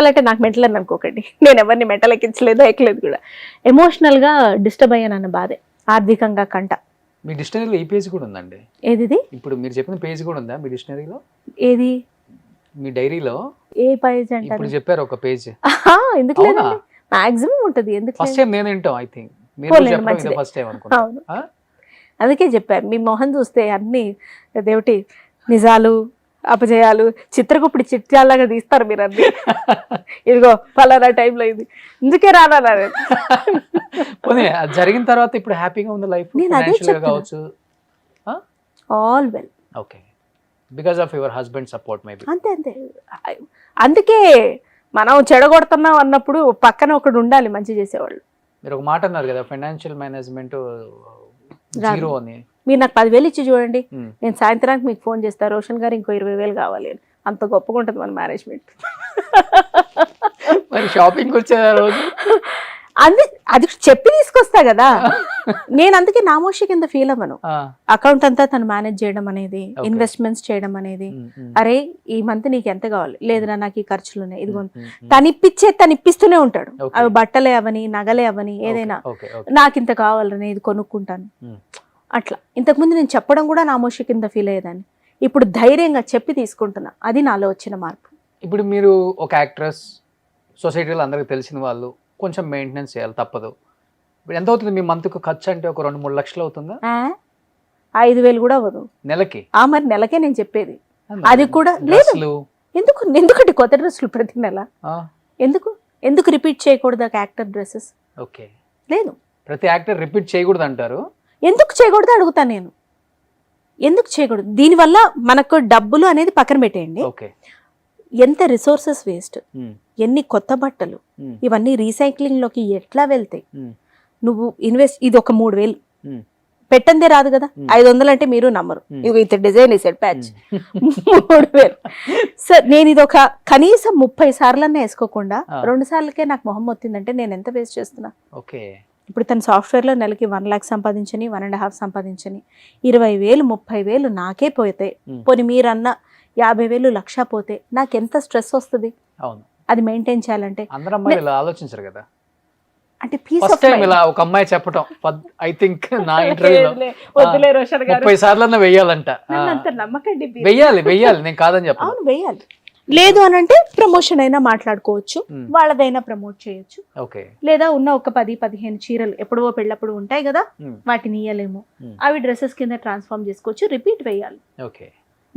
S3: అంటే నాకు మెంటల్ అని అనుకోకండి, నేను ఎవరిని మెంటల్ ఎక్కలేదు కూడా. ఎమోషనల్గా డిస్టర్బ్ అయ్యానన్న బాధే, ఆర్థికంగా కంట.
S2: మీ డిక్షనరీలో ఈ పేజ్ కూడా ఉందండి?
S3: ఏది?
S2: ఇప్పుడు మీరు చెప్పిన పేజ్ కూడా ఉందా మీ డిక్షనరీలో?
S3: ఏది?
S2: మీ డైరీలో
S3: ఏ పేజ్ అంటే?
S2: ఇప్పుడు చెప్పారు ఒక పేజ్.
S3: ఎందుకు లేదు, మాక్సిమం ఉంటది. ఎందుకు?
S2: ఫస్ట్ టైం నేను వింటాం. ఐ థింక్ మీరు చెప్పడం ఇది ఫస్ట్ టైం అనుకుంటా.
S3: అందుకే చెప్పారు, మీ మొహం చూస్తే అన్ని అదేమిటి నిజాలు అపజయాలు చిత్రగుప్పిడి చిత్రాలాగా తీస్తారు మీరు అన్ని. ఇదిగో పలానా టైంలో ఇది, ఇందుకే రానా
S2: జరిగిన తర్వాత ఇప్పుడు హ్యాపీగా ఉంది లైఫ్?
S3: నేను అదే కావచ్చు, all well.
S2: Okay, because of your husband support maybe.
S3: అంతే. అందుకే మనం చెడగొడుతున్నాం అన్నప్పుడు పక్కన ఒకడు ఉండాలి మంచి చేసేవాళ్ళు.
S2: మీరు ఒక మాట అన్నారు కదా, ఫైనాన్షియల్ మేనేజ్మెంట్ జీరో అని.
S3: మీరు నాకు 10,000 ఇచ్చి చూడండి, నేను సాయంత్రానికి మీకు ఫోన్ చేస్తా, రోషన్ గారు ఇంకో 20,000 కావాలి అని. అంత గొప్పగా ఉంటుంది మన మేనేజ్మెంట్.
S2: మరి షాపింగ్ వచ్చే రోజు
S3: అది చెప్పి తీసుకొస్తా కదా నేను. అందుకే నామోషి కింద ఫీల్ అవ్వను. అకౌంట్ అంతా తను మేనేజ్ చేయడం అనేది, ఇన్వెస్ట్మెంట్స్ చేయడం అనేది. అరే ఈ మంత్ నీకు ఎంత కావాలి, లేదురా నాకు ఈ ఖర్చులు ఉన్నాయి, ఇదిగో తనిప్పిస్తూనే ఉంటాడు. అవి బట్టలే అవని, నగలే అవని, ఏదైనా నాకు ఇంత కావాలని ఇది కొనుక్కుంటాను అట్లా. ఇంతకుముందు నేను చెప్పడం కూడా నామోషి కింద ఫీల్ అయ్యేదాన్ని, ఇప్పుడు ధైర్యంగా చెప్పి తీసుకుంటున్నా. అది నాలో వచ్చిన మార్పు.
S2: ఇప్పుడు మీరు ఒక యాక్ట్రెస్, సొసైటీలో అందరికి తెలిసిన వాళ్ళు, కొంచెం మెయింటెనెన్స్ చేయాలి, తప్పదు. ఇప్పుడు ఎంత అవుతుంది మీ మంత్కు ఖర్చు? అంటే ఒక 2-3 లక్షలు అవుతుందా?
S3: 5,000 కూడా అవ్వదు
S2: నెలకి.
S3: మరి నెలకే నేను చెప్పేది. అది కూడా లేదు. ఎందుకంటే కొత్త డ్రెస్సులు ప్రతి నెల ఎందుకు రిపీట్ చేయకూడదు యాక్టర్ డ్రెస్సెస్?
S2: ఓకే,
S3: లేదు,
S2: ప్రతి యాక్టర్ రిపీట్ చేయకూడదు అంటారు.
S3: ఎందుకు చేయకూడదు అడుగుతాను నేను. ఎందుకు చేయకూడదు? దీనివల్ల మనకు డబ్బులు అనేది పక్కన పెట్టేయండి, ఎంత రిసోర్సెస్ వేస్ట్, ఎన్ని కొత్త బట్టలు, ఇవన్నీ రీసైక్లింగ్ లోకి ఎట్లా వెళ్తాయి? నువ్వు ఇన్వెస్ట్, ఇది ఒక 3,000 పెట్టందే రాదు కదా. 500 అంటే మీరు నమ్మరు. ఇవి ఇంత డిజైన్ వేసాడు ప్యాచ్, 3,000. సార్ నేను ఇది ఒక కనీసం 30 సార్లన్నా వేసుకోకుండా 2 సార్లకే నాకు మొహం వచ్చిందంటే నేను ఎంత వేస్ట్ చేస్తున్నా? ఇప్పుడు తన సాఫ్ట్వేర్లో నెలకి 1 lakh సంపాదించని 1.5 సంపాదించని 20,000 30,000 నాకే పోతే, పోనీ మీరన్న 50,000 లక్ష పోతే నాకు ఎంత స్ట్రెస్ వస్తుంది
S2: అవును,
S3: అది మెయింటైన్ చేయాలంటే.
S2: అందరూ అమ్మాయిలు ఇలా ఆలోచించరు కదా.
S3: అంటే పీస్
S2: ఫస్ట్
S3: ఆఫ్
S2: టైం ఇలా ఒక అమ్మాయి చెప్పటం, ఐ థింక్ నా ఇంటర్వ్యూలో
S3: వద్దులే రోషన్ గారు
S2: 30 సార్లన్నా వెయ్యాలంట.
S3: నన్ను అంత నమ్మకండి.
S2: వెయ్యాలి నేను కాదని చెప్పను.
S3: అవును వెయ్యాలి. లేదు అని అంటే ప్రమోషన్ అయినా మాట్లాడుకోవచ్చు, వాళ్ళదైనా ప్రమోట్ చేయొచ్చు.
S2: ఓకే,
S3: లేదా ఉన్న ఒక 10-15 చీరలు ఎప్పుడో పెళ్ళప్పుడు ఉంటాయి కదా, వాటిని ఇయ్యలేము, అవి డ్రెస్సెస్ కింద ట్రాన్స్ఫార్మ్ చేసుకోవచ్చు, రిపీట్ వేయాలి.
S2: ఓకే,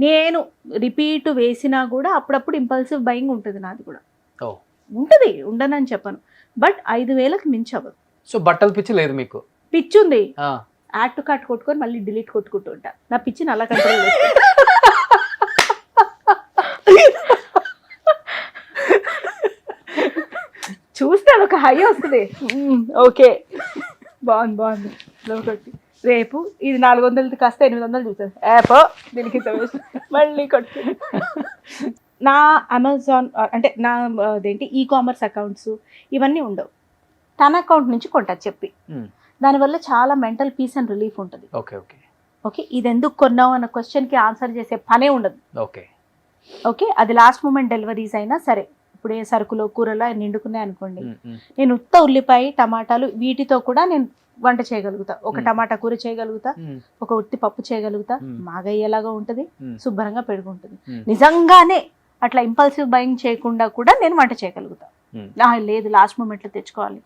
S3: నేను రిపీట్ వేసినా కూడా అప్పుడప్పుడు ఇంపల్సివ్ బయింగ్ ఉంటుంది నాది కూడా.
S2: ఓ
S3: ఉంటుంది, ఉండనని చెప్పను, బట్ 5,000కి మించవదు.
S2: సో బట్టలు పిచ్చి లేదు మీకు?
S3: పిచ్చి ఉంది,
S2: ఆ,
S3: యాడ్ టు కార్ట్ కొట్టుకొని మళ్ళీ డిలీట్ కొట్టుకుంటూ ఉంటా. నా పిచ్చిని అలా కంట్రోల్ చూస్తే ఒక హై వస్తుంది. ఓకే బాగుంది ఒకటి. రేపు ఇది 400 కాస్త 800 చూసాను యాప్ దీనికి మళ్ళీ కొట్టు. నా అమెజాన్ అంటే నా అదేంటి ఈకామర్స్ అకౌంట్స్ ఇవన్నీ ఉండవు, తన అకౌంట్ నుంచి కొంటా చెప్పి. దానివల్ల చాలా మెంటల్ పీస్ అండ్ రిలీఫ్ ఉంటుంది.
S2: ఓకే ఓకే
S3: ఓకే, ఇది ఎందుకు కొన్నావు అన్న క్వశ్చన్కి ఆన్సర్ చేసే పనే ఉండదు.
S2: ఓకే
S3: ఓకే, అది లాస్ట్ మూమెంట్ డెలివరీస్ అయినా సరే, ఇప్పుడు ఏ సరుకులో కూరలో నిండుకున్నాయి అనుకోండి, నేను ఉత్త ఉల్లిపాయ టమాటాలు వీటితో కూడా నేను వంట చేయగలుగుతా. ఒక టమాటా కూర చేయగలుగుతా, ఒక ఉత్తి పప్పు చేయగలుగుతా, మాగయ్యేలాగా ఉంటుంది, శుభ్రంగా పెరుగుంటుంది. నిజంగానే అట్లా ఇంపల్సివ్ బయింగ్ చేయకుండా కూడా నేను వంట చేయగలుగుతా. లేదు లాస్ట్ మూమెంట్లో తెచ్చుకోవాలి.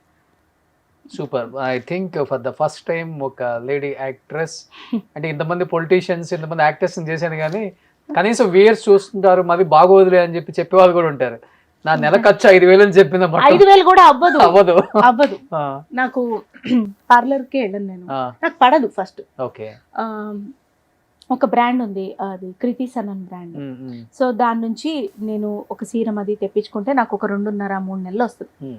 S2: Super. I think for the first time ఒక లేడీ యాక్ట్రెస్, అంటే ఇంతమంది పొలిటీషియన్స్ ఇంతమంది యాక్టర్స్ చేశాను కానీ కనీసం వేర్స్ చూస్తుంటారు, మాది బాగోదులే అని చెప్పి చెప్పేవాళ్ళు కూడా ఉంటారు. నా నెల ఖర్చు 5,000 అని చెప్పిన
S3: 5,000 కూడా అవ్వదు.
S2: ఆ,
S3: నాకు పార్లర్కి వెళ్ళను నేను, నాకు పడదు ఫస్ట్.
S2: ఓకే,
S3: ఒక బ్రాండ్ ఉంది, అది కృతిస్ అన్న బ్రాండ్. సో దాని నుంచి నేను ఒక సీరం అది తెప్పించుకుంటే నాకు ఒక 2.5-3 నెలలు వస్తుంది.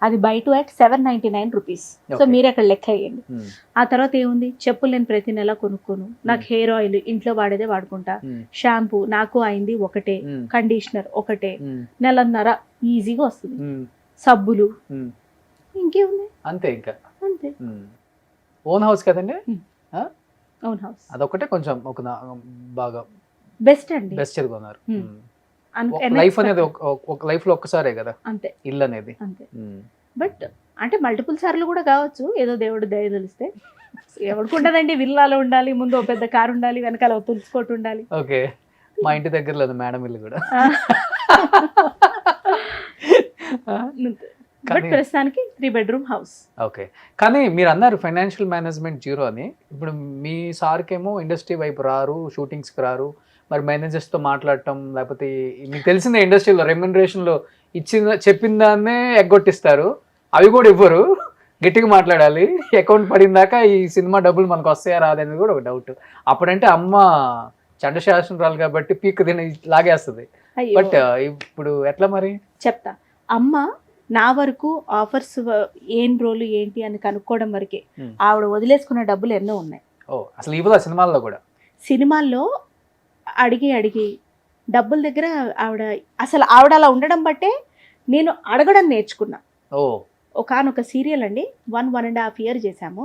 S3: అది by to at 799 rupees. So మీరు అక్కడ లెక్క వేయండి. ఆ తర్వాత ఏముంది, చెప్పులు నేను ప్రతి నెల కొనుక్కోను, నాకు హెయిర్ ఆయిల్ ఇంట్లో వాడేదే వాడుకుంటా, షాంపూ నాకు అయింది ఒకటే, కండిషనర్ ఒకటే, నెలన్నర ఈజీగా వస్తుంది, సబ్బులు ఇంకేముంది
S2: అంతే. ఇంకా
S3: అంతే.
S2: ఓన్ హౌస్ కదండి?
S3: ఓన్ హౌస్
S2: అదొకటే కొంచెం ఒక బాగా
S3: బెస్ట్ అండి,
S2: బెస్ట్ కొన్నారు. లైఫ్ అనేది ఒక లైఫ్ లో ఒక్కసారే కదా
S3: అంతే,
S2: ఇల్లు అనేది
S3: అంతే. బట్ అంటే మల్టిపుల్ సార్లు కూడా కావచ్చు, ఏదో దేవుడు దయ తెలిస్తే. ఎవరికి ఉండదండి, విల్లాలో ఉండాలి, ముందు పెద్ద కారు ఉండాలి, వెనకాల తులుసుకోటి ఉండాలి.
S2: ఓకే, మా ఇంటి దగ్గర లేదు మేడం ఇల్లు కూడా.
S3: బట్ ప్రస్తుతానికి 3 bedroom హౌస్.
S2: ఓకే, కానీ మీరు అన్నారు ఫైనాన్షియల్ మేనేజ్మెంట్ జీరో అని. ఇప్పుడు మీ సార్కేమో ఇండస్ట్రీ వైపు రారు, షూటింగ్స్కి రారు, మరి మేనేజర్స్తో మాట్లాడటం, లేకపోతే మీకు తెలిసిన ఇండస్ట్రీలో రెమ్యునరేషన్లో చెప్పిన దాన్నే ఎగ్గొట్టిస్తారు, అవి కూడా ఇవ్వరు, గట్టిగా మాట్లాడాలి, అకౌంట్ పడిన దాకా ఈ సినిమా డబ్బులు మనకు వస్తాయా రాదనేది కూడా ఒక డౌట్. అప్పుడంటే అమ్మ చండశాసనరాలు కాబట్టి పీక్ తిని లాగేస్తుంది. బట్ ఇప్పుడు ఎట్లా మరి?
S3: చెప్తా. అమ్మ నా వరకు ఆఫర్స్ ఏం రోలు ఏంటి అని కనుక్కోవడం వరకే, ఆవిడ వదిలేసుకున్న డబ్బులు ఎన్నో ఉన్నాయి.
S2: అసలు ఇవ్వదా సినిమాల్లో కూడా?
S3: సినిమాల్లో అడిగి డబ్బుల దగ్గర ఆవిడ అలా ఉండడం బట్టే నేను అడగడం నేర్చుకున్నా. ఒకనొక సీరియల్ అండి, 1.5 year చేశాము.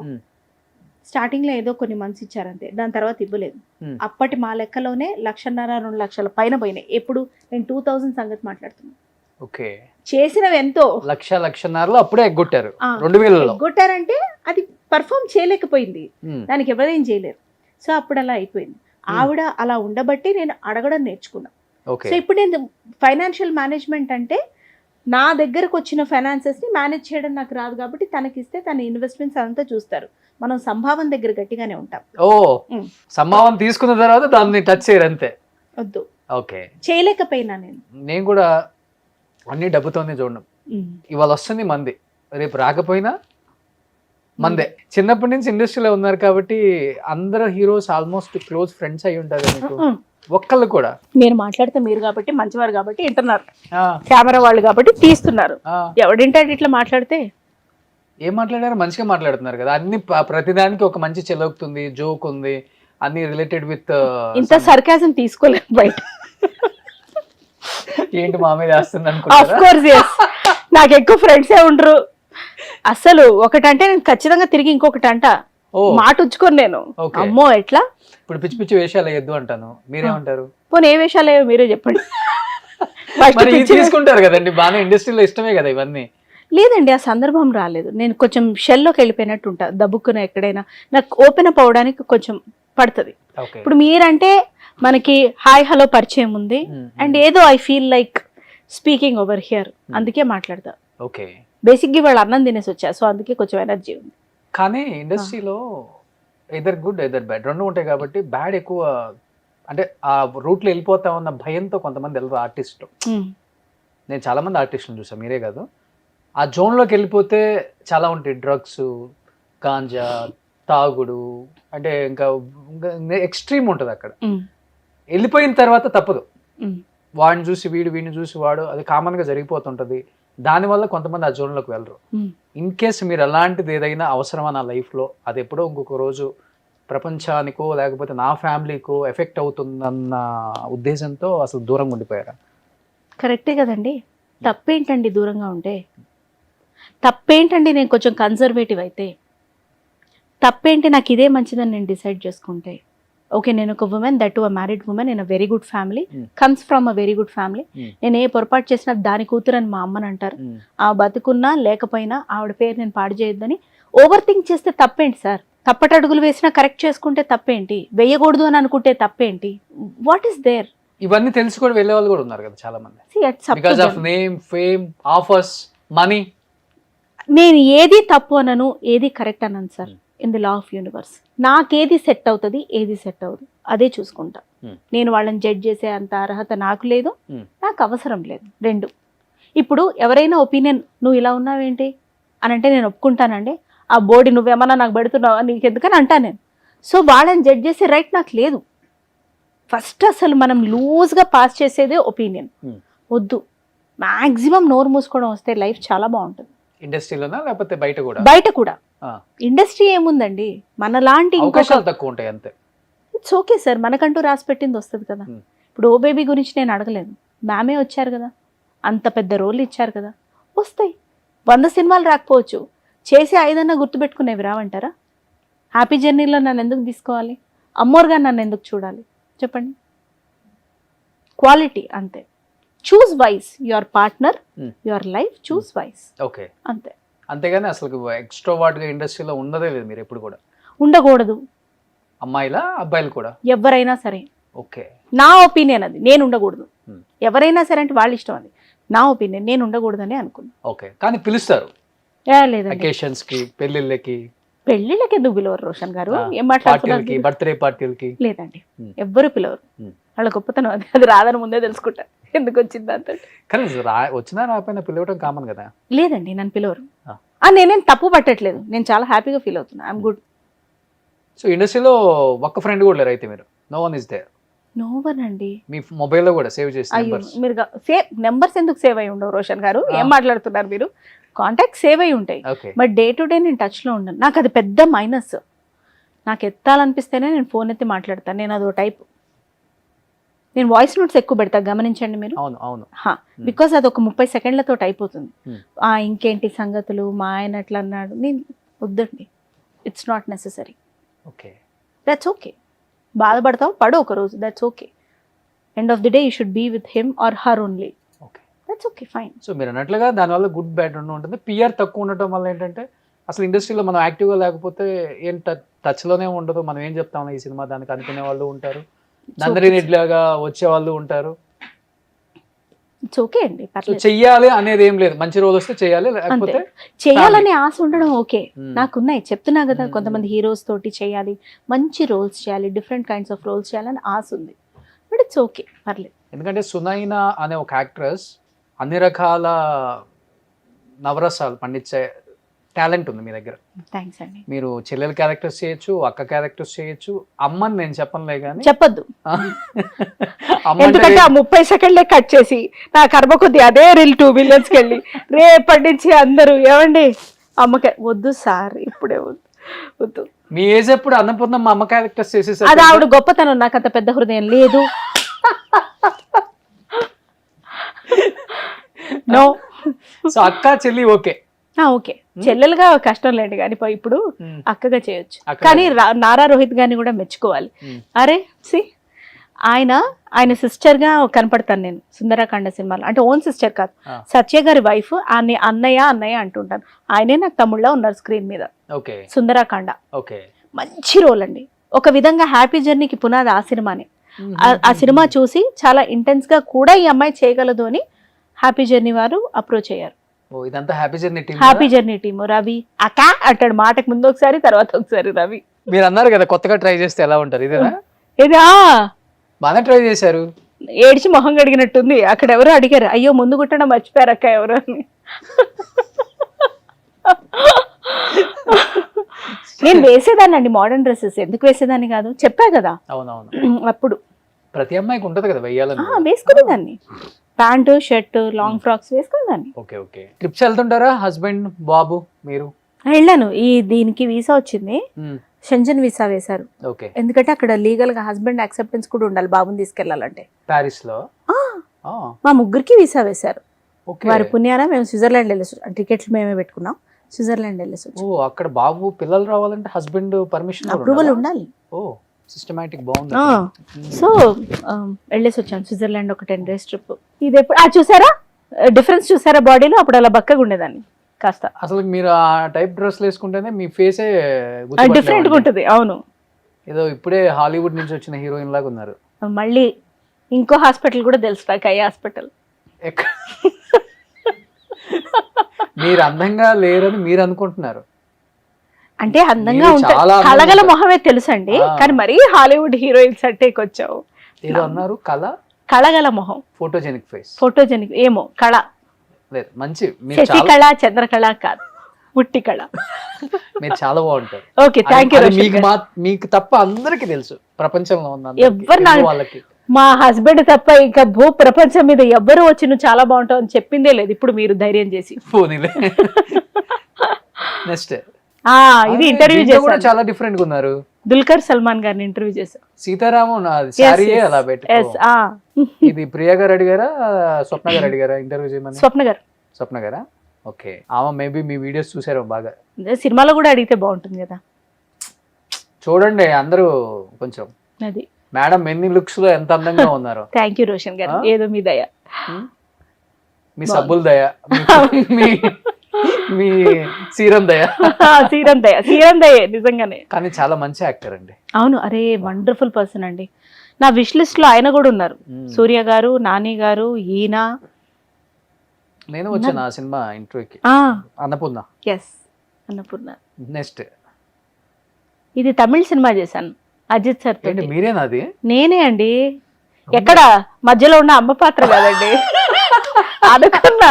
S3: స్టార్టింగ్ లో ఏదో కొన్ని మంత్స్ ఇచ్చారంతే, దాని తర్వాత ఇవ్వలేదు. అప్పటి మా లెక్కలోనే 1.5-2 లక్షల పైన పోయినాయి. ఎప్పుడు నేను 2000 సంగతి మాట్లాడుతున్నాను.
S2: ఓకే,
S3: చేసినవి ఎంతో
S2: 1.5 అప్పుడే ఎగ్గొట్టారు. 2000
S3: ఎగ్గొట్టారంటే అది పర్ఫామ్ చేయలేకపోయింది, దానికి ఎవరేం చేయలేరు. సో అప్పుడు అలా అయిపోయింది. ఆవిడ అలా ఉండబట్టి నేను అడగడం నేర్చుకున్నా. సో ఇప్పుడు నేను ఫైనాన్షియల్ మేనేజ్మెంట్ అంటే నా దగ్గరకు వచ్చిన ఫైనాన్సెస్ ని మేనేజ్ చేయడం నాకు రాదు కాబట్టి తనకిస్తే తన ఇన్వెస్ట్మెంట్స్ అంతా చూస్తారు. మనం సంభావన దగ్గర గట్టిగానే ఉంటాం.
S2: సంభావన తీసుకున్న తర్వాత దాన్ని టచ్ చేయరు అంతే.
S3: వద్దు,
S2: ఓకే,
S3: చేయలేకపోయినా
S2: నేను కూడా అన్ని డబ్బుతోనే చూడడం. ఇవాళ వస్తుంది మంది, రేపు రాకపోయినా మందే. చిన్నప్పటి నుంచి ఇండస్ట్రీలో ఉన్నారు కాబట్టి అందరూ హీరోస్ ఆల్మోస్ట్ క్లోజ్ ఫ్రెండ్స్ అయి ఉంటారు మీకు. ఒక్కళ్ళు కూడా
S3: నేను మాట్లాడితే మీరు కాబట్టి మంచివారు కాబట్టి వింటున్నారు, కెమెరా వాళ్ళు కాబట్టి తీస్తున్నారు. ఎవడింటాడు ఇట్లా మాట్లాడితే?
S2: ఏం మాట్లాడారు? మంచిగా మాట్లాడుతున్నారు కదా. అన్ని ప్రతిదానికి ఒక మంచి చెలవుతుంది, జోక్ ఉంది, అన్ని రిలేటెడ్ విత్. ఇంత
S3: సర్కాజం తీసుకోలేదు బయట.
S2: ఏంటి మా మీద వేస్తుంది అనుకుంటున్నారా?
S3: నాకు ఎక్కువ ఫ్రెండ్సే ఉండరు. అసలు ఒకటంటే నేను ఖచ్చితంగా తిరిగి ఇంకొకటి అంట,
S2: ఓ
S3: మాట ఉంచుకొని నేను.
S2: ఓకే.
S3: అమ్మో ఎట్లా
S2: ఇప్పుడు పిచ్చి పిచ్చి వేషాలు వేయద్దు అంటాను, మీరేమంటారు?
S3: పోనీ ఏ వేషాలు మీరే చెప్పండి. First
S2: మరి ఇవి
S3: పిచ్చి
S2: తీసుకుంటారు కదండి, బాగా ఇండస్ట్రీలో ఇష్టమే కదా ఇవన్నీ.
S3: లేదండి, ఆ సందర్భం రాలేదు. నేను కొంచెం షెల్లోకి వెళ్ళిపోయినట్టు ఉంటా, దబ్బుక్కున ఎక్కడైనా నాకు ఓపెన్ అప్ అవడానికి కొంచెం పడుతుంది.
S2: ఓకే.
S3: ఇప్పుడు మీరంటే మనకి హాయ్ హలో పరిచయం ఉంది, అండ్ ఏదో I feel like speaking over here, అందుకే మాట్లాడతా.
S2: ఓకే.
S3: బేసిక్గా వాళ్ళు అన్నం తినేసి వచ్చా, సో అందుకే కొంచెం ఎనర్జీ ఉంది.
S2: కానీ ఇండస్ట్రీలో ఎదర్ గుడ్ ఎదర్ బ్యాడ్ రెండు ఉంటాయి కాబట్టి, బ్యాడ్ ఎక్కువ అంటే ఆ రూట్లో వెళ్ళిపోతా ఉన్న భయంతో కొంతమంది వెళ్ళరు ఆర్టిస్టులు. నేను చాలా మంది ఆర్టిస్టులను చూసాను, మీరే కాదు. ఆ జోన్లోకి వెళ్ళిపోతే చాలా ఉంటాయి, డ్రగ్స్, గాంజా, తాగుడు, అంటే ఇంకా ఎక్స్ట్రీమ్ ఉంటుంది అక్కడ. వెళ్ళిపోయిన తర్వాత తప్పదు, వాడిని చూసి వీడు, వీడిని చూసి వాడు, అది కామన్గా జరిగిపోతుంటుంది. దానివల్ల కొంతమంది ఆ జోన్లోకి వెళ్ళరు. ఇన్ కేస్ మీరు అలాంటిది ఏదైనా అవసరమా నా లైఫ్లో, అది ఎప్పుడో ఇంకొక రోజు ప్రపంచానికో లేకపోతే నా ఫ్యామిలీకో ఎఫెక్ట్ అవుతుందన్న ఉద్దేశంతో అసలు దూరంగా ఉండిపోయారా?
S3: కరెక్టే కదండి. తప్పేంటండి దూరంగా ఉంటే? తప్పేంటండి నేను కొంచెం కన్జర్వేటివ్ అయితే? తప్పేంటి నాకు ఇదే మంచిదని నేను డిసైడ్ చేసుకుంటే? ఓకే, నేను ఒక women, that to a married women in a very good family, comes from a very good family. నేను ఏ పొరపాటు చేసినా దాని కూతురు అని మా అమ్మని అంటారు. ఆ బతుకున్నా లేకపోయినా ఆవిడ పేరు నేను పాడు చేయొద్దని ఓవర్ థింక్ చేస్తే తప్పేంటి సార్? తప్పటడుగులు వేసినా కరెక్ట్ చేసుకుంటే తప్పేంటి? వేయకూడదు అని అనుకుంటే తప్పేంటి? What is there?
S2: ఇవన్నీ తెలిసి కూడా వెళ్ళే వాళ్ళు కూడా ఉన్నారు కదా చాలా మంది, because of name, fame, offers, money.
S3: నేను ఏది తప్పు అనను, ఏది కరెక్ట్ అనను sir. In the law of universe నాకేది సెట్ అవుతుంది, ఏది సెట్ అవ్వదు అదే చూసుకుంటా. నేను వాళ్ళని జడ్జ్ చేసే అంత అర్హత నాకు లేదు, నాకు అవసరం లేదు. రెండు, ఇప్పుడు ఎవరైనా ఒపీనియన్ నువ్వు ఇలా ఉన్నావేంటి అని అంటే నేను ఒప్పుకుంటానండి. ఆ బోడీ నువ్వేమన్నా నాకు పెడుతున్నావా, నీకెందుకని అంటాను నేను. సో వాళ్ళని జడ్జ్ చేసే రైట్ నాకు లేదు. ఫస్ట్ అసలు మనం లూజ్గా పాస్ చేసేదే ఒపీనియన్ వద్దు. మ్యాక్సిమం నోరు మూసుకోవడం వస్తే లైఫ్ చాలా బాగుంటుంది.
S2: ఇండస్ట్రీలోనా లేకపోతే బయట కూడా?
S3: బయట కూడా. ఇండస్ట్రీ ఏముందండి, మనలాంటి
S2: అవకాశాలు తక్కువ ఉంటాయి అంతే.
S3: ఇట్స్ ఓకే సార్, మనకంటూ రాసి పెట్టింది వస్తుంది కదా. ఇప్పుడు ఓ బేబీ గురించి నేను అడగలేదు, మ్యామే వచ్చారు కదా, అంత పెద్ద రోల్ ఇచ్చారు కదా, వస్తాయి. 100 సినిమాలు రాకపోవచ్చు, చేసి 5 గుర్తుపెట్టుకునేవి రావంటారా? హ్యాపీ జర్నీలో నన్ను ఎందుకు తీసుకోవాలి? అమ్మోర్గా నన్ను ఎందుకు చూడాలి చెప్పండి? క్వాలిటీ అంతే. Choose wise your partner, your life, choose wise.
S2: Okay,
S3: అంతే.
S2: అంతేగాని అసలు ఎక్స్ట్రోవర్ట్ గా ఇండస్ట్రీలో ఉన్నదే లేదు మీరు ఎప్పుడు కూడా?
S3: ఉండకూడదు.
S2: అమ్మాయిలా అబ్బాయిలు కూడా? ఎవరైనా
S3: సరే.
S2: ఓకే,
S3: నా ఒపీనియన్ అది, నేను ఉండకూడదు. ఎవరైనా సరే అంటే వాళ్ళ ఇష్టం, అది నా ఒపీనియన్, నేను ఉండకూడదని అనుకున్నా.
S2: ఓకే, కానీ పిలుస్తారు
S3: లేదండి,
S2: అకేషన్స్ కి, పెళ్లిళ్ళకి.
S3: పెళ్లిళ్ళకి ఎందుకు పిలవరు రోషన్ గారు? ఏం మాట్లాడుతున్నారు?
S2: బర్త్డే పార్టీలకి
S3: లేదండి, ఎవ్వరు పిలవరు. వాళ్ళ గొప్పతనం అది, అది రాదని ముందే తెలుసుకుంటా ఎందుకు వచ్చింది అంత.
S2: కానీ వచ్చినా రాకపోయినా పిలవటం కామన్ కదా.
S3: లేదండి, నన్ను పిలవరు. నేనేం తప్పు పట్టట్లేదు, నేను చాలా హ్యాపీగా ఫీల్ అవుతున్నా, ఐఎమ్ గుడ్.
S2: సో ఇండస్ట్రీలో ఒక్క ఫ్రెండ్ కూడా లేరు అయితే మీరు? No one is there?
S3: No one అండి.
S2: మీ మొబైల్లో కూడా సేవ్ చేసి?
S3: మీరు నెంబర్స్ ఎందుకు సేవ్ అయి ఉండవు రోషన్ గారు? ఏం మాట్లాడుతున్నారు మీరు? కాంటాక్ట్ సేవ్ అయి ఉంటాయి, బట్ డే టు డే నేను టచ్లో ఉండను. నాకు అది పెద్ద మైనస్. నాకు ఎత్తాలనిపిస్తేనే నేను ఫోన్ ఎత్తి మాట్లాడతాను. నేను అదో టైప్. నేను వాయిస్ నోట్స్ ఎక్కువ పెడతా, గమనించండి మీరు.
S2: అవును అవును.
S3: బికాస్ అది ఒక 30 సెకండ్లతో అయిపోతుంది. ఇంకేంటి సంగతులు, మా ఆయన అట్లా అన్నాడు, నేను వద్దండి. It's not necessary.
S2: Okay,
S3: that's okay. బాధపడతావు పడు ఒక రోజు, that's okay. End of the day you should be with him or her only. That's okay, fine.
S2: So మీరు అన్నట్లుగా దానివల్ల గుడ్ బ్యాడ్ రెండు ఉంటుంది. పిఆర్ తక్కువ ఉండటం వల్ల ఏంటంటే అసలు ఇండస్ట్రీలో మనం యాక్టివ్గా లేకపోతే ఏం టచ్లోనే ఉండదు. మనం ఏం చెప్తాం ఈ సినిమా దానికి అనుకునే వాళ్ళు ఉంటారు, నందరి రెడ్డిలాగా వచ్చే వాళ్ళు ఉంటారు.
S3: ఇట్స్ ఓకే అండి,
S2: చెయ్యాలి అనేది ఏం లేదు. మంచి రోజు వస్తే చేయాలి, లేకపోతే
S3: చేయాలని ఆశ ఉండడం ఓకే. నాకున్నాయి, చెప్తున్నా కదా, కొంతమంది హీరోస్ తోటి చేయాలి, మంచి రోల్స్ చేయాలి, డిఫరెంట్ కైండ్స్ ఆఫ్ రోల్స్ చేయాలని ఆశ ఉంది. బట్ ఇట్స్ ఓకే, పర్లేదు.
S2: ఎందుకంటే సునైనా అనే ఒక యాక్ట్రెస్ అన్ని రకాల నవరసాలు పండించే టాలెంట్ ఉంది మీ దగ్గర.
S3: థ్యాంక్స్ అండి.
S2: మీరు చెల్లెల క్యారెక్టర్స్ చేయొచ్చు, అక్క క్యారెక్టర్స్ చేయొచ్చు. అమ్మని నేను చెప్పనులే కానీ
S3: చెప్పొద్దు, ఎందుకంటే ఆ 30 సెకండ్లే కట్ చేసి నా కర్మ కొద్ది అదే రీల్ 2 billions వెళ్ళి రేపటి నుంచి అందరూ ఏమండి అమ్మకే వద్దు సార్, ఇప్పుడే వద్దు.
S2: మీ ఏజ్ ఎప్పుడు అన్నపూర్ణమ్మ అమ్మ క్యారెక్టర్స్ చేసేసారు.
S3: అది ఆవిడ గొప్పతనం, నాకు అంత పెద్ద హృదయం లేదు. నో.
S2: సో అక్క చెల్లి ఓకే,
S3: ఓకే. చెల్లెలుగా కష్టం లేండి కానీ ఇప్పుడు అక్కగా చేయొచ్చు. కానీ నారా రోహిత్ గారిని కూడా మెచ్చుకోవాలి. అరే ఆయన సిస్టర్ గా కనపడతాను నేను సుందరకాండ సినిమాలో. అంటే ఓన్ సిస్టర్ కాదు, సత్య గారి వైఫ్. అన్నయ్య అంటుంటాను. ఆయనే నాకు తమ్ముళ్ళ ఉన్నారు స్క్రీన్ మీద. సుందరకాండ మంచి రోల్ అండి. ఒక విధంగా హ్యాపీ జర్నీకి పునాది ఆ సినిమానే. ఆ సినిమా చూసి చాలా ఇంటెన్స్ గా కూడా ఈ అమ్మాయి చేయగలదు అని హ్యాపీ జర్నీ వారు అప్రోచ్ అయ్యారు. Happy journey team. రవి అకా అంటాడు మాటకు ముందు ఒకసారి, తర్వాత ఒకసారి రవి.
S2: మీరు అన్నారు కదా కొత్తగా ట్రై చేస్తే ఎలా ఉంటారు, ఇదేనా?
S3: ఇదా
S2: బాగా ట్రై చేశారు.
S3: ఏడిచి మొహం కడిగినట్టుంది. అక్కడ ఎవరో అడిగారు, అయ్యో ముందు కుట్టడం మర్చిపోయారు అక్క ఎవరు అని. నేను వేసేదాన్ని అండి మోడర్న్ డ్రెస్సెస్. ఎందుకు వేసేదాన్ని కాదు చెప్పా కదా. అప్పుడు
S2: ప్రతి అమ్మాయికి ఉంటది కదా వెయ్యాలని.
S3: వేసుకునేదాన్ని. ప్యాంటు షర్ట్ లాంగ్ ఫ్రాక్స్ వేసుకునేదాన్ని.
S2: ట్రిప్స్ వెళ్తుంటారా హస్బెండ్ బాబు మీరు?
S3: వెళ్ళాను. దీనికి వీసా వచ్చింది, షెంజన్ వీసా వేశారు. ఎందుకంటే అక్కడ లీగల్ గా హస్బెండ్ యాక్సెప్టెన్స్ కూడా ఉండాలి బాబుని తీసుకెళ్లాలంటే.
S2: పారిస్ లో
S3: మా ముగ్గురికి వీసా వేశారు. వారి పుణ్యాన మేము స్విట్జర్లాండ్ వెళ్ళేసి, టికెట్లు మేమే పెట్టుకున్నాం, స్విట్జర్లాండ్ వెళ్ళేసి.
S2: అక్కడ బాబు పిల్లలు రావాలంటే హస్బెండ్ పర్మిషన్
S3: అప్రూవల్ ఉండాలి.
S2: సిస్టమాటిక్ బాగుంది.
S3: సో వెళ్ళేసి వచ్చాను స్విట్జర్లాండ్ ఒక 10 days ట్రిప్. ఇది ఎప్పుడు చూసారా డిఫరెన్స్ చూసారా బాడీలో? అప్పుడు అలా బక్కగా ఉండేదాన్ని కాస్త.
S2: అసలు మీరు ఆ టైప్ డ్రెస్ వేసుకుంటేనే మీ ఫేసే
S3: డిఫరెంట్ గా ఉంటది. అవును,
S2: ఏదో ఇప్పుడే హాలీవుడ్ నుంచి వచ్చిన హీరోయిన్ లాగా ఉన్నారు.
S3: మళ్ళీ ఇంకో హాస్పిటల్ కూడా తెలుసు నాకు, ఐ హాస్పిటల్.
S2: మీరు అందంగా లేరని మీరు అనుకుంటున్నారు.
S3: అంటే అందంగా ఉంటారు, కళగల మొహమే తెలుసండి. కానీ మరీ హాలీవుడ్ హీరోయిన్స్ అంటే వచ్చావు.
S2: ఏదో అన్నారు,
S3: కళగల మొహం,
S2: ఫోటోజెనిక్ ఫేస్.
S3: ఫోటోజెనిక్ ఏమో కళ
S2: లేదు, మంచి
S3: శశి కళ చంద్రకళ కాదు, పుట్టి కళ.
S2: మీరు చాలా బాగుంటారు.
S3: Okay, thank you.
S2: మీకు తప్ప అందరికి తెలుసు ప్రపంచంలో ఉన్న
S3: ఎవరు వాళ్ళకి. మా హస్బెండ్ తప్ప ఇంకా భూ ప్రపంచం మీద ఎవ్వరు వచ్చి నువ్వు చాలా బాగుంటావు అని చెప్పిందే లేదు. ఇప్పుడు మీరు ధైర్యం చేసి
S2: నెక్స్ట్
S3: ఇది ఇంటర్వ్యూ చేశారు.
S2: చాలా డిఫరెంట్ గా ఉన్నారు.
S3: దుల్కర్ సల్మాన్ గారిని ఇంటర్వ్యూ చేశారు.
S2: సీతారామన్ అలా పెట్టి. ఇది ప్రియా గారు అడిగారా, స్వప్న గారు అడిగారా ఇంటర్వ్యూ చేయమని? స్వప్న గారా? ఓకే. ఆమె మేబీ మీ వీడియోస్ చూసారు బాగా.
S3: సినిమాలో కూడా అడిగితే బాగుంటుంది కదా.
S2: చూడండి అందరూ కొంచెం.
S3: అది
S2: మేడం ఎన్ని లుక్స్ లో ఎంత అందంగా ఉన్నారు.
S3: థ్యాంక్ యూ రోషన్ గారు. ఏదో మీ దయ,
S2: మీ సబ్బుల దయ, మీ సీరం దయ నిజంగానే. కానీ చాలా మంచి యాక్టర్ అండి.
S3: అవును, అరే వండర్ఫుల్ పర్సన్ అండి. నా విష్ లిస్ట్ లో ఆయన కూడా ఉన్నారు. సూర్య గారు, నాని గారు, ఈయన.
S2: నేను వచ్చాను ఆ సినిమా ఇంటర్వ్యూకి. అన్నపూర్ణ.
S3: అన్నపూర్ణ.
S2: నెక్స్ట్
S3: ఇది తమిళ సినిమా చేశాను అజిత్ సార్.
S2: మీరేనా అది?
S3: నేనే అండి. ఎక్కడ మధ్యలో ఉన్న అమ్మ పాత్ర కాదండి. అనుకున్నా.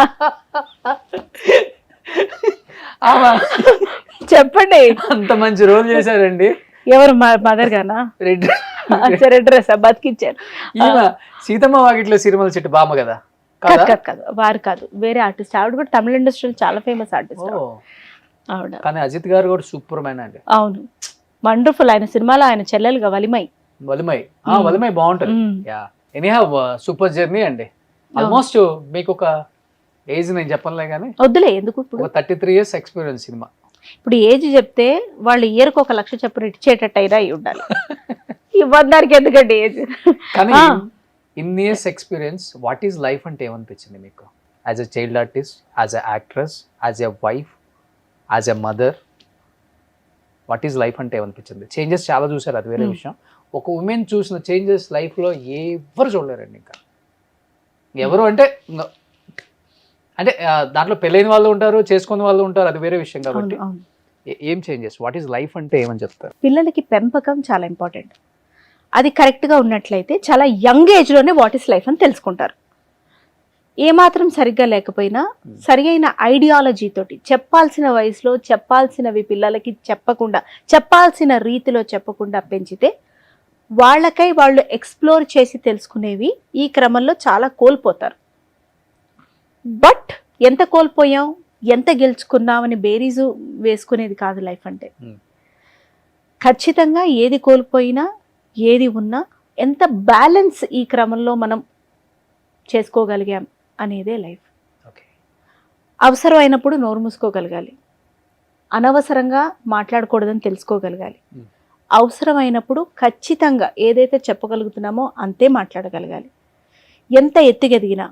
S3: చెప్పండి.
S2: అంత మంచి రోల్ చేశారండి.
S3: ఎవరు? మదర్ గానా? రెడ్ డ్రెస్ బతికిచ్చారు.
S2: సీతమ్మ వాకిట్లో సిరిమల చెట్టు బామ్మ కదా?
S3: కాదు, వారు కాదు, వేరే ఆర్టిస్ట్. ఆవిడ కూడా తమిళ ఇండస్ట్రీలో చాలా ఫేమస్ ఆర్టిస్ట్ ఆవిడ.
S2: కానీ అజిత్ గారు కూడా సూపర్ మ్యాన్ అండి.
S3: అవును, వండర్ఫుల్. ఆయన సినిమాలో ఆయన చెల్లెలుగా వలిమై
S2: బాగుంటది. ఎనీహౌ సూపర్ జర్నీ అండి. ఆల్మోస్ట్ మీకు ఒక ఏజ్ నేను చెప్పనులే కానీ
S3: వద్దులే, ఎందుకు ఇప్పుడు
S2: 33 years ఎక్స్పీరియన్స్ సినిమా.
S3: ఇప్పుడు ఏజ్ చెప్తే వాళ్ళు ఇయర్కి 1 లక్ష చెప్పు ఇచ్చేటట్టు అయినా అయి ఉండాలి. ఇవ్వడానికి ఎందుకండి ఏజ్?
S2: కానీ in years experience what is life అంటే ఏమనిపించింది మీకు? As a child artist, as a actress, as a wife, as a mother, what is life అంటే ఏమనిపించింది? చేంజెస్ చాలా చూసారు, అది వేరే విషయం. ఒక ఉమెన్ చూసిన చేంజెస్ లైఫ్లో ఎవరు చూడలేరండి. ఇంకా ఎవరు అంటే దాంట్లో పెళ్ళైన వాళ్ళు ఉంటారు, చేసుకునే వాళ్ళు ఉంటారు, అది వేరే విషయం. కాబట్టి ఏం చేంజెస్, వాట్ ఈస్ లైఫ్ అంటే ఏమని చెప్తారు?
S3: పిల్లలకి పెంపకం చాలా ఇంపార్టెంట్. అది కరెక్ట్గా ఉన్నట్లయితే చాలా యంగ్ ఏజ్లోనే వాట్ ఈస్ లైఫ్ అని తెలుసుకుంటారు. ఏమాత్రం సరిగ్గా లేకపోయినా సరి అయిన ఐడియాలజీ తోటి చెప్పాల్సిన వయసులో చెప్పాల్సినవి పిల్లలకి చెప్పకుండా, చెప్పాల్సిన రీతిలో చెప్పకుండా పెంచితే వాళ్ళకై వాళ్ళు ఎక్స్ప్లోర్ చేసి తెలుసుకునేవి ఈ క్రమంలో చాలా కోల్పోతారు. బట్ ఎంత కోల్పోయాం, ఎంత గెలుచుకున్నామని బేరీజు వేసుకునేది కాదు లైఫ్ అంటే. ఖచ్చితంగా ఏది కోల్పోయినా ఏది ఉన్నా ఎంత బ్యాలెన్స్ ఈ క్రమంలో మనం చేసుకోగలిగాం అనేదే లైఫ్. అవసరం అయినప్పుడు నోరు మూసుకోగలగాలి, అనవసరంగా మాట్లాడకూడదని తెలుసుకోగలగాలి.
S2: Hmm.
S3: అవసరమైనప్పుడు ఖచ్చితంగా ఏదైతే చెప్పగలుగుతున్నామో అంతే మాట్లాడగలగాలి. ఎంత ఎత్తుకెదిగినా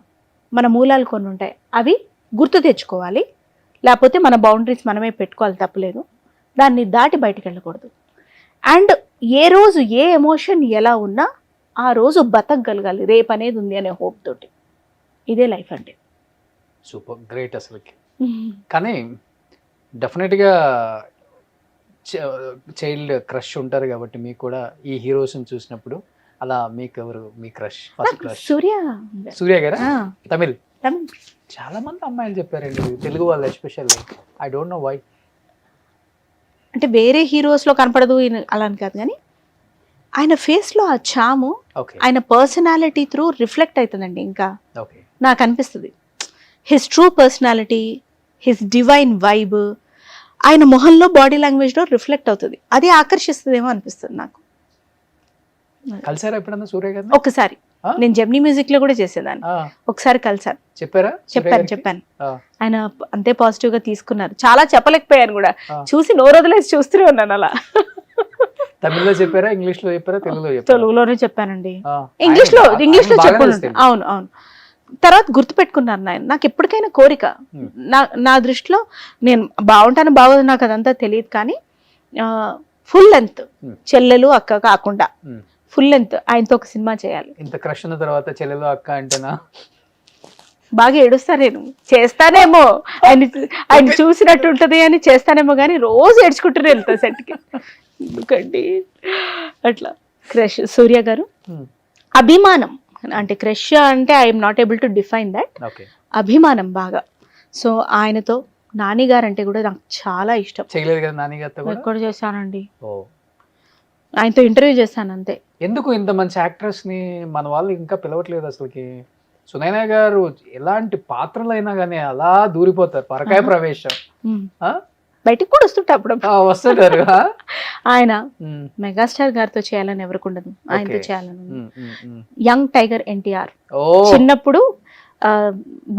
S3: మన మూలాలు కొన్ని ఉంటాయి, అవి గుర్తు తెచ్చుకోవాలి. లేకపోతే మన బౌండరీస్ మనమే పెట్టుకోవాలి, తప్పలేదు. దాన్ని దాటి బయటకు వెళ్ళకూడదు. అండ్ ఏ రోజు ఏ ఎమోషన్ ఎలా ఉన్నా ఆ రోజు బతకగలగాలి, రేపు అనేది ఉంది అనే హోప్ తోటి. ఇదే లైఫ్ అంటే.
S2: సూపర్ గ్రేట్ అసలుకి. కానీ డెఫినెట్గా చైల్డ్ క్రష్ ఉంటారు కాబట్టి మీకు కూడా ఈ హీరోస్ని చూసినప్పుడు అలా మీకు ఎవరు మీ క్రష్? ఫస్ట్ క్రష్ సూర్య గారా? తమిళ్ చాలా మంది అమ్మాయిలు చెప్పారండి, తెలుగు వాళ్ళు especially. I don't know why.
S3: అంటే వేరే హీరోస్లో కనపడదు అలా అని కాదు, కానీ ఆయన ఫేస్లో ఆ చాము ఆయన పర్సనాలిటీ త్రూ రిఫ్లెక్ట్ అవుతుందండి. ఇంకా నాకు అనిపిస్తుంది his true personality, his divine vibe ఆయన మొహంలో, బాడీ లాంగ్వేజ్లో రిఫ్లెక్ట్ అవుతుంది. అది ఆకర్షిస్తుందేమో అనిపిస్తుంది నాకు.
S2: కలిసారా ఎప్పుడన్నా సూర్య గారు?
S3: ఒకసారి నేను జెమినీ మ్యూజిక్ లో కూడా చేసేదాన్ని, ఒకసారి కలిసాను.
S2: చెప్పారా?
S3: చెప్పాను. ఆయన అంతే పాజిటివ్ గా తీసుకున్నారు. చాలా చెప్పలేకపోయాను కూడా, చూసి నోరొదిలేసి చూస్తూనే ఉన్నాను అలా.
S2: తమిళ్లో చెప్పారా, ఇంగ్లీష్ లో చెప్పారా,
S3: తెలుగులోనే చెప్పానండి. ఇంగ్లీష్ లో చెప్పుకున్నాను. అవును. తర్వాత గుర్తుపెట్టుకున్నారు నాయన. నాకు ఎప్పటికైనా కోరిక, నా దృష్టిలో నేను బాగుంటాను బాగోదు నాకు అదంతా తెలియదు, కానీ ఫుల్ లెంత్ చెల్లెలు అక్క కాకుండా ఫుల్ లెంత్ ఆయనతో ఒక సినిమా చేయాలి.
S2: ఇంత క్రష్ ఉన్న తర్వాత చెల్లెలు అక్క అంటేనా?
S3: బాగా ఏడుస్తా నేను. చేస్తానేమో ఆయన చూసినట్టు ఉంటది అని చేస్తానేమో, కానీ రోజు ఏడ్చుకుంటూనే వెళ్తా సెట్కి. ఎందుకండి అట్లా. క్రష్ సూర్య గారు అభిమానం అంటే క్రష్ అంటే I'm not able to define that. అభిమానం బాగా. సో ఆయనతో నాని గారు అంటే కూడా నాకు చాలా ఇష్టం.
S2: చేయలేదు కదా నాని గారితో?
S3: ఎక్కడ చేశానండి, ఆయనతో ఇంటర్వ్యూ చేశాను అంతే.
S2: ఎందుకు ఇంత మంచి యాక్ట్రెస్ ని మన వాళ్ళు ఇంకా పిలవట్లేదు అసలుకి? సునైనా గారు ఎలాంటి పాత్రలైనా కానీ అలా దూరిపోతారు, పరకాయ ప్రవేశం.
S3: బయటికి కూడా వస్తుంటా అప్పుడు
S2: వస్తుంటారు.
S3: ఆయన మెగాస్టార్ గారితో చేయాలని ఎవరికి ఉండదు, ఆయనతో చేయాలని. యంగ్ టైగర్ ఎన్టీఆర్ చిన్నప్పుడు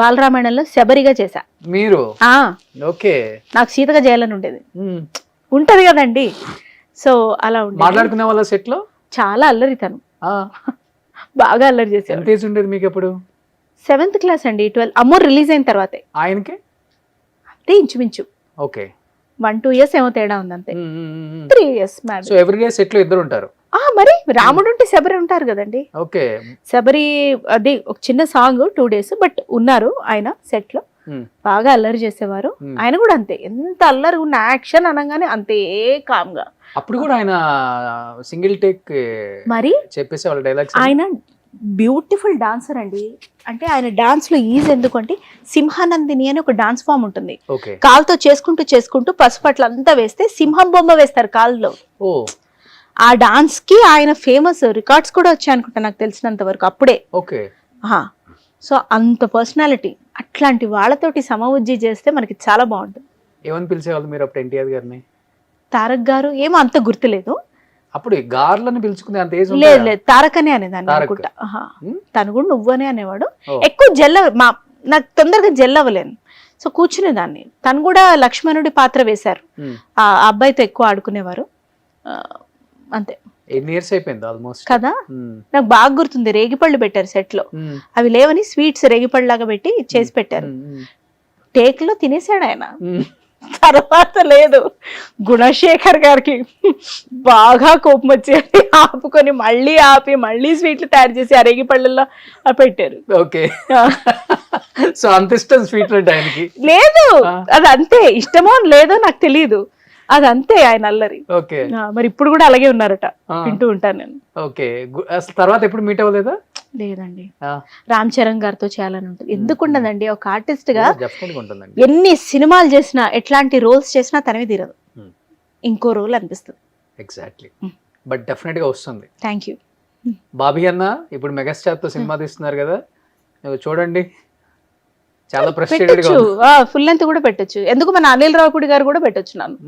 S3: బాలరామాయణంలో శబరిగా చేశా.
S2: మీరు? ఓకే.
S3: నాకు సీతగా చేయాలని ఉండేది, ఉంటది కదండి. సో అలా ఉండేది.
S2: మాట్లాడుకునే వాళ్ళ సెట్ లో
S3: చాలా అల్లరి తను, బాగా అల్లరి చేశారు.
S2: ఎంత ఏజ్ ఉండేది మీకు అప్పుడు?
S3: 7th క్లాస్ అండి. 12 అమ్మోర్ రిలీజ్ అయిన తర్వాతే.
S2: ఆయనకి
S3: అంతే ఇంచుమించు.
S2: ఓకే.
S3: 1-2 years ఏమో తేడా ఉంది అంతే. 3 years marriage.
S2: So every day set లో ఇద్దరు ఉంటారు?
S3: మరి రాముడు ఉంటే శబరి ఉంటారు కదండి.
S2: ఓకే.
S3: శబరి అది ఒక చిన్న సాంగ్ 2 days, బట్ ఉన్నారు ఆయన సెట్ లో. బాగా అల్లరి చేసేవారు. ఆయన కూడా అంతే, ఎంత అల్లరి ఉన్న యాక్షన్ అనగానే అంతే కామ్ గా.
S2: అప్పుడు కూడా ఆయన సింగిల్ టేక్
S3: మరి
S2: చెప్పేసేవాళ్ళు డైలాగ్స్.
S3: ఆయన బ్యూటిఫుల్ డాన్సర్ అండి. అంటే ఆయన డాన్స్ లో ఈజ్ ఎందుకంటే సింహానందిని అని ఒక డాన్స్ ఫామ్ ఉంటుంది. కాలుతో చేసుకుంటూ పసుపట్ల అంతా వేస్తే సింహం బొమ్మ వేస్తారు కాళ్ళలో. ఆ డాన్స్ కి ఆయన ఫేమస్, రికార్డ్స్ కూడా వచ్చాయి అనుకుంటా నాకు తెలిసినంత వరకు అప్పుడే. సో అంత పర్సనాలిటీ, అట్లాంటి వాళ్ళతోటి సమవుజ్జి చేస్తే మనకి చాలా బాగుంటుంది.
S2: ఏమని పిలిచేవాళ్ళు మీరు అప్పుడు ఎన్టీఆర్ గారిని?
S3: తారక్ గారు ఏమో అంత గుర్తులేదు.
S2: అప్పుడు గార్లని పిలుచుకునే అంత ఏజ్
S3: లేదు, తారక్ అనే అనేదాన్ని అనుకుంటా. తను కూడా నువ్వనే అనేవాడు. ఎక్కువ నాకు తొందరగా జెల్ అవ్వలేను, సో కూర్చునేదాన్ని. తను కూడా లక్ష్మణుడి పాత్ర వేశారు, ఆ అబ్బాయితో ఎక్కువ ఆడుకునేవారు అంతే.
S2: ఎన్ని ఇయర్స్ అయిపోయింది ఆల్మోస్ట్
S3: కదా. నాకు బాగా గుర్తుంది, రేగిపళ్ళు పెట్టారు సెట్ లో. అవి లేవని స్వీట్స్ రేగిపళ్ళు లాగా పెట్టి చేసి పెట్టారు. టేక్ లో తినేసాడు ఆయన. తర్వాత లేదు, గుణశేఖర్ గారికి బాగా కోపం వచ్చి ఆపుకొని మళ్ళీ స్వీట్లు తయారు చేసి ఆ రేగిపళ్ళల్లో పెట్టారు.
S2: ఓకే. సో అంత ఇష్టం స్వీట్ అంటే ఆయనకి?
S3: లేదు, అది అంతే, ఇష్టమో లేదో నాకు తెలియదు, అది అంతే ఆయన అల్లరి.
S2: ఓకే.
S3: మరి ఇప్పుడు కూడా అలాగే ఉన్నారట, వింటూ ఉంటాను నేను.
S2: ఓకే. అసలు తర్వాత ఎప్పుడు మీట్ అవ్వలేదా?
S3: లేదండి. రామ్ చరణ్ గారితో చేయాలని ఉంటుంది. ఎందుకుండదండి, ఒక ఆర్టిస్ట్ గా ఎన్ని సినిమాలు చేసినా ఎట్లాంటి రోల్స్ చేసినా తనవి తీరదు, ఇంకో రోల్ అనిపిస్తుంది.
S2: ఎగ్జాక్ట్లీ. బట్ డెఫినెట్ గా వస్తుంది.
S3: Thank you.
S2: బాబీ అన్న ఇప్పుడు మెగాస్టార్ తో సినిమా తీస్తున్నారు కదా, చూడండి చాలా
S3: ఫుల్ లెంత్ కూడా పెట్టొచ్చు. ఎందుకు మన అనిల్ రావుపూడి గారు కూడా పెట్టొచ్చు నన్ను.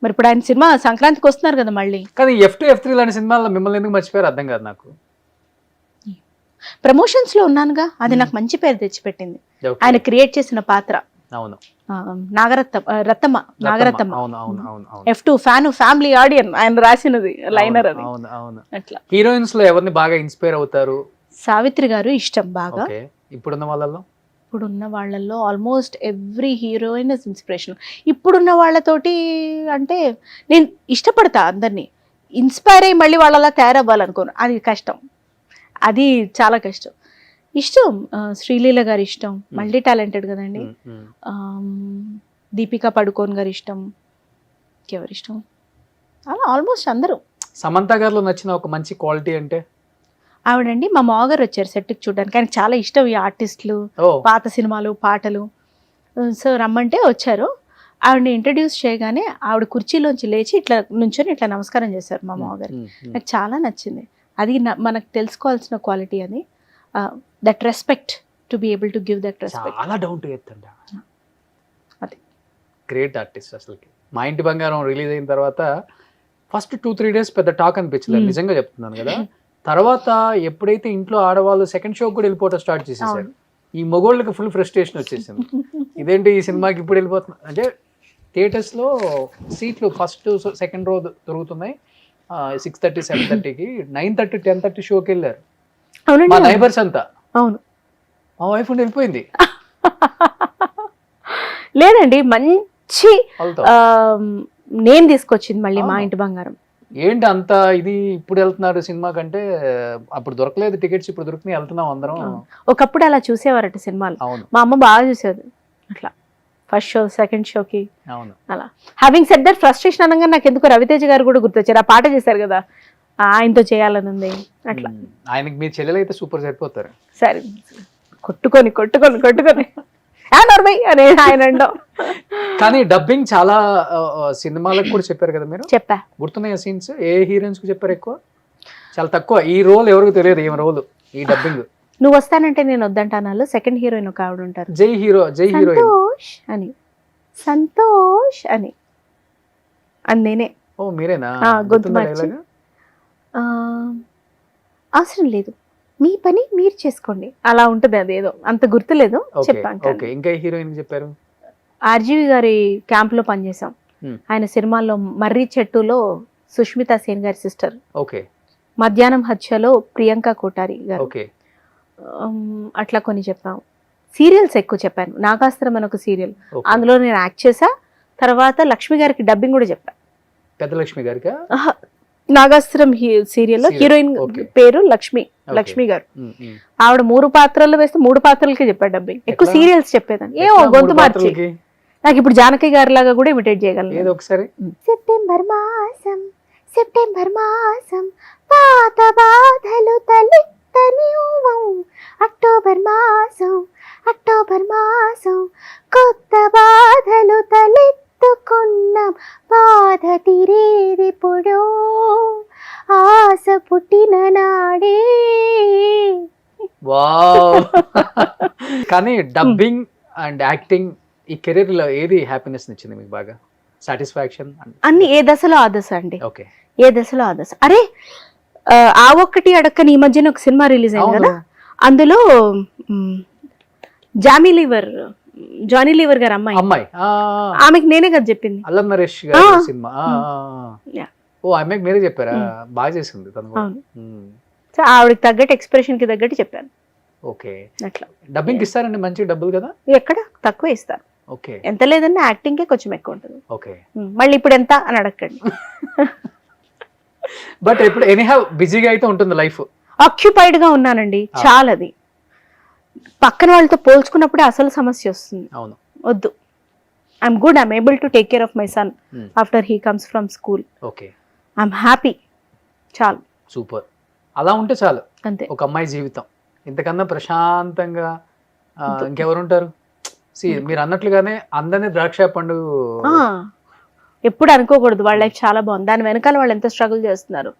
S3: మరి ఇప్పుడు ఆయన సినిమా సంక్రాంతికి వస్తున్నారు కదా మళ్ళీ.
S2: కానీ F2, F3 లాంటి సినిమాల్లో మిమ్మల్ని ఎందుకు మర్చిపోయారు అర్థం కాదు నాకు.
S3: ప్రమోషన్స్ లో ఉన్నానుగా, అది నాకు మంచి పేరు తెచ్చిపెట్టింది. ఆయన క్రియేట్ చేసిన పాత్ర
S2: అవును
S3: రత్తమ్మ నాగరత్నమ్మ
S2: అవును అవును అవును అవును
S3: F2 ఫ్యాన్ ఫ్యామిలీ ఆడియన్ ఆయన రాసినది లైనర్ అది.
S2: అవును అవును.
S3: అట్లా
S2: హీరోయిన్స్ లో ఎవరిని బాగా ఇన్స్పైర్ అవుతారు?
S3: సావిత్రి గారు ఇష్టం బాగా.
S2: ఓకే, ఇప్పుడున్న వాళ్ళలో
S3: ఇప్పుడున్న వాళ్ళల్లో almost every heroine is inspiration. ఇప్పుడున్న వాళ్ళతోటి అంటే నేను ఇష్టపడతా అందరినీ, ఇన్స్పైర్ అయ్యి మళ్ళీ వాళ్ళలా తయారవ్వాలనుకోను, అది కష్టం, అది చాలా కష్టం. ఇష్టం శ్రీలీల గారి ఇష్టం, మల్టీ టాలెంటెడ్ కదండి. దీపికా పడుకోన్ గారి ఇష్టం, ఎవరి ఇష్టం, అలా ఆల్మోస్ట్ అందరూ.
S2: సమంత గారిలో నచ్చిన ఒక మంచి క్వాలిటీ అంటే?
S3: ఆవిడండి మా మామగారు వచ్చారు సెట్కి చూడడానికి, ఆయనకి చాలా ఇష్టం ఈ ఆర్టిస్టులు, పాత సినిమాలు, పాటలు. సో రమ్మంటే వచ్చారు. ఆవిడని ఇంట్రడ్యూస్ చేయగానే ఆవిడ కుర్చీలోంచి లేచి ఇట్లా నుంచొని ఇట్లా నమస్కారం చేశారు మా మామగారు. నాకు చాలా నచ్చింది. అది మనకు తెలుసుకోవాల్సిన క్వాలిటీ, అది that respect, to be able to give that respect.
S2: చాలా డౌన్ టు ఎర్త్ అండి,
S3: అది
S2: గ్రేట్ ఆర్టిస్ట్. అసలుకి మా ఇంటి బంగారం రిలీజ్ అయిన తర్వాత ఫస్ట్ 2-3 days పెద్ద టాక్ అనిపించలేదు, నిజంగా చెప్తున్నాను కదా. తర్వాత ఎప్పుడైతే ఇంట్లో ఆడవాళ్ళు సెకండ్ షో కూడా వెళ్ళిపోవడం స్టార్ట్ చేసేసారు, ఈ మొగోళ్ళకి ఫుల్ ఫ్రస్ట్రేషన్ వచ్చేసింది. ఇదేంటి ఈ సినిమాకి ఇప్పుడు వెళ్ళిపోతున్నా అంటే, థియేటర్స్ లో సీట్లు ఫస్ట్ సెకండ్ రో దొరుకుతున్నాయి 6:30 7:30కి, 9:30 10:30 షోకి వెళ్ళారు మా నైబర్స్ అంతా.
S3: అవును,
S2: మా వైఫ్ ఉండి వెళ్ళిపోయింది.
S3: లేదండి మంచి నేమ్ తీసుకొచ్చింది మళ్ళీ మా ఇంటి బంగారం.
S2: ఏంటి అంత ఇది ఇప్పుడు వెళ్తున్నారు సినిమా కంటే, అప్పుడు దొరకలేదు టికెట్స్, ఇప్పుడు దొరుకుతున్నాయి వెళ్తున్నాం అందరం.
S3: ఒకప్పుడు అలా చూసేవారట సినిమాలు.
S2: అవును,
S3: మా అమ్మ బాగా చూసేది అట్లా, ఫస్ట్ షో సెకండ్ షోకి.
S2: అవును.
S3: అలా హ్యావింగ్ సెడ్ దట్, ఫ్రస్ట్రేషన్ అనగా నాకు ఎందుకు రవితేజ గారు కూడా గుర్తొచ్చారు, ఆ పాట చేశారు కదా, ఆయనతో చేయాలని ఉంది అట్లా.
S2: ఆయనకి మీ చెల్లెలు అయితే సూపర్ సరిపోతారు.
S3: సరే కొట్టుకొని కొట్టుకొని కొట్టుకొని అనే ఆయన అండం.
S2: కానీ డబ్బింగ్ చాలా సినిమాలకు కూడా చెప్పారు కదా మీరు,
S3: చెప్పా.
S2: గుర్తున్నాయి సీన్స్? ఏ హీరోయిన్స్ కు చెప్పారు ఎక్కువ? చాలా తక్కువ. ఈ రోల్ ఎవరికి తెలియదు, ఏం రోల్ ఈ డబ్బింగ్.
S3: నువ్వు వస్తానంటే నేను వద్దంటాను, సెకండ్ హీరోయిన్ ఒక ఆవిడ ఉంటారు,
S2: జై హీరో, జై హీరోయిన్
S3: సంతోష్ అని, సంతోష్ అని, అది నేనే.
S2: ఓ మీరేనా?
S3: గొంతు మార్చి, అవసరం లేదు మీ పని మీరు చేసుకోండి, అలా ఉంటుంది. అదేదో అంత గుర్తులేదు, చెప్పాను.
S2: ఇంకా హీరోయిన్ చెప్పారు?
S3: ఆర్జీవి గారి క్యాంప్ లో పనిచేసాం, ఆయన సినిమాల్లో మర్రి చెట్టులో సుష్మితా సేన్ గారి సిస్టర్, మధ్యాహ్నం హత్యలో ప్రియాంక కోటారి గారు, అట్లా కొన్ని చెప్పాం. సీరియల్స్ ఎక్కువ చెప్పాను, నాగాస్త్రం అని ఒక సీరియల్, అందులో నేను యాక్ట్ చేసా. తర్వాత లక్ష్మి గారికి డబ్బింగ్ కూడా చెప్పా.
S2: పెద్ద లక్ష్మి గారికి?
S3: నాగాస్త్రం సీరియల్లో హీరోయిన్ పేరు లక్ష్మి, లక్ష్మి గారు. ఆవిడ 3 పాత్రలు వేస్తే 3 పాత్రలకే చెప్పాడు డబ్బింగ్. ఎక్కువ సీరియల్స్ చెప్పేదాన్ని, ఏమో గొంతు మార్చి. నాకు ఇప్పుడు జానకి గారి లాగా కూడా ఇమిటేట్ చేయగలను.
S2: ఒకసారి
S3: సెప్టెంబర్ మాసం, సెప్టెంబర్ మాసం, పాత బాధలు తలెత్తని అక్టోబర్ మాసం, అక్టోబర్ మాసం, కొత్త బాధలు తలెత్తుకున్నాం, బాధ తీరేదిప్పుడు, ఆశ పుట్టిన నాడే.
S2: వావ్. కానీ డబ్బింగ్ అండ్ యాక్టింగ్ ఈ కెరీర్ లో ఏది హ్యాపీనెస్ ఇచ్చింది మీకు బాగా? సాటిస్ఫాక్షన్
S3: అన్ని ఏ దశలో ఆ దశ అండి,
S2: ఓకే,
S3: ఏ దశలో ఆ దశ. అరే ఆ ఒక్కటి అడక్కని ఈ మధ్యన ఒక సినిమా రిలీజ్ అయింది కదా, అందులో జానీ లీవర్ గారు అమ్మాయి, ఆమెకి నేనే కదా చెప్పింది,
S2: అల్లం నరేష్ గారి సినిమా. ఓ అమ్మాయికి మీరే చెప్పారా? బాగా చేసింది తను.
S3: ఆవిడకి తగ్గట్టు ఎక్స్ప్రెషన్ కి తగ్గట్టు చెప్పాను.
S2: ఓకే,
S3: అట్లా.
S2: డబ్బింగ్ ఇస్తారండి మంచి డబ్బులు కదా?
S3: ఎక్కడ తక్కువ ఇస్తారు,
S2: ఓకే,
S3: ఎంత లేదన్నా యాక్టింగ్ కే కొంచెం ఎక్కువ ఉంటుంది.
S2: ఓకే,
S3: మళ్ళీ ఇప్పుడు ఎంత అని అడగండి.
S2: బట్ ఇప్పుడు ఎనీహౌ బిజీగా అయితే ఉంటుంది లైఫ్.
S3: ఆక్యుపైడ్ గా ఉన్నానండి చాలాది. పక్కన వాళ్ళతో పోల్చుకున్నప్పుడే అసలు సమస్య వస్తుంది.
S2: అవును,
S3: వద్దు. I'm good, I'm able to take care of my son after he comes from school.
S2: Okay,
S3: I'm happy, చాలు.
S2: సూపర్. అలా ఉంటే చాలు
S3: అంతే
S2: ఒక అమ్మాయి జీవితం. ఇంతకన్నా ప్రశాంతంగా ఇంకెవరుంటారు? మీరు అన్నట్లుగానే అందరినీ ద్రాక్ష పండు
S3: ఎప్పుడు అనుకోకూడదు. వాళ్ళ లైఫ్ చాలా బాగుంది, దాని వెనకాల వాళ్ళు ఎంత స్ట్రగుల్ చేస్తున్నారు.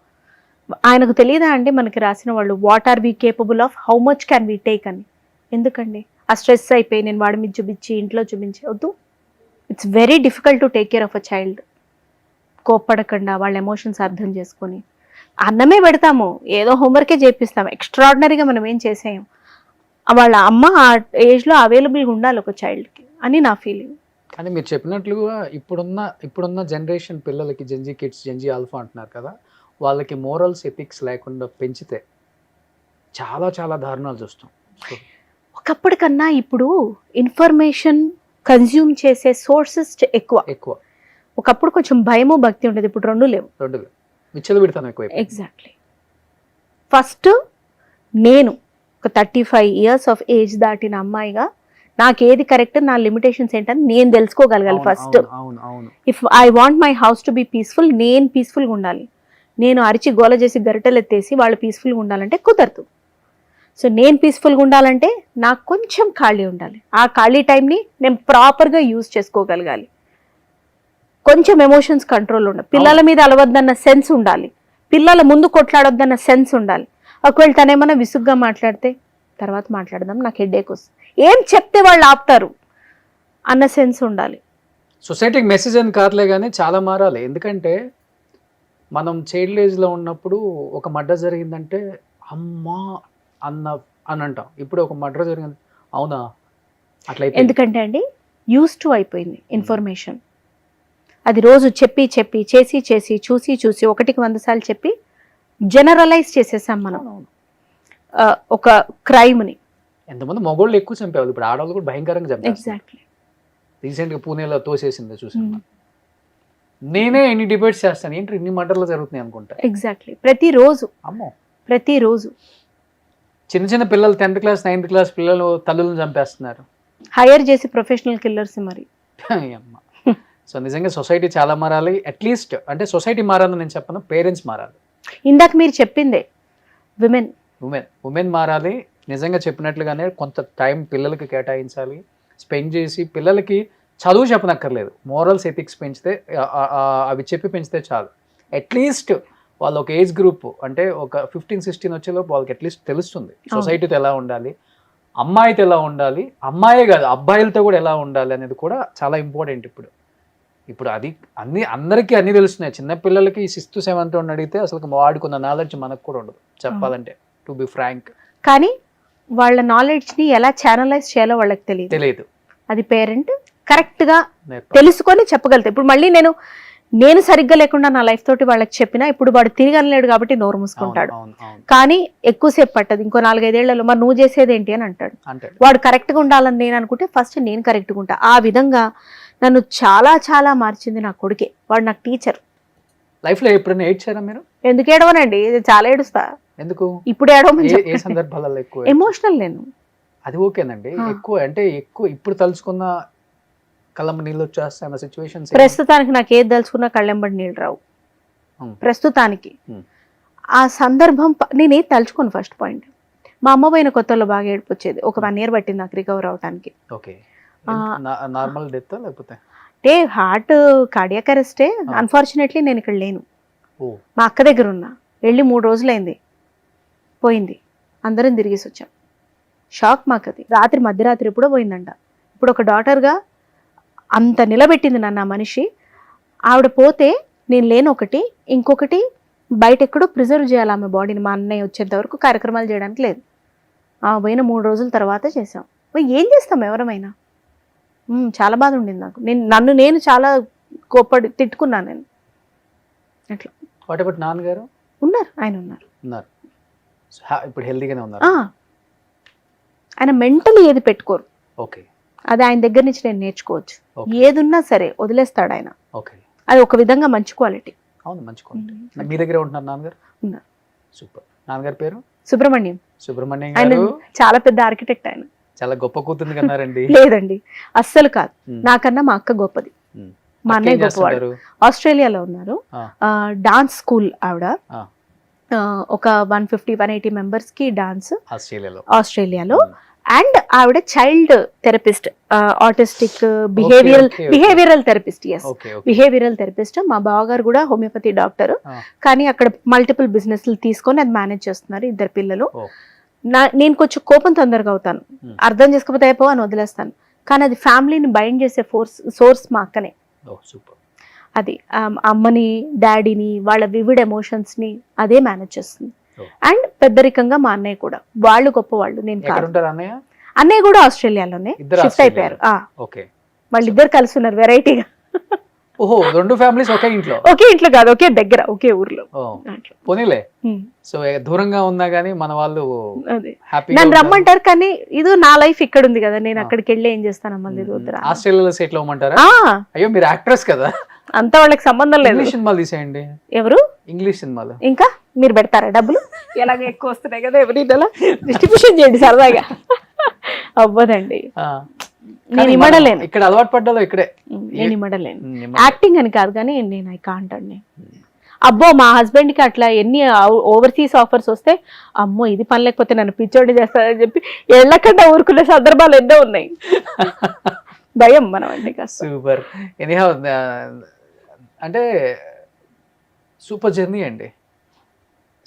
S3: ఆయనకు తెలియదా అండి మనకి రాసిన వాళ్ళు, what are we capable of, how much can we take అని. ఎందుకండి ఆ స్ట్రెస్ అయిపోయి నేను వాడి మీద చూపించి ఇంట్లో చూపించి వద్దు. It's very difficult to take care of a child. కోప్పడకుండా వాళ్ళ ఎమోషన్స్ అర్థం చేసుకొని అన్నమే పెడతాము, ఏదో హోంవర్కే చేపిస్తాము, ఎక్స్ట్రాడినరీగా మనం ఏం చేసేయం. వాళ్ళ అమ్మ ఆ ఏజ్లో అవైలబుల్గా ఉండాలి ఒక చైల్డ్కి అని నా ఫీలింగ్.
S2: కానీ మీరు చెప్పినట్లుగా ఇప్పుడున్న జనరేషన్ పిల్లలకి జెన్జీ కిడ్స్, జెన్జీ ఆల్ఫా అంటున్నారు కదా, వాళ్ళకి మోరల్స్, ఎథిక్స్ లేకుండా పెంచితే చాలా చాలా దారుణాలు చూస్తాం. సో
S3: ఒకప్పటికన్నా ఇప్పుడు ఇన్ఫర్మేషన్ కన్జ్యూమ్ చేసే సోర్సెస్ ఎక్కువ. ఒకప్పుడు కొంచెం భయము భక్తి ఉండేది, ఇప్పుడు రెండు లేవు.
S2: విచ్చలు పెడతాను ఎక్కువ.
S3: ఎగ్జాక్ట్లీ. ఫస్ట్ నేను ఒక 35 years ఆఫ్ ఏజ్ దాటిన అమ్మాయిగా నాకేది కరెక్ట్, నా లిమిటేషన్స్ ఏంటని నేను తెలుసుకోగలగాలి first. If I want my house to be peaceful, నేను పీస్ఫుల్గా ఉండాలి. నేను అరిచి గోల చేసి గరిటెలు ఎత్తేసి వాళ్ళు పీస్ఫుల్గా ఉండాలంటే కుదరదు. సో నేను పీస్ఫుల్గా ఉండాలంటే నాకు కొంచెం ఖాళీ ఉండాలి. ఆ ఖాళీ టైంని నేను ప్రాపర్గా యూజ్ చేసుకోగలగాలి. కొంచెం ఎమోషన్స్ కంట్రోల్ ఉండాలి. పిల్లల మీద అలవద్దన్న సెన్స్ ఉండాలి. పిల్లల ముందు కొట్లాడొద్దన్న సెన్స్ ఉండాలి. ఒకవేళ తనేమన్నా విసుగ్గా మాట్లాడితే తర్వాత మాట్లాడదాం, నాకు హెడేక్ వస్తుంది, ఏం చెప్తే వాళ్ళు ఆపుతారు అన్న సెన్స్ ఉండాలి.
S2: సొసైటీకి మెసేజ్ అని కాదులే కానీ చాలా మారాలి. ఎందుకంటే మనం చైల్డ్ ఏజ్లో ఉన్నప్పుడు ఒక మర్డర్ జరిగిందంటే అమ్మా అని అంటాం. ఇప్పుడు ఒక మర్డర్ జరిగింది, అవునా అట్లా.
S3: ఎందుకంటే అండి యూస్ టు అయిపోయింది ఇన్ఫర్మేషన్. అది రోజు చెప్పి చెప్పి చేసి చేసి చూసి చూసి 100 సార్లు చెప్పి జనరలైజ్ చేసేసాం మనం ఒక క్రైమ్ని.
S2: ఎంతమంది మగోళ్ళు ఎక్కువ చంపేవాళ్ళు, ఇప్పుడు ఆడవాళ్ళు కూడా భయంకరంగా చంపారు.
S3: ఎగ్జాక్ట్లీ.
S2: రీసెంట్గా పూణేలో తోసేసింది చూసాను. నేనే ఎన్ని డిబేట్స్ చేస్తాను, ఏంటి ఇన్ని మర్డర్లు జరుగుతున్నాయి అనుకుంటా.
S3: ఎగ్జాక్ట్లీ. ప్రతిరోజు
S2: చిన్న చిన్న పిల్లలు 10th class 9th class పిల్లలు తల్లులను చంపేస్తున్నారు.
S3: హైర్ చేసి ప్రొఫెషనల్ కిల్లర్స్ మరి.
S2: సో నిజంగా సొసైటీ చాలా మారాలి. అట్లీస్ట్ అంటే సొసైటీ మారాలని నేను చెప్పను, పేరెంట్స్ మారాలి.
S3: ఇందాక మీరు చెప్పిందే
S2: ఉమెన్ మారాలి. నిజంగా చెప్పినట్లుగానే కొంత టైం పిల్లలకి కేటాయించాలి, స్పెండ్ చేసి పిల్లలకి చదువు చెప్పనక్కర్లేదు, మోరల్స్, ఎథిక్స్ పెంచితే అవి చెప్పి పెంచితే చాలు. అట్లీస్ట్ వాళ్ళు ఒక ఏజ్ గ్రూప్ అంటే ఒక 15-16 వచ్చేలోపు వాళ్ళకి అట్లీస్ట్ తెలుస్తుంది సొసైటీతో ఎలా ఉండాలి, అమ్మాయితో ఎలా ఉండాలి, అమ్మాయే కాదు అబ్బాయిలతో కూడా ఎలా ఉండాలి అనేది కూడా చాలా ఇంపార్టెంట్. ఇప్పుడు అది అందరికీ అన్ని తెలుస్తున్నాయి. చిన్నపిల్లలకి 6th 7th అడిగితే అసలు వాడుకున్న నాలెడ్జ్ మనకు కూడా ఉండదు చెప్పాలంటే, టు బి ఫ్రాంక్.
S3: కానీ వాళ్ళ నాలెడ్జ్ని ఎలా ఛానలైజ్ చేయాలో వాళ్ళకి తెలియదు. అది పేరెంట్ కరెక్ట్గా తెలుసుకొని చెప్పగలుగుతా. ఇప్పుడు మళ్ళీ నేను సరిగ్గా లేకుండా నా లైఫ్ తోటి వాళ్ళకి చెప్పినా ఇప్పుడు వాడు తిరిగి అనలేడు కాబట్టి నోరు మూసుకుంటాడు. కానీ ఎక్కువసేపు పట్టదు, ఇంకో 4-5 ఏళ్లలో మరి నువ్వు చేసేది ఏంటి అని అంటాడు. వాడు కరెక్ట్గా ఉండాలని నేను అనుకుంటే ఫస్ట్ నేను కరెక్ట్గా ఉంటా. ఆ విధంగా నన్ను చాలా చాలా మార్చింది నా కొడుకే. వాడు నాకు టీచర్.
S2: లైఫ్లో ఎప్పుడైనా ఏడ్చారా మీరు?
S3: ఎందుకు ఏడవనండి, చాలా ఏడుస్తా.
S2: ఎందుకు?
S3: ఇప్పుడు ఏడవమని
S2: ఏ సందర్భాలలో ఎక్కువ
S3: ఎమోషనల్ నేను.
S2: అది ఓకేనండి. ఎక్కువ ఇప్పుడు తలుచుకున్న కళ్ళమ్మ నీళ్ళు వచ్చేస్తాయి సిచ్యువేషన్స్.
S3: ప్రస్తుతానికి నాకు ఏది తలుచుకున్నా కళ్ళెంబడి నీళ్ళు రావు ప్రస్తుతానికి. ఆ సందర్భం నేనేది తలుచుకోను. ఫస్ట్ పాయింట్, మా అమ్మ పోయిన కొత్తలో బాగా ఏడుపు వచ్చేది. ఒక 1 year పట్టింది నాకు రికవర్ అవడానికి.
S2: నార్మల్ డెత్ లేకపోతే
S3: అంటే హార్ట్ కార్డియాక్ అరెస్టే. అన్ఫార్చునేట్లీ నేను ఇక్కడ లేను, మా అక్క దగ్గర ఉన్నా. వెళ్ళి 3 రోజులైంది, పోయింది. అందరం తిరిగేసి వచ్చాం. షాక్ మాకు అది. మధ్యరాత్రి ఎప్పుడో పోయిందంట. ఇప్పుడు ఒక డాటర్గా అంత నిలబెట్టింది నన్ను ఆ మనిషి. ఆవిడ పోతే నేను లేను ఒకటి, ఇంకొకటి బయట ఎక్కడో ప్రిజర్వ్ చేయాలి ఆమె బాడీని. మా అన్నయ్య వచ్చేంత వరకు కార్యక్రమాలు చేయడానికి లేదు. పోయిన 3 రోజుల తర్వాత చేసాం. ఏం చేస్తాం ఎవరమైనా. చాలా బాధ ఉండింది నాకు. నేను చాలా కోప్పడి తిట్టుకున్నాను నేను అట్లా.
S2: వాట్ అబౌట్ నాన్నగారు?
S3: ఆయన ఉన్నారు.
S2: ఇప్పుడు హెల్తీగానే ఉన్నారు.
S3: ఆయన మెంటలీ ఏది పెట్టుకోరు.
S2: ఓకే.
S3: అది ఆయన దగ్గర నుంచి నేను నేర్చుకోవచ్చు. ఏదున్నా సరే వదిలేస్తాడు ఆయన.
S2: ఓకే.
S3: అది ఒక విధంగా మంచి క్వాలిటీ.
S2: అవును, మంచి క్వాలిటీ. మీ దగ్గర ఉంటున్నారు నాన్నగారు?
S3: ఉన్నారు.
S2: సూపర్. నాన్నగారి పేరు?
S3: సుబ్రహ్మణ్యం.
S2: గారు
S3: చాలా పెద్ద ఆర్కిటెక్ట్ ఆయన.
S2: చాలా గొప్ప కూతురు కన్నారండి.
S3: లేదండి, అస్సలు కాదు. నాకన్నా మా అక్క గొప్పది. మా అన్నయ్య గొప్పవాడు. ఆస్ట్రేలియాలో ఉన్నారు. డాన్స్ స్కూల్ ఆవిడ. ఒక 150-180 members కి డాన్స్ ఆస్ట్రేలియాలో. అండ్ ఆవిడ child therapist, autistic behavioural therapist. Behavioural therapist. మా బావగారు కూడా హోమియోపతి డాక్టర్. కానీ అక్కడ మల్టిపుల్ బిజినెస్లు తీసుకొని అది మేనేజ్ చేస్తున్నారు. 2 పిల్లలు. నేను కొంచెం కోపం తొందరగా అవుతాను, అర్థం చేసుకోకపోతే అయిపో అని వదిలేస్తాను. కానీ అది ఫ్యామిలీని బైండ్ చేసే సోర్స్ మా అక్కనే. అది అమ్మని, డాడీని, వాళ్ళ వివిడ్ ఎమోషన్స్ని అదే మేనేజ్ చేస్తుంది.
S2: Oh.
S3: అండ్ పెద్దరికంగా మా అన్నయ్య కూడా, వాళ్ళు గొప్ప వాళ్ళు, నేను
S2: ఎక్కడ
S3: కాదు.
S2: ఉంటారు అన్నయ్య?
S3: అన్నయ్య కూడా ఆస్ట్రేలియాలోనే
S2: ఇద్దరు
S3: షిఫ్ట్ అయిపోయారు.
S2: ఓకే.
S3: వాళ్ళిద్దరు కలిసి ఉన్నారు వెరైటీగా.
S2: ఓహో, 2 ఫ్యామిలీస్ ఒకే ఇంట్లో?
S3: ఒకే ఇంట్లో కాదు, ఒకే దగ్గర, ఒకే ఊర్లో. అట్లా.
S2: పోనీలే.
S3: Hmm.
S2: సో దూరంగా ఉన్నా గానీ మన వాళ్ళు
S3: అదే
S2: హ్యాపీ.
S3: నన్ను రమ్మంటారు, కానీ ఇది నా లైఫ్ ఇక్కడ ఉంది కదా, నేను అక్కడికి వెళ్ళి ఏం చేస్తాను మళ్ళీ వద్దురా.
S2: ఆస్ట్రేలియాలో సెటిల్ అవ్వమంటారా? అయ్యో, మీరు యాక్ట్రెస్ కదా,
S3: అంతా వాళ్ళకి సంబంధం లేదు.
S2: ఇంగ్లీష్ సినిమాలు తీసేయండి.
S3: ఎవరు?
S2: ఇంగ్లీష్ సినిమాలు.
S3: ఇంకా మీరు పెడతారా డబ్బులు? ఎలాగ ఎక్కువ వస్తున్నాయి కదా, ఎవరి డిస్ట్రిబ్యూషన్ చేయండి సరదాగా. అవ్వదండి, నేను ఇమ్మడలేను.
S2: ఇక్కడ అలవాటు పడ్డాలో ఇక్కడే.
S3: నేను ఇమ్మడలేను. యాక్టింగ్ అని కాదు, కానీ నేను ఐ కాంట్ అండి. అబ్బో, మా హస్బెండ్ కి అట్లా ఎన్ని ఓవర్సీస్ ఆఫర్స్ వస్తే, అమ్మో ఇది పని లేకపోతే నన్ను పిచ్చోడి చేస్తారని చెప్పి ఎళ్ళకుండా ఊరుకునే సందర్భాలు ఎన్నో ఉన్నాయి. భయం మనం అంటే కాస్త.
S2: సూపర్. ఎనీహౌ, అంటే సూపర్ జర్నీ అండి.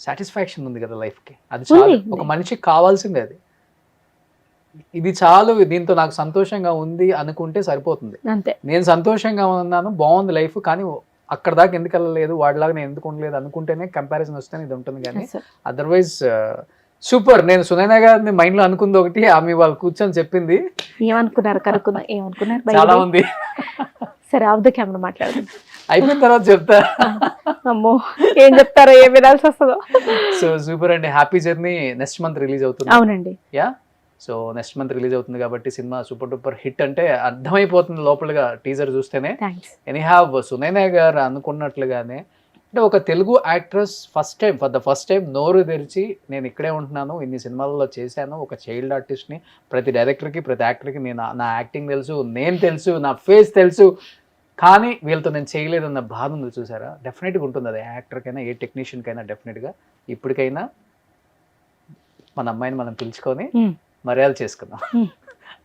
S2: సాటిస్ఫాక్షన్ ఉంది కదా లైఫ్ కి, అది చాలు. ఒక మనిషికి కావాల్సిందే అది. ఇది చాలు, దీంతో నాకు సంతోషంగా ఉంది అనుకుంటే సరిపోతుంది.
S3: అంతే.
S2: నేను సంతోషంగా ఉన్నాను, బాగుంది లైఫ్, కానీ అక్కడ దాకా ఎందుకు వెళ్ళలేదు, వాడిలాగా నేను ఎందుకు ఉండలేదు అనుకుంటేనే కంపారిజన్ వస్తేనే ఇది ఉంటుంది. కానీ అదర్వైజ్ సూపర్. నేను సునైనా గారిని మైండ్ లో అనుకుంది ఒకటి, ఆమె వాళ్ళు కూర్చొని చెప్పింది.
S3: ఏమనుకున్నారు కనుక్కున్నా, ఏమనుకున్నారు
S2: చాలా ఉంది.
S3: సరే, ఆఫ్ ద కెమెరా మాట్లాడుతుంది,
S2: అయిపోయిన తర్వాత చెప్తా.
S3: అమ్మో ఏం చెప్తారో, ఏం వినాల్సి వస్తుందో.
S2: సో సూపర్ అండి. Happy journey next month release అవుతుంది.
S3: అవునండి.
S2: Yeah, so next month release అవుతుంది కాబట్టి సినిమా సూపర్ డూపర్ హిట్ అంటే అర్థమైపోతుంది లోపలగా టీజర్ చూస్తేనే. ఎనీహావ్, సునైనా గారు అనుకున్నట్లుగానే, అంటే ఒక Telugu actress for the first time నోరు తెరిచి నేను ఇక్కడే ఉంటున్నాను, ఇన్ని సినిమాలలో చేశాను, ఒక చైల్డ్ ఆర్టిస్ట్ని, ప్రతి డైరెక్టర్కి ప్రతి యాక్టర్కి నేను నా యాక్టింగ్ తెలుసు, నేను తెలుసు, నా ఫేస్ తెలుసు, కానీ వీళ్ళతో నేను చేయలేదన్న బాధ ఉంది చూసారా. డెఫినెట్గా ఉంటుంది అది, యాక్టర్కైనా ఏ టెక్నీషియన్కైనా. డెఫినెట్గా ఇప్పటికైనా మన అమ్మాయిని మనం పిలుచుకొని మర్యాద చేసుకుందాం.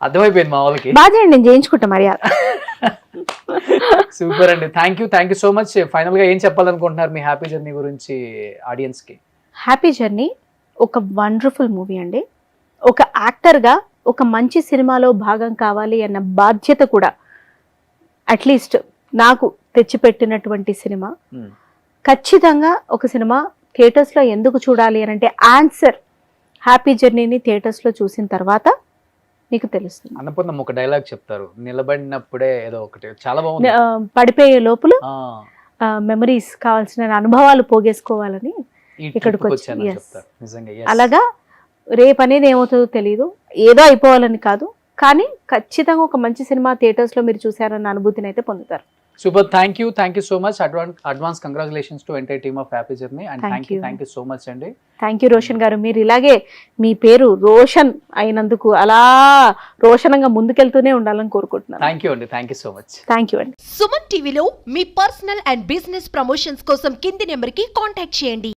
S2: అర్థమైపోయింది మా వాళ్ళకి.
S3: బాగా నేను చేయించుకుంటా మర్యాద.
S2: సూపర్ అండి. Thank you so much. Final గా ఏం చెప్పాలనుకుంటున్నారు మీ హ్యాపీ జర్నీ గురించి ఆడియన్స్ కి?
S3: హ్యాపీ జర్నీ ఒక వండర్ఫుల్ మూవీ అండి. ఒక యాక్టర్ గా ఒక మంచి సినిమాలో భాగం కావాలి అన్న బాధ్యత కూడా అట్లీస్ట్ నాకు తెచ్చిపెట్టినటువంటి సినిమా. ఖచ్చితంగా ఒక సినిమా థియేటర్స్ లో ఎందుకు చూడాలి అని అంటే ఆన్సర్ హ్యాపీ జర్నీని థియేటర్స్ లో చూసిన తర్వాత మీకు తెలుస్తుంది.
S2: అన్నపూర్ణం ఒక డైలాగ్ చెప్తారు, నిలబడినప్పుడే ఏదో ఒకటి, చాలా బాగుంది.
S3: పడిపోయే లోపల మెమరీస్, కావాల్సిన అనుభవాలు పోగేసుకోవాలని ఇక్కడికి వచ్చి, అలాగా రేపు అనేది ఏమవుతుందో తెలియదు, ఏదో అయిపోవాలని కాదు, కానీ ఖచ్చితంగా ఒక మంచి సినిమా థియేటర్స్ లో మీరు చూసారన్న అనుభూతిని అయితే పొందుతారు.
S2: Super. Thank you so much. Advance congratulations to entire team of happy journey and thank you so much అండి.
S3: థ్యాంక్ యూ రోషన్ గారు. మీరు ఇలాగే మీ పేరు రోషన్ అయినందుకు అలా రోషనంగా ముందుకెళ్తూనే ఉండాలని కోరుకుంటున్నాను.
S2: థ్యాంక్ యూ అండి. Thank you so much.
S3: Thank you అండి.
S4: సుమన్ టీవీలో మీ పర్సనల్ అండ్ బిజినెస్ ప్రమోషన్స్ కోసం కింది నెంబర్కి కాంటాక్ట్ చేయండి.